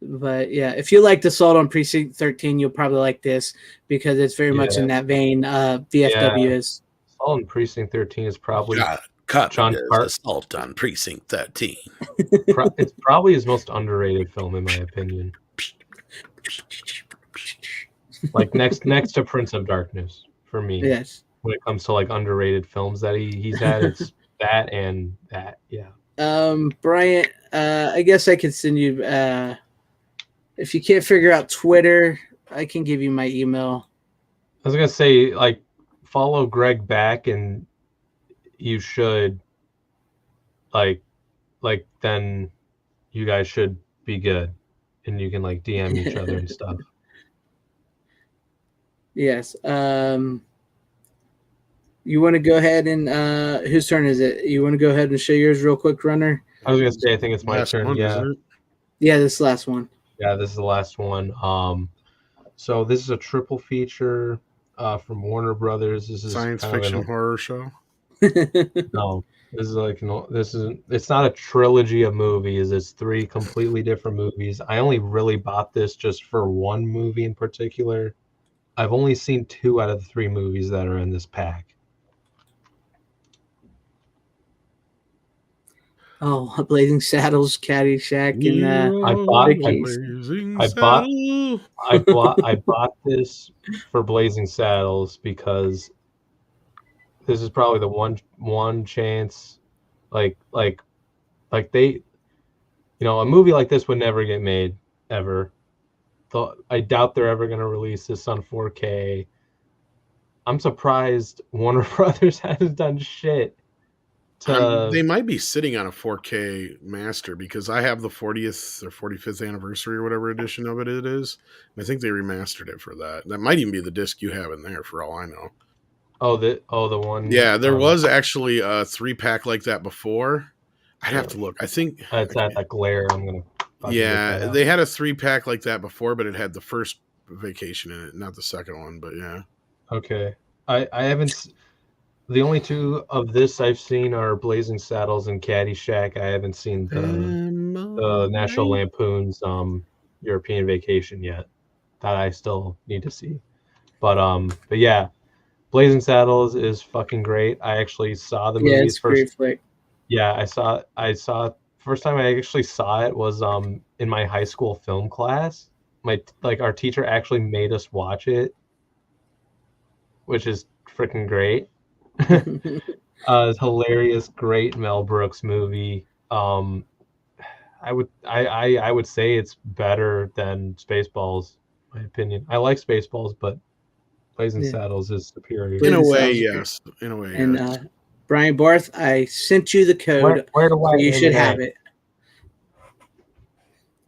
[SPEAKER 1] But yeah, if you like Assault on Precinct 13, you'll probably like this because it's very much in that vein. VFW is.
[SPEAKER 2] Assault on Precinct 13 is probably
[SPEAKER 3] Carpenter's Assault on Precinct 13.
[SPEAKER 2] It's probably his most underrated film, in my opinion. Like next to Prince of Darkness for me.
[SPEAKER 1] Yes.
[SPEAKER 2] When it comes to like underrated films that he's had, it's that and that. Yeah.
[SPEAKER 1] Bryant, I guess I could send you. If you can't figure out Twitter, I can give you my email.
[SPEAKER 2] I was gonna say, like, follow Greg back, and you should, like then you guys should be good, and you can like DM each other and stuff.
[SPEAKER 1] Yes. You want to go ahead and whose turn is it? You want to go ahead and show yours real quick, Runner?
[SPEAKER 2] I was gonna say, I think it's my turn. Yeah.
[SPEAKER 1] Yeah, this last one.
[SPEAKER 2] Yeah, this is the last one. So this is a triple feature from Warner Brothers. This is
[SPEAKER 3] science fiction horror show.
[SPEAKER 2] No, this is like it's not a trilogy of movies. It's 3 completely different movies. I only really bought this just for one movie in particular. I've only seen 2 out of the 3 movies that are in this pack.
[SPEAKER 1] Oh, Blazing Saddles, Caddyshack, and
[SPEAKER 2] I bought this for Blazing Saddles because this is probably the one chance, like they, a movie like this would never get made ever. I doubt they're ever going to release this on 4K. I'm surprised Warner Brothers hasn't done shit.
[SPEAKER 3] They might be sitting on a 4K master because I have the 40th or 45th anniversary or whatever edition of it is. And I think they remastered it for that. That might even be the disc you have in there for all I know.
[SPEAKER 2] Oh, the one.
[SPEAKER 3] Yeah, there was actually a 3-pack like that before. I'd have to look. I think
[SPEAKER 2] it's at that glare. I'm gonna.
[SPEAKER 3] Yeah, they had a 3-pack like that before, but it had the first Vacation in it, not the second one. But yeah.
[SPEAKER 2] Okay, I haven't. The only 2 of this I've seen are Blazing Saddles and Caddyshack. I haven't seen the National Lampoon's European Vacation yet. That I still need to see. But yeah, Blazing Saddles is fucking great. I actually saw the movie
[SPEAKER 1] it's
[SPEAKER 2] first.
[SPEAKER 1] Great flick.
[SPEAKER 2] Yeah, I saw first time I actually saw it was in my high school film class. Our teacher actually made us watch it, which is freaking great. It's hilarious, great Mel Brooks movie. I would say it's better than Spaceballs, in my opinion. I like Spaceballs, but Blazing Saddles is superior.
[SPEAKER 3] In a way, yes. In a way,
[SPEAKER 1] and
[SPEAKER 3] yes.
[SPEAKER 1] Brian Barth, I sent you the code.
[SPEAKER 2] Where do I?
[SPEAKER 1] You should have it.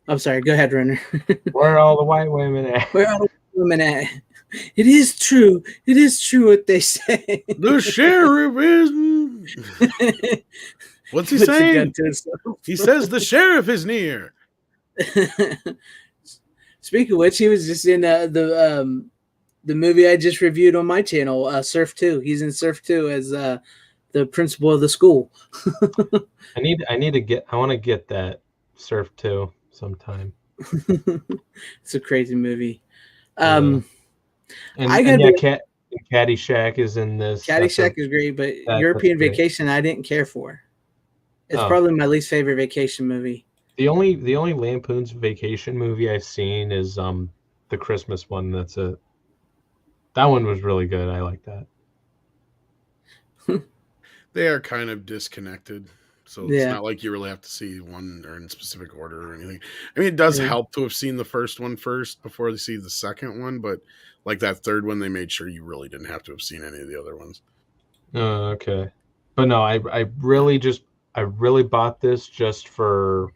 [SPEAKER 1] I'm sorry. Go ahead, Runner.
[SPEAKER 2] Where are all the white women at?
[SPEAKER 1] Where are all the women at? It is true. It is true what they say.
[SPEAKER 3] The sheriff is. What's he saying? He says the sheriff is near.
[SPEAKER 1] Speaking of which, he was just in the movie I just reviewed on my channel, Surf 2. He's in Surf 2 as the principal of the school.
[SPEAKER 2] I want to get that Surf 2 sometime.
[SPEAKER 1] It's a crazy movie.
[SPEAKER 2] Caddyshack is in this.
[SPEAKER 1] Caddyshack is great, but European Vacation I didn't care for. It's probably my least favorite vacation movie.
[SPEAKER 2] The only Lampoon's Vacation movie I've seen is the Christmas one. That's it. That one was really good. I like that.
[SPEAKER 3] They are kind of disconnected. So it's not like you really have to see one or in specific order or anything. I mean, it does help to have seen the first one first before they see the second one, but like that third one, they made sure you really didn't have to have seen any of the other ones.
[SPEAKER 2] Oh, okay. But no, I really bought this just for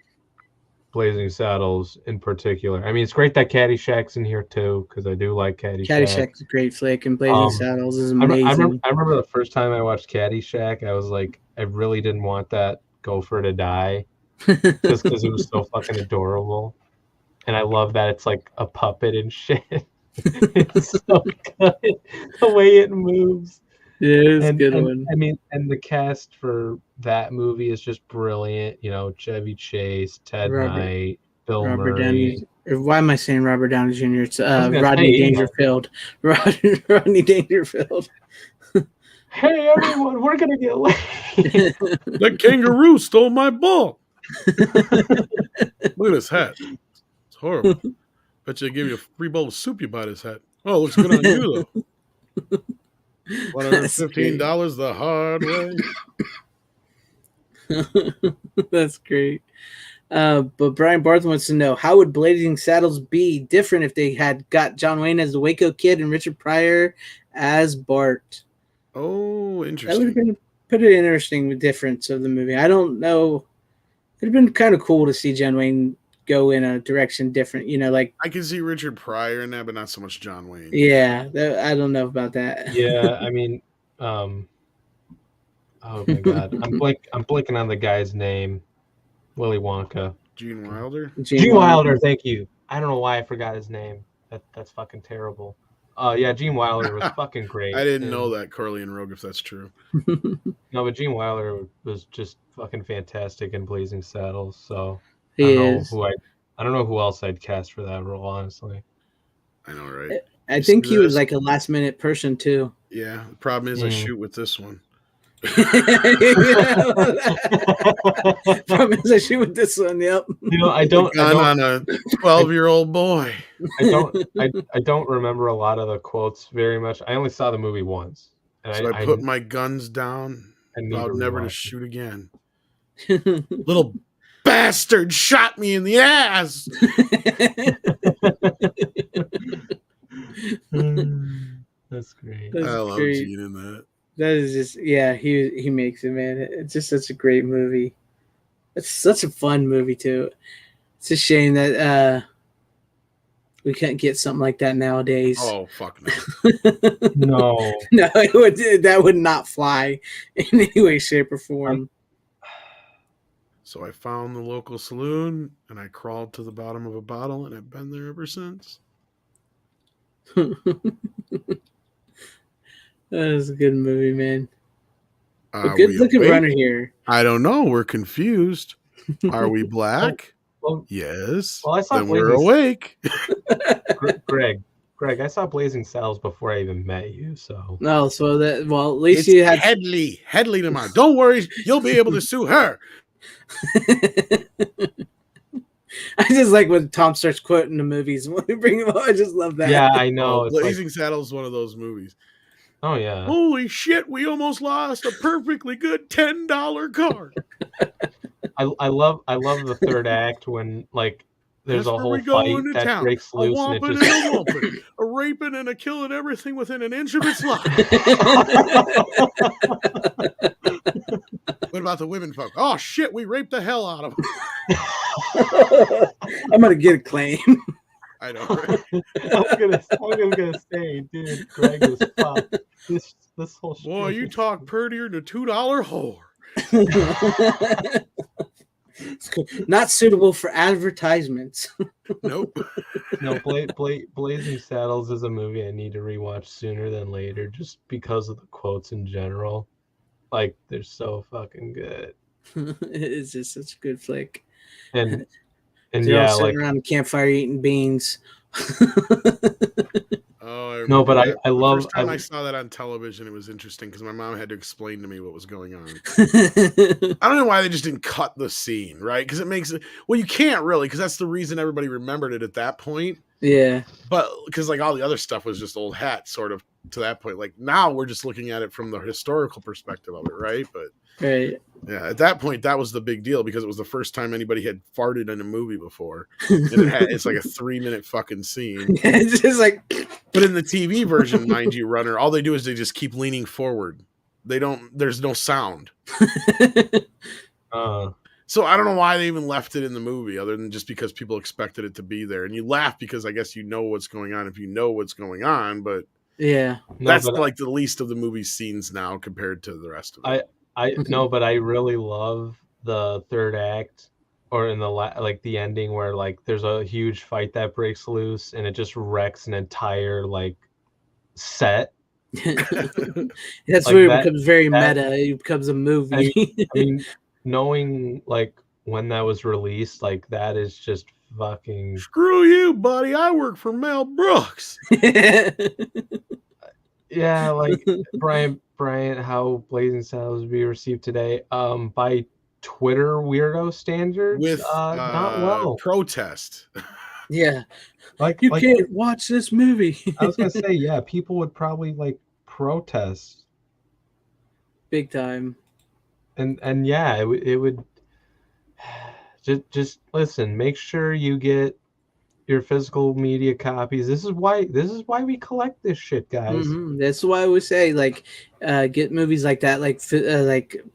[SPEAKER 2] Blazing Saddles in particular. I mean, it's great that Caddyshack's in here too, because I do like Caddyshack.
[SPEAKER 1] Caddyshack's a great flick, and Blazing Saddles is amazing.
[SPEAKER 2] I remember the first time I watched Caddyshack, I was like, I really didn't want that gopher to die, just because it was so fucking adorable. And I love that it's like a puppet and shit. It's so good the way it moves.
[SPEAKER 1] Yeah, it's a good one.
[SPEAKER 2] I mean, and the cast for that movie is just brilliant. You know, Chevy Chase, Ted Knight,
[SPEAKER 1] Robert Downey. Why am I saying Robert Downey Jr.? It's
[SPEAKER 2] Rodney
[SPEAKER 1] Dangerfield. Rodney Dangerfield.
[SPEAKER 2] Hey everyone, we're gonna get late.
[SPEAKER 3] The kangaroo stole my ball. Look at his hat. It's horrible. Bet you give you a free bowl of soup you buy this hat. Oh, it looks good on you though. $115 the hard way.
[SPEAKER 1] That's great. But Brian Barth wants to know, how would Blazing Saddles be different if they had got John Wayne as the Waco Kid and Richard Pryor as Bart?
[SPEAKER 3] Oh, interesting.
[SPEAKER 1] That would have been a pretty interesting difference of the movie. I don't know. It'd have been kind of cool to see John Wayne go in a direction different. Like
[SPEAKER 3] I can see Richard Pryor in that, but not so much John Wayne.
[SPEAKER 1] Yeah, I don't know about that.
[SPEAKER 2] Yeah, I mean, oh my God, I'm blanking on the guy's name. Willy Wonka.
[SPEAKER 3] Gene Wilder.
[SPEAKER 2] Gene Wilder. Thank you. I don't know why I forgot his name. That's fucking terrible. Yeah, Gene Wilder was fucking great.
[SPEAKER 3] I didn't know that, Carly and Rogue, if that's true.
[SPEAKER 2] No, but Gene Wilder was just fucking fantastic in Blazing Saddles. So
[SPEAKER 1] I
[SPEAKER 2] don't know who else I'd cast for that role, honestly.
[SPEAKER 3] I know, right?
[SPEAKER 1] I think he was like a last minute person too.
[SPEAKER 3] Yeah. The problem is I shoot with this one.
[SPEAKER 1] Problem is I shoot with this one. Yep.
[SPEAKER 2] I don't
[SPEAKER 3] on a 12-year-old boy.
[SPEAKER 2] I don't remember a lot of the quotes very much. I only saw the movie once. And
[SPEAKER 3] so I put my guns down and vowed never to shoot again. Little bastard shot me in the ass.
[SPEAKER 2] That's great.
[SPEAKER 3] I love Gene in that.
[SPEAKER 1] That is just, yeah, he makes it, man. It's just such a great movie. It's such a fun movie too. It's a shame that we can't get something like that nowadays.
[SPEAKER 3] Oh fuck no.
[SPEAKER 2] No.
[SPEAKER 1] No, that would not fly in any way, shape, or form.
[SPEAKER 3] So I found the local saloon and I crawled to the bottom of a bottle and I've been there ever since.
[SPEAKER 1] That was a good movie, man. A
[SPEAKER 3] Good
[SPEAKER 1] looking runner here.
[SPEAKER 3] I don't know. We're confused. Are we black?
[SPEAKER 2] Well,
[SPEAKER 3] yes.
[SPEAKER 2] Well, I saw
[SPEAKER 3] then we're awake.
[SPEAKER 2] Greg, I saw Blazing Saddles before I even met you. So
[SPEAKER 1] at least
[SPEAKER 3] it's
[SPEAKER 1] you had
[SPEAKER 3] Headley tomorrow. Don't worry, you'll be able to sue her.
[SPEAKER 1] I just like when Tom starts quoting the movies when we bring him up. I just love that.
[SPEAKER 2] Yeah, I know.
[SPEAKER 3] Blazing Saddles is one of those movies.
[SPEAKER 2] Oh yeah!
[SPEAKER 3] Holy shit! We almost lost a perfectly good $10 card.
[SPEAKER 2] I love the third act when like there's
[SPEAKER 3] That's
[SPEAKER 2] a whole
[SPEAKER 3] go
[SPEAKER 2] fight that
[SPEAKER 3] town.
[SPEAKER 2] breaks loose and it just
[SPEAKER 3] a raping and a killing everything within an inch of its life. What about the women folk? Oh shit! We raped the hell out of them.
[SPEAKER 1] I'm gonna get a claim.
[SPEAKER 3] I know, right?
[SPEAKER 2] I'm gonna say, dude, Greg is fucked. This whole shit.
[SPEAKER 3] Boy, you talk prettier than a $2 whore.
[SPEAKER 1] Not suitable for advertisements.
[SPEAKER 3] Nope.
[SPEAKER 2] No, Blazing Saddles is a movie I need to rewatch sooner than later, just because of the quotes in general. Like they're so fucking good.
[SPEAKER 1] It's just such a good flick.
[SPEAKER 2] And
[SPEAKER 1] they're all sitting around the campfire eating beans.
[SPEAKER 3] Oh,
[SPEAKER 2] no, but I love.
[SPEAKER 3] The first time I saw that on television, it was interesting because my mom had to explain to me what was going on. I don't know why they just didn't cut the scene, right? Because it makes it. Well, you can't really, because that's the reason everybody remembered it at that point.
[SPEAKER 1] Yeah.
[SPEAKER 3] But because like all the other stuff was just old hat, sort of to that point. Like now we're just looking at it from the historical perspective of it, right? But
[SPEAKER 1] right.
[SPEAKER 3] Yeah, at that point that was the big deal because it was the first time anybody had farted in a movie before. And it's like a 3-minute fucking scene.
[SPEAKER 1] It's just like.
[SPEAKER 3] But in the TV version, mind you, Runner, all they do is they just keep leaning forward. There's no sound. So I don't know why they even left it in the movie other than just because people expected it to be there. And you laugh because I guess you know what's going on if you know what's going on, but
[SPEAKER 1] yeah,
[SPEAKER 3] that's like the least of the movie's scenes now compared to the rest of it.
[SPEAKER 2] But I really love the third act or in the the ending where like there's a huge fight that breaks loose and it just wrecks an entire like set.
[SPEAKER 1] That's where it becomes very meta. It becomes a movie.
[SPEAKER 2] I mean, knowing like when that was released, like that is just fucking.
[SPEAKER 3] Screw you, buddy. I work for Mel Brooks.
[SPEAKER 2] Yeah, like Brian, how Blazing Saddles will be received today? By Twitter weirdo standards,
[SPEAKER 3] With
[SPEAKER 2] not well.
[SPEAKER 3] protest.
[SPEAKER 1] Yeah,
[SPEAKER 2] Like
[SPEAKER 1] you can't watch this movie.
[SPEAKER 2] I was gonna say, yeah, people would probably like protest
[SPEAKER 1] big time.
[SPEAKER 2] And yeah, it would just listen. Make sure you get your physical media copies. This is why we collect this shit, guys.
[SPEAKER 1] Mm-hmm. That's why we say like get movies like that, like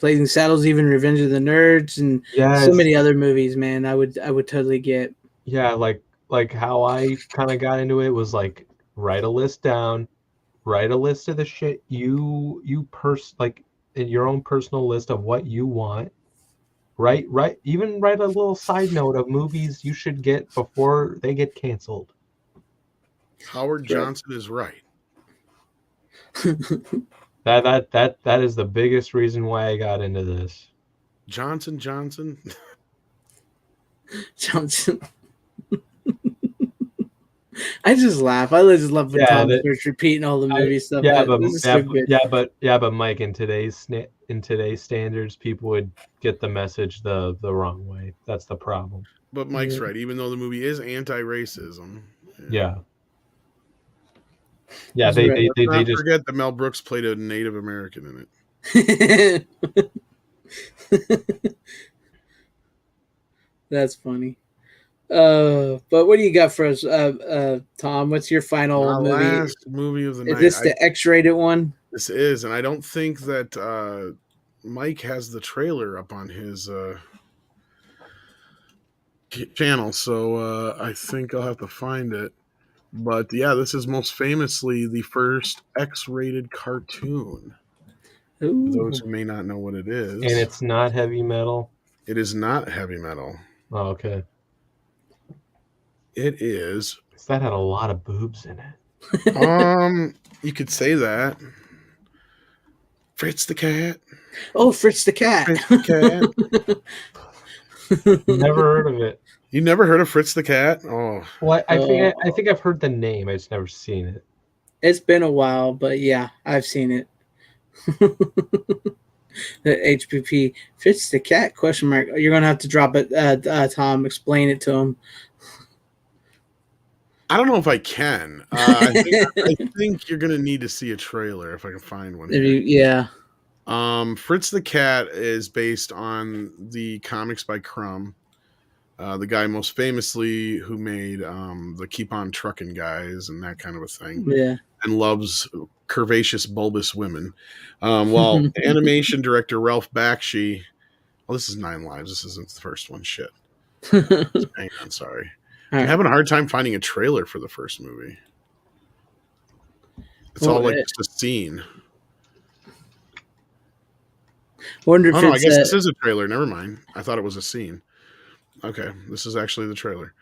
[SPEAKER 1] Blazing Saddles, even Revenge of the Nerds, and so many other movies. Man, I would totally get.
[SPEAKER 2] Yeah, like how I kind of got into it was like write a list down, write a list of the shit you like in your own personal list of what you want. Even write a little side note of movies you should get before they get canceled.
[SPEAKER 3] Howard Johnson is right.
[SPEAKER 2] That is the biggest reason why I got into this.
[SPEAKER 3] Johnson.
[SPEAKER 1] Johnson. I just laugh. I just love when Tom starts repeating all the movie stuff.
[SPEAKER 2] But Mike, in today's standards, people would get the message the wrong way. That's the problem.
[SPEAKER 3] But Mike's right. Even though the movie is anti-racism.
[SPEAKER 2] Yeah.
[SPEAKER 3] They just forget that Mel Brooks played a Native American in
[SPEAKER 1] it. That's funny. But what do you got for us, Tom? What's your final movie?
[SPEAKER 3] Last movie of the night.
[SPEAKER 1] Is this the X-rated one?
[SPEAKER 3] This is, and I don't think that Mike has the trailer up on his channel, so I think I'll have to find it. But yeah, this is most famously the first X-rated cartoon.
[SPEAKER 1] Ooh.
[SPEAKER 3] For those who may not know what it is.
[SPEAKER 2] And it's not heavy metal?
[SPEAKER 3] It is not heavy metal.
[SPEAKER 2] Oh, okay.
[SPEAKER 3] It is.
[SPEAKER 2] That had a lot of boobs in it.
[SPEAKER 3] You could say that. Fritz the Cat.
[SPEAKER 1] Oh, Fritz the Cat.
[SPEAKER 3] Fritz the
[SPEAKER 2] Cat. Never heard of it.
[SPEAKER 3] You never heard of Fritz the Cat? Oh.
[SPEAKER 2] Well, I think I've heard the name. I just never seen it.
[SPEAKER 1] It's been a while, but yeah, I've seen it. The HPP Fritz the Cat ? You're gonna have to drop it, Tom. Explain it to him.
[SPEAKER 3] I don't know if I can. I think you're gonna need to see a trailer if I can find one.
[SPEAKER 1] Yeah.
[SPEAKER 3] Fritz the Cat is based on the comics by Crumb, the guy most famously who made the Keep On Truckin' guys and that kind of a thing.
[SPEAKER 1] Yeah.
[SPEAKER 3] And loves curvaceous, bulbous women. While animation director Ralph Bakshi, well, this is 9 Lives. This isn't the first one. Shit. Hang on, sorry. I'm having a hard time finding a trailer for the first movie. It's all like just a scene.
[SPEAKER 1] Wonder if
[SPEAKER 3] I guess this is a trailer. Never mind. I thought it was a scene. Okay, this is actually the trailer.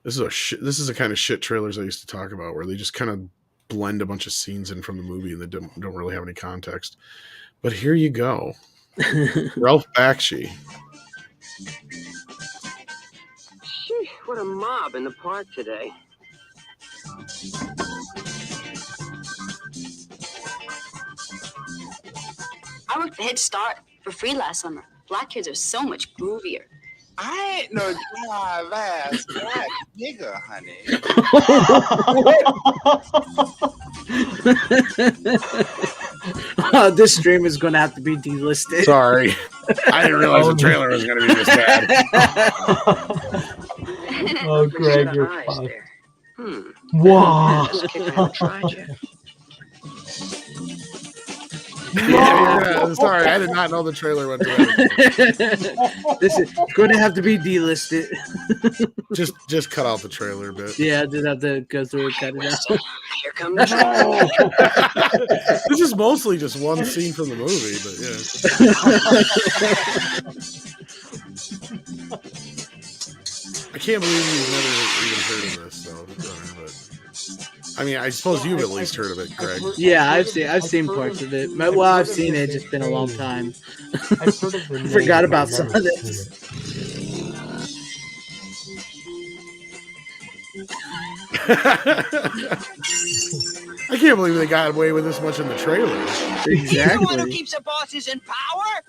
[SPEAKER 3] This is a kind of shit trailers I used to talk about, where they just kind of blend a bunch of scenes in from the movie and they don't really have any context. But here you go. Ralph Bakshi.
[SPEAKER 5] What a mob in the park today.
[SPEAKER 6] I worked the Head Start for free last summer. Black kids are so much groovier.
[SPEAKER 7] I ain't no drive ass black nigga, honey.
[SPEAKER 1] Oh, this stream is going to have to be delisted.
[SPEAKER 3] Sorry. I didn't realize the trailer was going to be this bad.
[SPEAKER 2] Oh, Greg, you're fine. Wow.
[SPEAKER 3] Yeah, sorry, I did not know the trailer went to that.
[SPEAKER 1] This is going to have to be delisted.
[SPEAKER 3] Just cut out the trailer a bit.
[SPEAKER 1] Yeah, I did have to go through and cut it out.
[SPEAKER 5] Here come the trailer.
[SPEAKER 3] This is mostly just one scene from the movie, but yeah. I can't believe you've never even heard of this, though. But I mean, I suppose you've at least heard of it, Greg.
[SPEAKER 1] Yeah, I've seen parts of it. Well, I've seen it. It's been a long time. I forgot about some of this.
[SPEAKER 3] I can't believe they got away with this much in the trailer.
[SPEAKER 5] He's the one who keeps the bosses in power.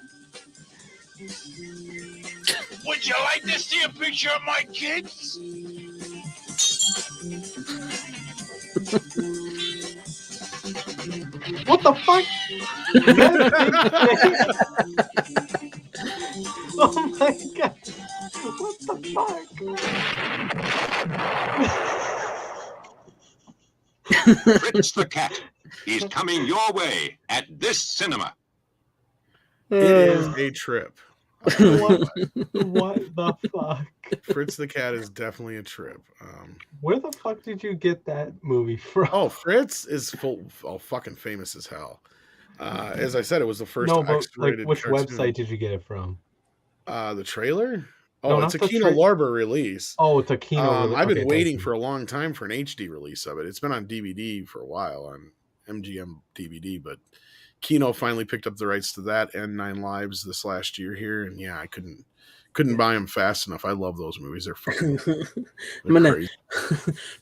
[SPEAKER 7] Would you like to see a picture of my kids?
[SPEAKER 2] What the fuck? Oh my god! What the fuck?
[SPEAKER 4] Fritz the Cat. He's coming your way at this cinema.
[SPEAKER 3] It is a trip.
[SPEAKER 2] What the fuck?
[SPEAKER 3] Fritz the Cat is definitely a trip.
[SPEAKER 2] Where the fuck did you get that movie from?
[SPEAKER 3] Oh, Fritz is fucking famous as hell. As I said, it was the first
[SPEAKER 2] No, but
[SPEAKER 3] X-rated
[SPEAKER 2] like, which
[SPEAKER 3] cartoon.
[SPEAKER 2] website did you get it from?
[SPEAKER 3] The trailer? Oh,
[SPEAKER 2] No,
[SPEAKER 3] it's a
[SPEAKER 2] not the
[SPEAKER 3] Kino Lorber release.
[SPEAKER 2] Oh, it's a Kino.
[SPEAKER 3] I've been
[SPEAKER 2] okay,
[SPEAKER 3] waiting for a long time for an HD release of it. It's been on DVD for a while on MGM DVD, but Kino finally picked up the rights to that and 9 Lives this last year here, and yeah, I couldn't buy them fast enough. I love those movies. They're fucking
[SPEAKER 1] I'm gonna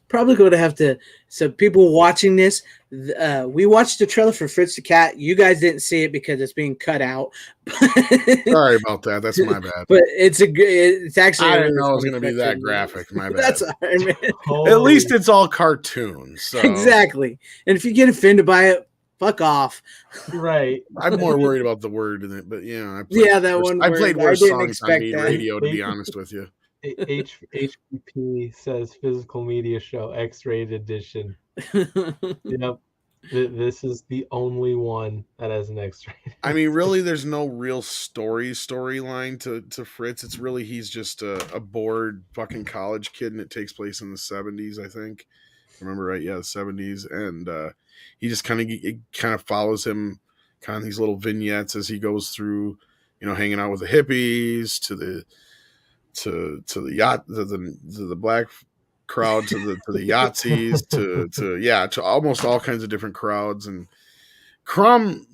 [SPEAKER 1] probably going to have to. So people watching this, we watched the trailer for Fritz the Cat. You guys didn't see it because it's being cut out.
[SPEAKER 3] Sorry about that. That's my bad.
[SPEAKER 1] But it's actually.
[SPEAKER 3] I didn't know it was going to be that graphic. My bad.
[SPEAKER 1] That's all right, man.
[SPEAKER 3] At least it's all cartoons. So.
[SPEAKER 1] Exactly. And if you get offended by it, fuck off.
[SPEAKER 2] Right.
[SPEAKER 3] I'm more worried about the word in it, but yeah,
[SPEAKER 1] I
[SPEAKER 3] played worse songs on Made Radio, to be honest with you.
[SPEAKER 2] HPP says physical media show X-rated edition. Yep. This is the only one that has an X-rated.
[SPEAKER 3] I mean, really, there's no real storyline to Fritz. It's really he's just a bored fucking college kid, and it takes place in the 70s, I think. Remember right? Yeah, the 70s, and he just kind of follows him, kind of these little vignettes as he goes through, hanging out with the hippies to the yacht, to the black crowd, to the Yahtzees, to almost all kinds of different crowds. And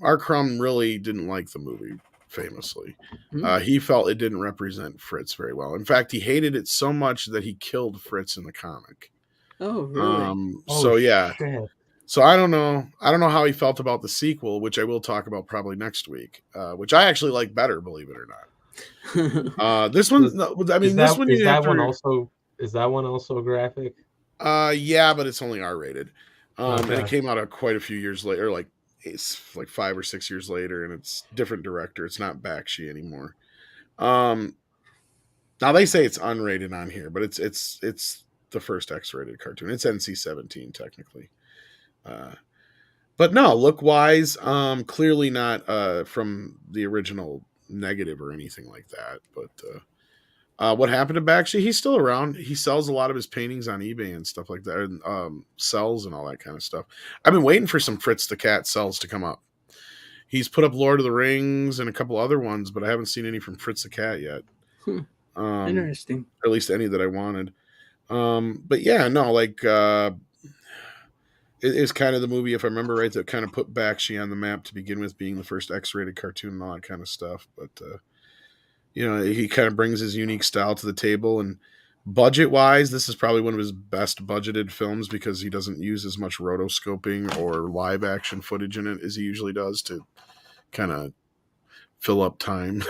[SPEAKER 3] our Crumb really didn't like the movie, famously. He felt it didn't represent Fritz very well. In fact, he hated it so much that he killed Fritz in the comic.
[SPEAKER 1] Oh, really?
[SPEAKER 3] So yeah.
[SPEAKER 2] Shit.
[SPEAKER 3] So I don't know how he felt about the sequel, which I will talk about probably next week, which I actually like better, believe it or not. This one,
[SPEAKER 2] is that one also graphic?
[SPEAKER 3] Yeah, but it's only R-rated.
[SPEAKER 2] Okay.
[SPEAKER 3] And it came out quite a few years later, it's like 5 or 6 years later, and it's different director. It's not Bakshi anymore. Now they say it's unrated on here, but it's the first X-rated cartoon. It's NC-17 technically. But no, look wise, clearly not from the original negative or anything like that. But what happened to Bakshi? He's still around. He sells a lot of his paintings on eBay and stuff like that, and sells and all that kind of stuff. I've been waiting for some Fritz the Cat sells to come up. He's put up Lord of the Rings and a couple other ones, but I haven't seen any from Fritz the Cat yet.
[SPEAKER 1] Interesting.
[SPEAKER 3] Or at least any that I wanted. But yeah, no, it is kind of the movie, if I remember right, that kind of put Bakshi on the map to begin with, being the first X-rated cartoon and all that kind of stuff. But he kind of brings his unique style to the table, and budget-wise, this is probably one of his best budgeted films because he doesn't use as much rotoscoping or live-action footage in it as he usually does to kind of fill up time.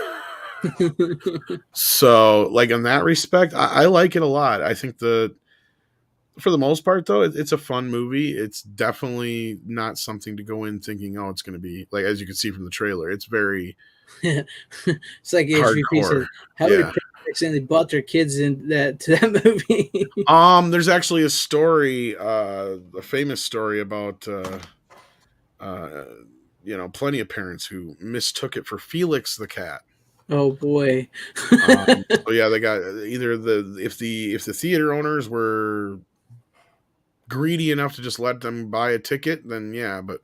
[SPEAKER 3] So, in that respect, I like it a lot. I think for the most part, though, it's a fun movie. It's definitely not something to go in thinking, oh, it's going to be, as you can see from the trailer, it's very
[SPEAKER 1] it's like HVP said, how many parents and they bought their kids to that movie?
[SPEAKER 3] There's actually a story, a famous story about plenty of parents who mistook it for Felix the Cat.
[SPEAKER 1] Oh boy.
[SPEAKER 3] So yeah, they got either if the theater owners were greedy enough to just let them buy a ticket, then yeah, but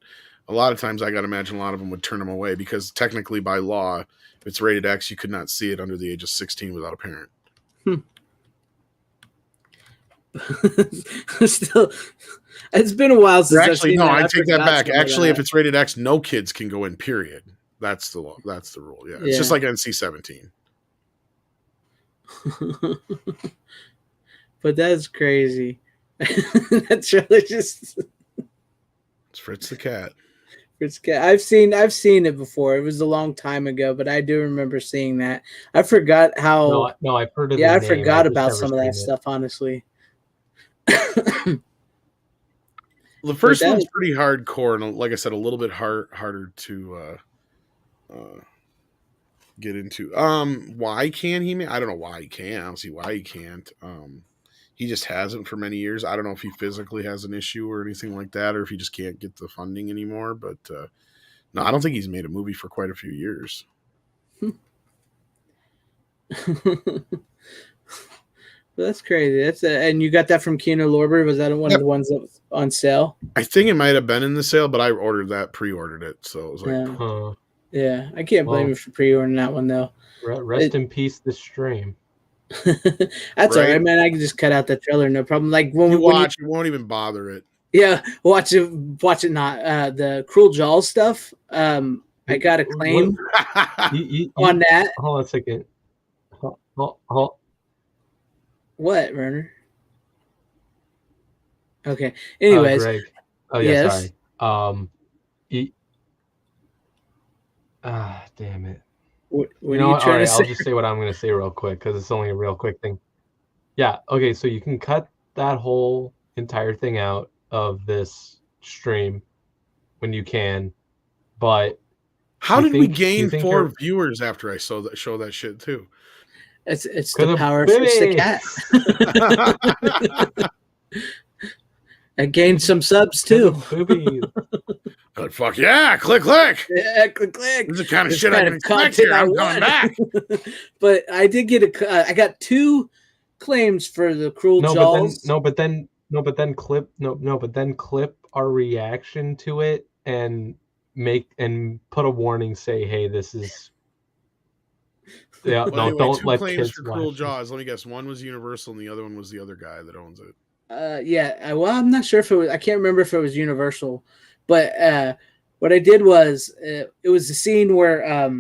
[SPEAKER 3] a lot of times I got to imagine a lot of them would turn them away because technically by law, if it's rated X, you could not see it under the age of 16 without a parent.
[SPEAKER 1] Still, it's been a while since
[SPEAKER 3] actually, no, I take that back. Actually,
[SPEAKER 1] that.
[SPEAKER 3] if it's rated X, no kids can go in, period. That's the law. That's the rule. Yeah. It's just like NC-17.
[SPEAKER 1] But that's crazy. That's really just
[SPEAKER 3] It's Fritz the Cat.
[SPEAKER 1] Fritz the Cat. I've seen it before. It was a long time ago, but I do remember seeing that. I forgot how.
[SPEAKER 2] No, I've heard of
[SPEAKER 1] Yeah,
[SPEAKER 2] the
[SPEAKER 1] I
[SPEAKER 2] name.
[SPEAKER 1] forgot
[SPEAKER 2] I've just
[SPEAKER 1] about
[SPEAKER 2] never
[SPEAKER 1] some of that
[SPEAKER 2] seen it.
[SPEAKER 1] stuff. Honestly.
[SPEAKER 3] The first
[SPEAKER 1] that-
[SPEAKER 3] one's pretty hardcore, and like I said, a little bit harder to get into. Why can he? I don't know why he can't. I don't see why he can't. He just hasn't for many years. I don't know if he physically has an issue or anything like that, or if he just can't get the funding anymore. But no, I don't think he's made a movie for quite a few years.
[SPEAKER 1] That's crazy. And you got that from Kino Lorber? Was that one of the ones that was on sale?
[SPEAKER 3] I think it might have been in the sale, but I pre-ordered it, so it was like,
[SPEAKER 1] yeah. I can't blame you for pre-ordering that one though.
[SPEAKER 2] Rest in peace, this stream.
[SPEAKER 1] That's all right, man. I can just cut out the trailer, no problem. Like when
[SPEAKER 3] you
[SPEAKER 1] we
[SPEAKER 3] watch, you won't even bother it.
[SPEAKER 1] Yeah, watch it. Not the Cruel Jaws stuff. I got a claim on that.
[SPEAKER 2] Hold on a second.
[SPEAKER 1] What, Werner? Okay. Anyways.
[SPEAKER 2] Greg. Oh yeah,
[SPEAKER 1] yes.
[SPEAKER 2] sorry. Damn it.
[SPEAKER 1] What are you trying to say?
[SPEAKER 2] I'll just say what I'm going to say real quick because it's only a real quick thing. Yeah. Okay. So you can cut that whole entire thing out of this stream when you can, but
[SPEAKER 3] how did we gain 4 viewers after I show that shit too?
[SPEAKER 1] It's the power of Fritz the Cat. I gained some subs too.
[SPEAKER 3] But fuck yeah, click.
[SPEAKER 1] Yeah, click.
[SPEAKER 3] This is the kind of shit I can expect here. I'm coming back.
[SPEAKER 1] But I did get I got 2 claims for the Cruel Jaws.
[SPEAKER 2] But then clip our reaction to it and put a warning. Say, hey, this is. Yeah,
[SPEAKER 3] well, anyway,
[SPEAKER 2] don't
[SPEAKER 3] 2
[SPEAKER 2] let
[SPEAKER 3] claims
[SPEAKER 2] kids
[SPEAKER 3] for Cruel Jaws. Let me guess. One was Universal, and the other one was the other guy that owns it.
[SPEAKER 1] Yeah. Well, I'm not sure if it was. I can't remember if it was Universal, but what I did was it was the scene where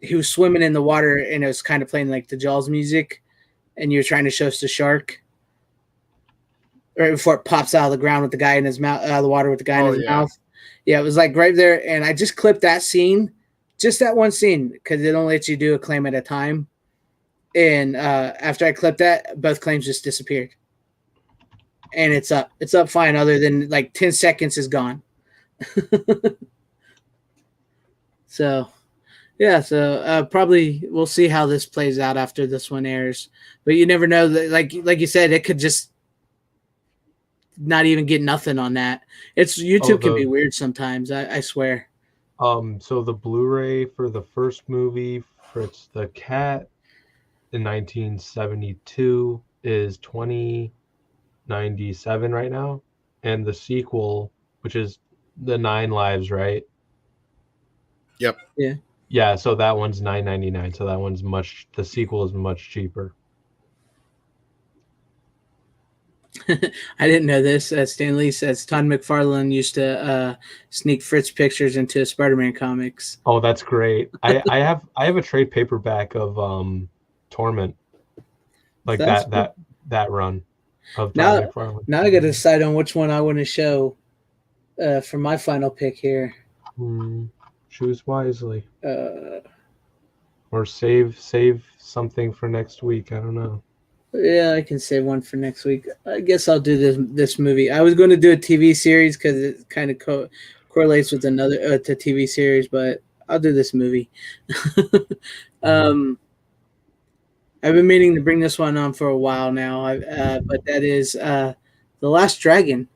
[SPEAKER 1] he was swimming in the water and it was kind of playing like the Jaws music, and you were trying to show us the shark right before it pops out of the ground with the guy in his mouth, out of the water with the guy in his mouth. Yeah, it was like right there, and I just clipped that scene. Just that one scene, because it only lets you do a claim at a time. And after I clipped that, both claims just disappeared. And it's up. It's up fine, other than like 10 seconds is gone. So, yeah. So probably we'll see how this plays out after this one airs. But you never know. That, like you said, it could just not even get nothing on that. YouTube can be weird sometimes. I swear.
[SPEAKER 2] So the Blu-ray for the first movie, Fritz the Cat, in 1972 is $20.97 right now, and the sequel, which is the 9 Lives, right?
[SPEAKER 3] Yep.
[SPEAKER 1] Yeah.
[SPEAKER 2] Yeah. So that one's $9.99. So that one's the sequel is much cheaper.
[SPEAKER 1] I didn't know this. Stan Lee says Todd McFarlane used to sneak Fritz pictures into Spider-Man comics.
[SPEAKER 2] Oh, that's great. I have a trade paperback of Torment, like that run of Todd McFarlane.
[SPEAKER 1] Now I got to decide on which one I want to show for my final pick here.
[SPEAKER 2] Choose wisely, or save something for next week. I don't know.
[SPEAKER 1] Yeah, I can save one for next week. I guess I'll do this movie. I was going to do a TV series because it kind of correlates with another to TV series, but I'll do this movie. I've been meaning to bring this one on for a while now, but that is The Last Dragon.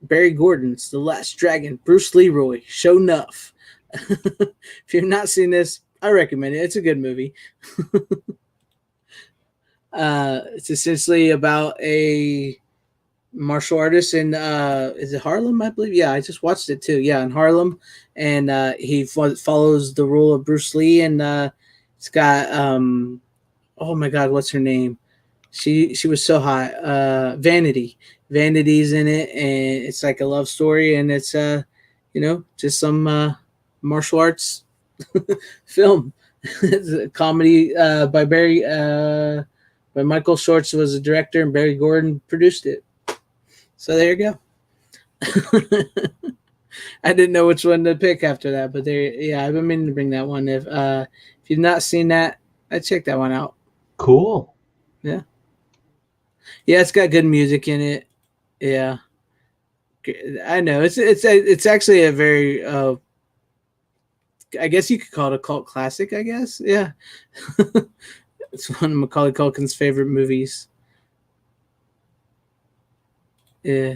[SPEAKER 1] Barry Gordon's The Last Dragon. Bruce Leroy. Show enough. If you've not seen this, I recommend it. It's a good movie. It's essentially about a martial artist in is it Harlem, I believe? Yeah, I just watched it too. Yeah, in Harlem, and he follows the rule of Bruce Lee, and it's got oh my God, what's her name? She was so hot. Vanity's in it, and it's like a love story, and it's just some martial arts film. It's a comedy by Barry But Michael Schwartz was the director and Barry Gordon produced it. So there you go. I didn't know which one to pick after that, but I've been meaning to bring that one. If you've not seen that, I'd check that one out.
[SPEAKER 2] Cool.
[SPEAKER 1] Yeah. Yeah, it's got good music in it. Yeah. I know. It's actually a very I guess you could call it a cult classic, I guess. Yeah. It's one of Macaulay Culkin's favorite movies. Yeah.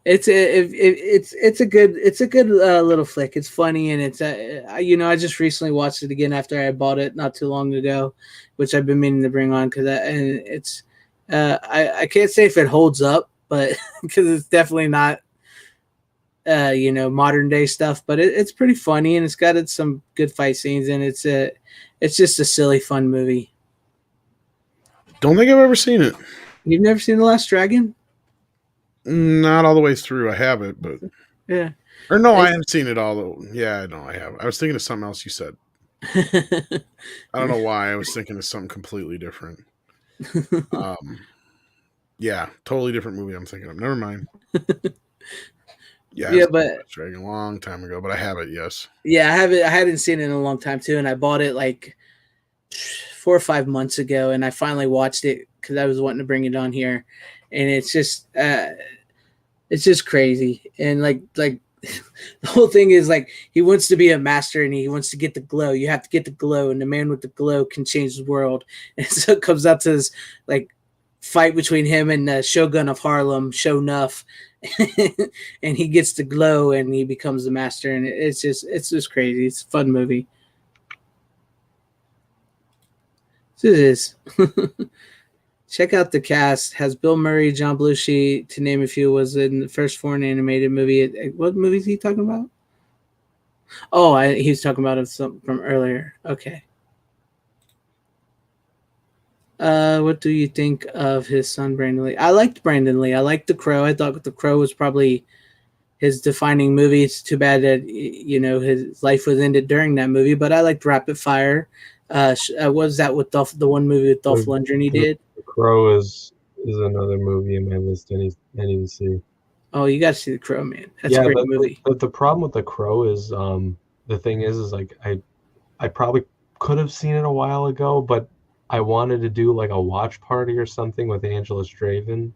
[SPEAKER 1] It's a good little flick. It's funny, and it's I just recently watched it again after I bought it not too long ago, which I've been meaning to bring on because it's I can't say if it holds up, but because it's definitely not modern day stuff, but it's pretty funny, and it's got some good fight scenes, and it's just a silly fun movie.
[SPEAKER 3] Don't think I've ever seen it.
[SPEAKER 1] You've never seen The Last Dragon?
[SPEAKER 3] Not all the way through. I have it, but
[SPEAKER 1] yeah.
[SPEAKER 3] Or no, I haven't seen it all. Though. Yeah, no, I have. I was thinking of something else you said. I don't know why. I was thinking of something completely different. Yeah, totally different movie. I'm thinking of. Never mind. Yeah,
[SPEAKER 1] but
[SPEAKER 3] Dragon a long time ago, but I have it. Yes.
[SPEAKER 1] Yeah, I have it. I hadn't seen it in a long time too, and I bought it like 4 or 5 months ago, and I finally watched it because I was wanting to bring it on here, and it's just crazy, and like the whole thing is like he wants to be a master and he wants to get the glow. You have to get the glow, and the man with the glow can change the world. And so it comes out to this like fight between him and the Shogun of Harlem, Shonuff, and he gets the glow and he becomes the master. And it's just crazy. It's a fun movie. It is. Check out the cast. Has Bill Murray, John Belushi, to name a few, was in the first foreign animated movie. What movie is he talking about? Oh, he was talking about something from earlier. Okay. What do you think of his son, Brandon Lee? I liked Brandon Lee. I liked The Crow. I thought The Crow was probably his defining movie. It's too bad that his life was ended during that movie. But I liked Rapid Fire. What was that with the one movie with Dolph Lundgren he did?
[SPEAKER 2] The Crow is another movie in my list I need to see.
[SPEAKER 1] Oh, you got to see The Crow, man. That's a great movie.
[SPEAKER 2] But the problem with The Crow is the thing is like I probably could have seen it a while ago, but I wanted to do like a watch party or something with Angela Straven.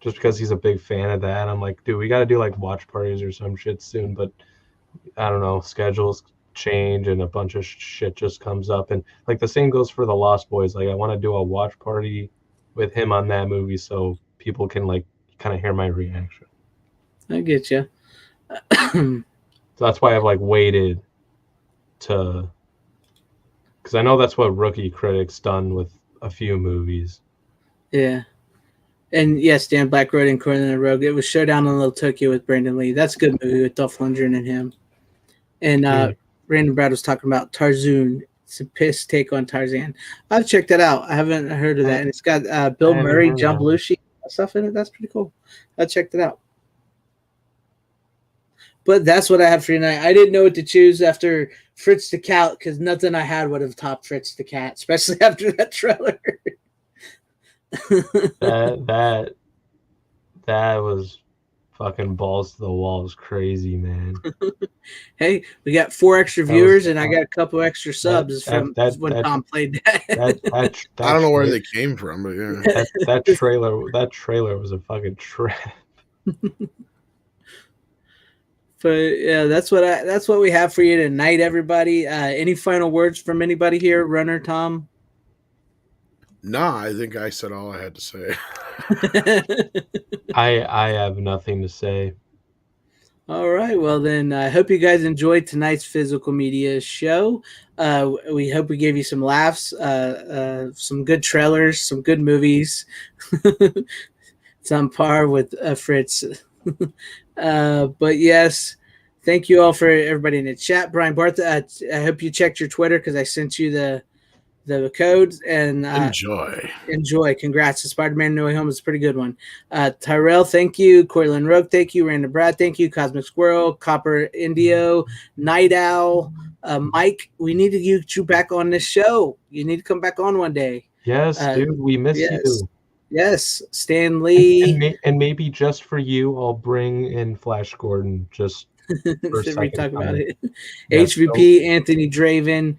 [SPEAKER 2] Just because he's a big fan of that. I'm like, dude, we got to do like watch parties or some shit soon, but I don't know, schedules change and a bunch of shit just comes up, and like the same goes for The Lost Boys. Like I want to do a watch party with him on that movie so people can like kind of hear my reaction.
[SPEAKER 1] I get you.
[SPEAKER 2] So that's why I've like waited to, because I know that's what Rookie Critic's done with a few movies.
[SPEAKER 1] Yeah. And yes, Dan Black wrote in Corner the Rogue. It was Showdown in Little Tokyo with Brandon Lee. That's a good movie with Dolph Lundgren and him. And Brandon Brad was talking about Tarzoon. It's a piss take on Tarzan. I've checked that out. I haven't heard of that. And it's got Bill Murray, John Belushi stuff in it. That's pretty cool. I checked it out. But that's what I have for you tonight. I didn't know what to choose after Fritz the Cat because nothing I had would have topped Fritz the Cat, especially after that trailer.
[SPEAKER 2] that was fucking balls to the walls crazy, man.
[SPEAKER 1] Hey, we got 4 extra viewers and I got a couple extra subs from when Tom played that.
[SPEAKER 3] I don't know where they came from, but yeah.
[SPEAKER 2] That trailer was a fucking trap.
[SPEAKER 1] But yeah, that's what we have for you tonight, everybody. Any final words from anybody here, Runner, Tom?
[SPEAKER 3] Nah, I think I said all I had to say.
[SPEAKER 2] I have nothing to say.
[SPEAKER 1] All right. Well, then I hope you guys enjoyed tonight's physical media show. We hope we gave you some laughs, some good trailers, some good movies. It's on par with Fritz. But yes, thank you all for everybody in the chat. Brian Bart, I hope you checked your Twitter because I sent you the codes and enjoy. Congrats to Spider-Man No Way Home. It's a pretty good one. Tyrell, thank you. Corlin Rogue, thank you. Random Brad, thank you. Cosmic Squirrel, Copper Indio, Night Owl, Mike. We need to get you back on this show. You need to come back on one day.
[SPEAKER 2] Yes, dude, we miss
[SPEAKER 1] yes.
[SPEAKER 2] you.
[SPEAKER 1] Yes, Stan Lee.
[SPEAKER 2] And maybe just for you, I'll bring in Flash Gordon just for a second.
[SPEAKER 1] We talk about it.
[SPEAKER 2] Yes,
[SPEAKER 1] HVP, Anthony Draven.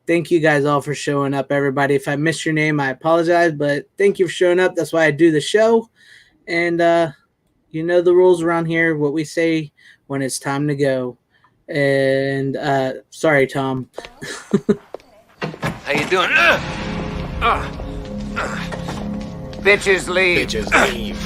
[SPEAKER 1] Thank you guys all for showing up, everybody. If I missed your name, I apologize, but thank you for showing up. That's why I do the show. And you know the rules around here, what we say when it's time to go. And sorry, Tom.
[SPEAKER 8] How you doing? Bitches leave.
[SPEAKER 7] Bitches leave.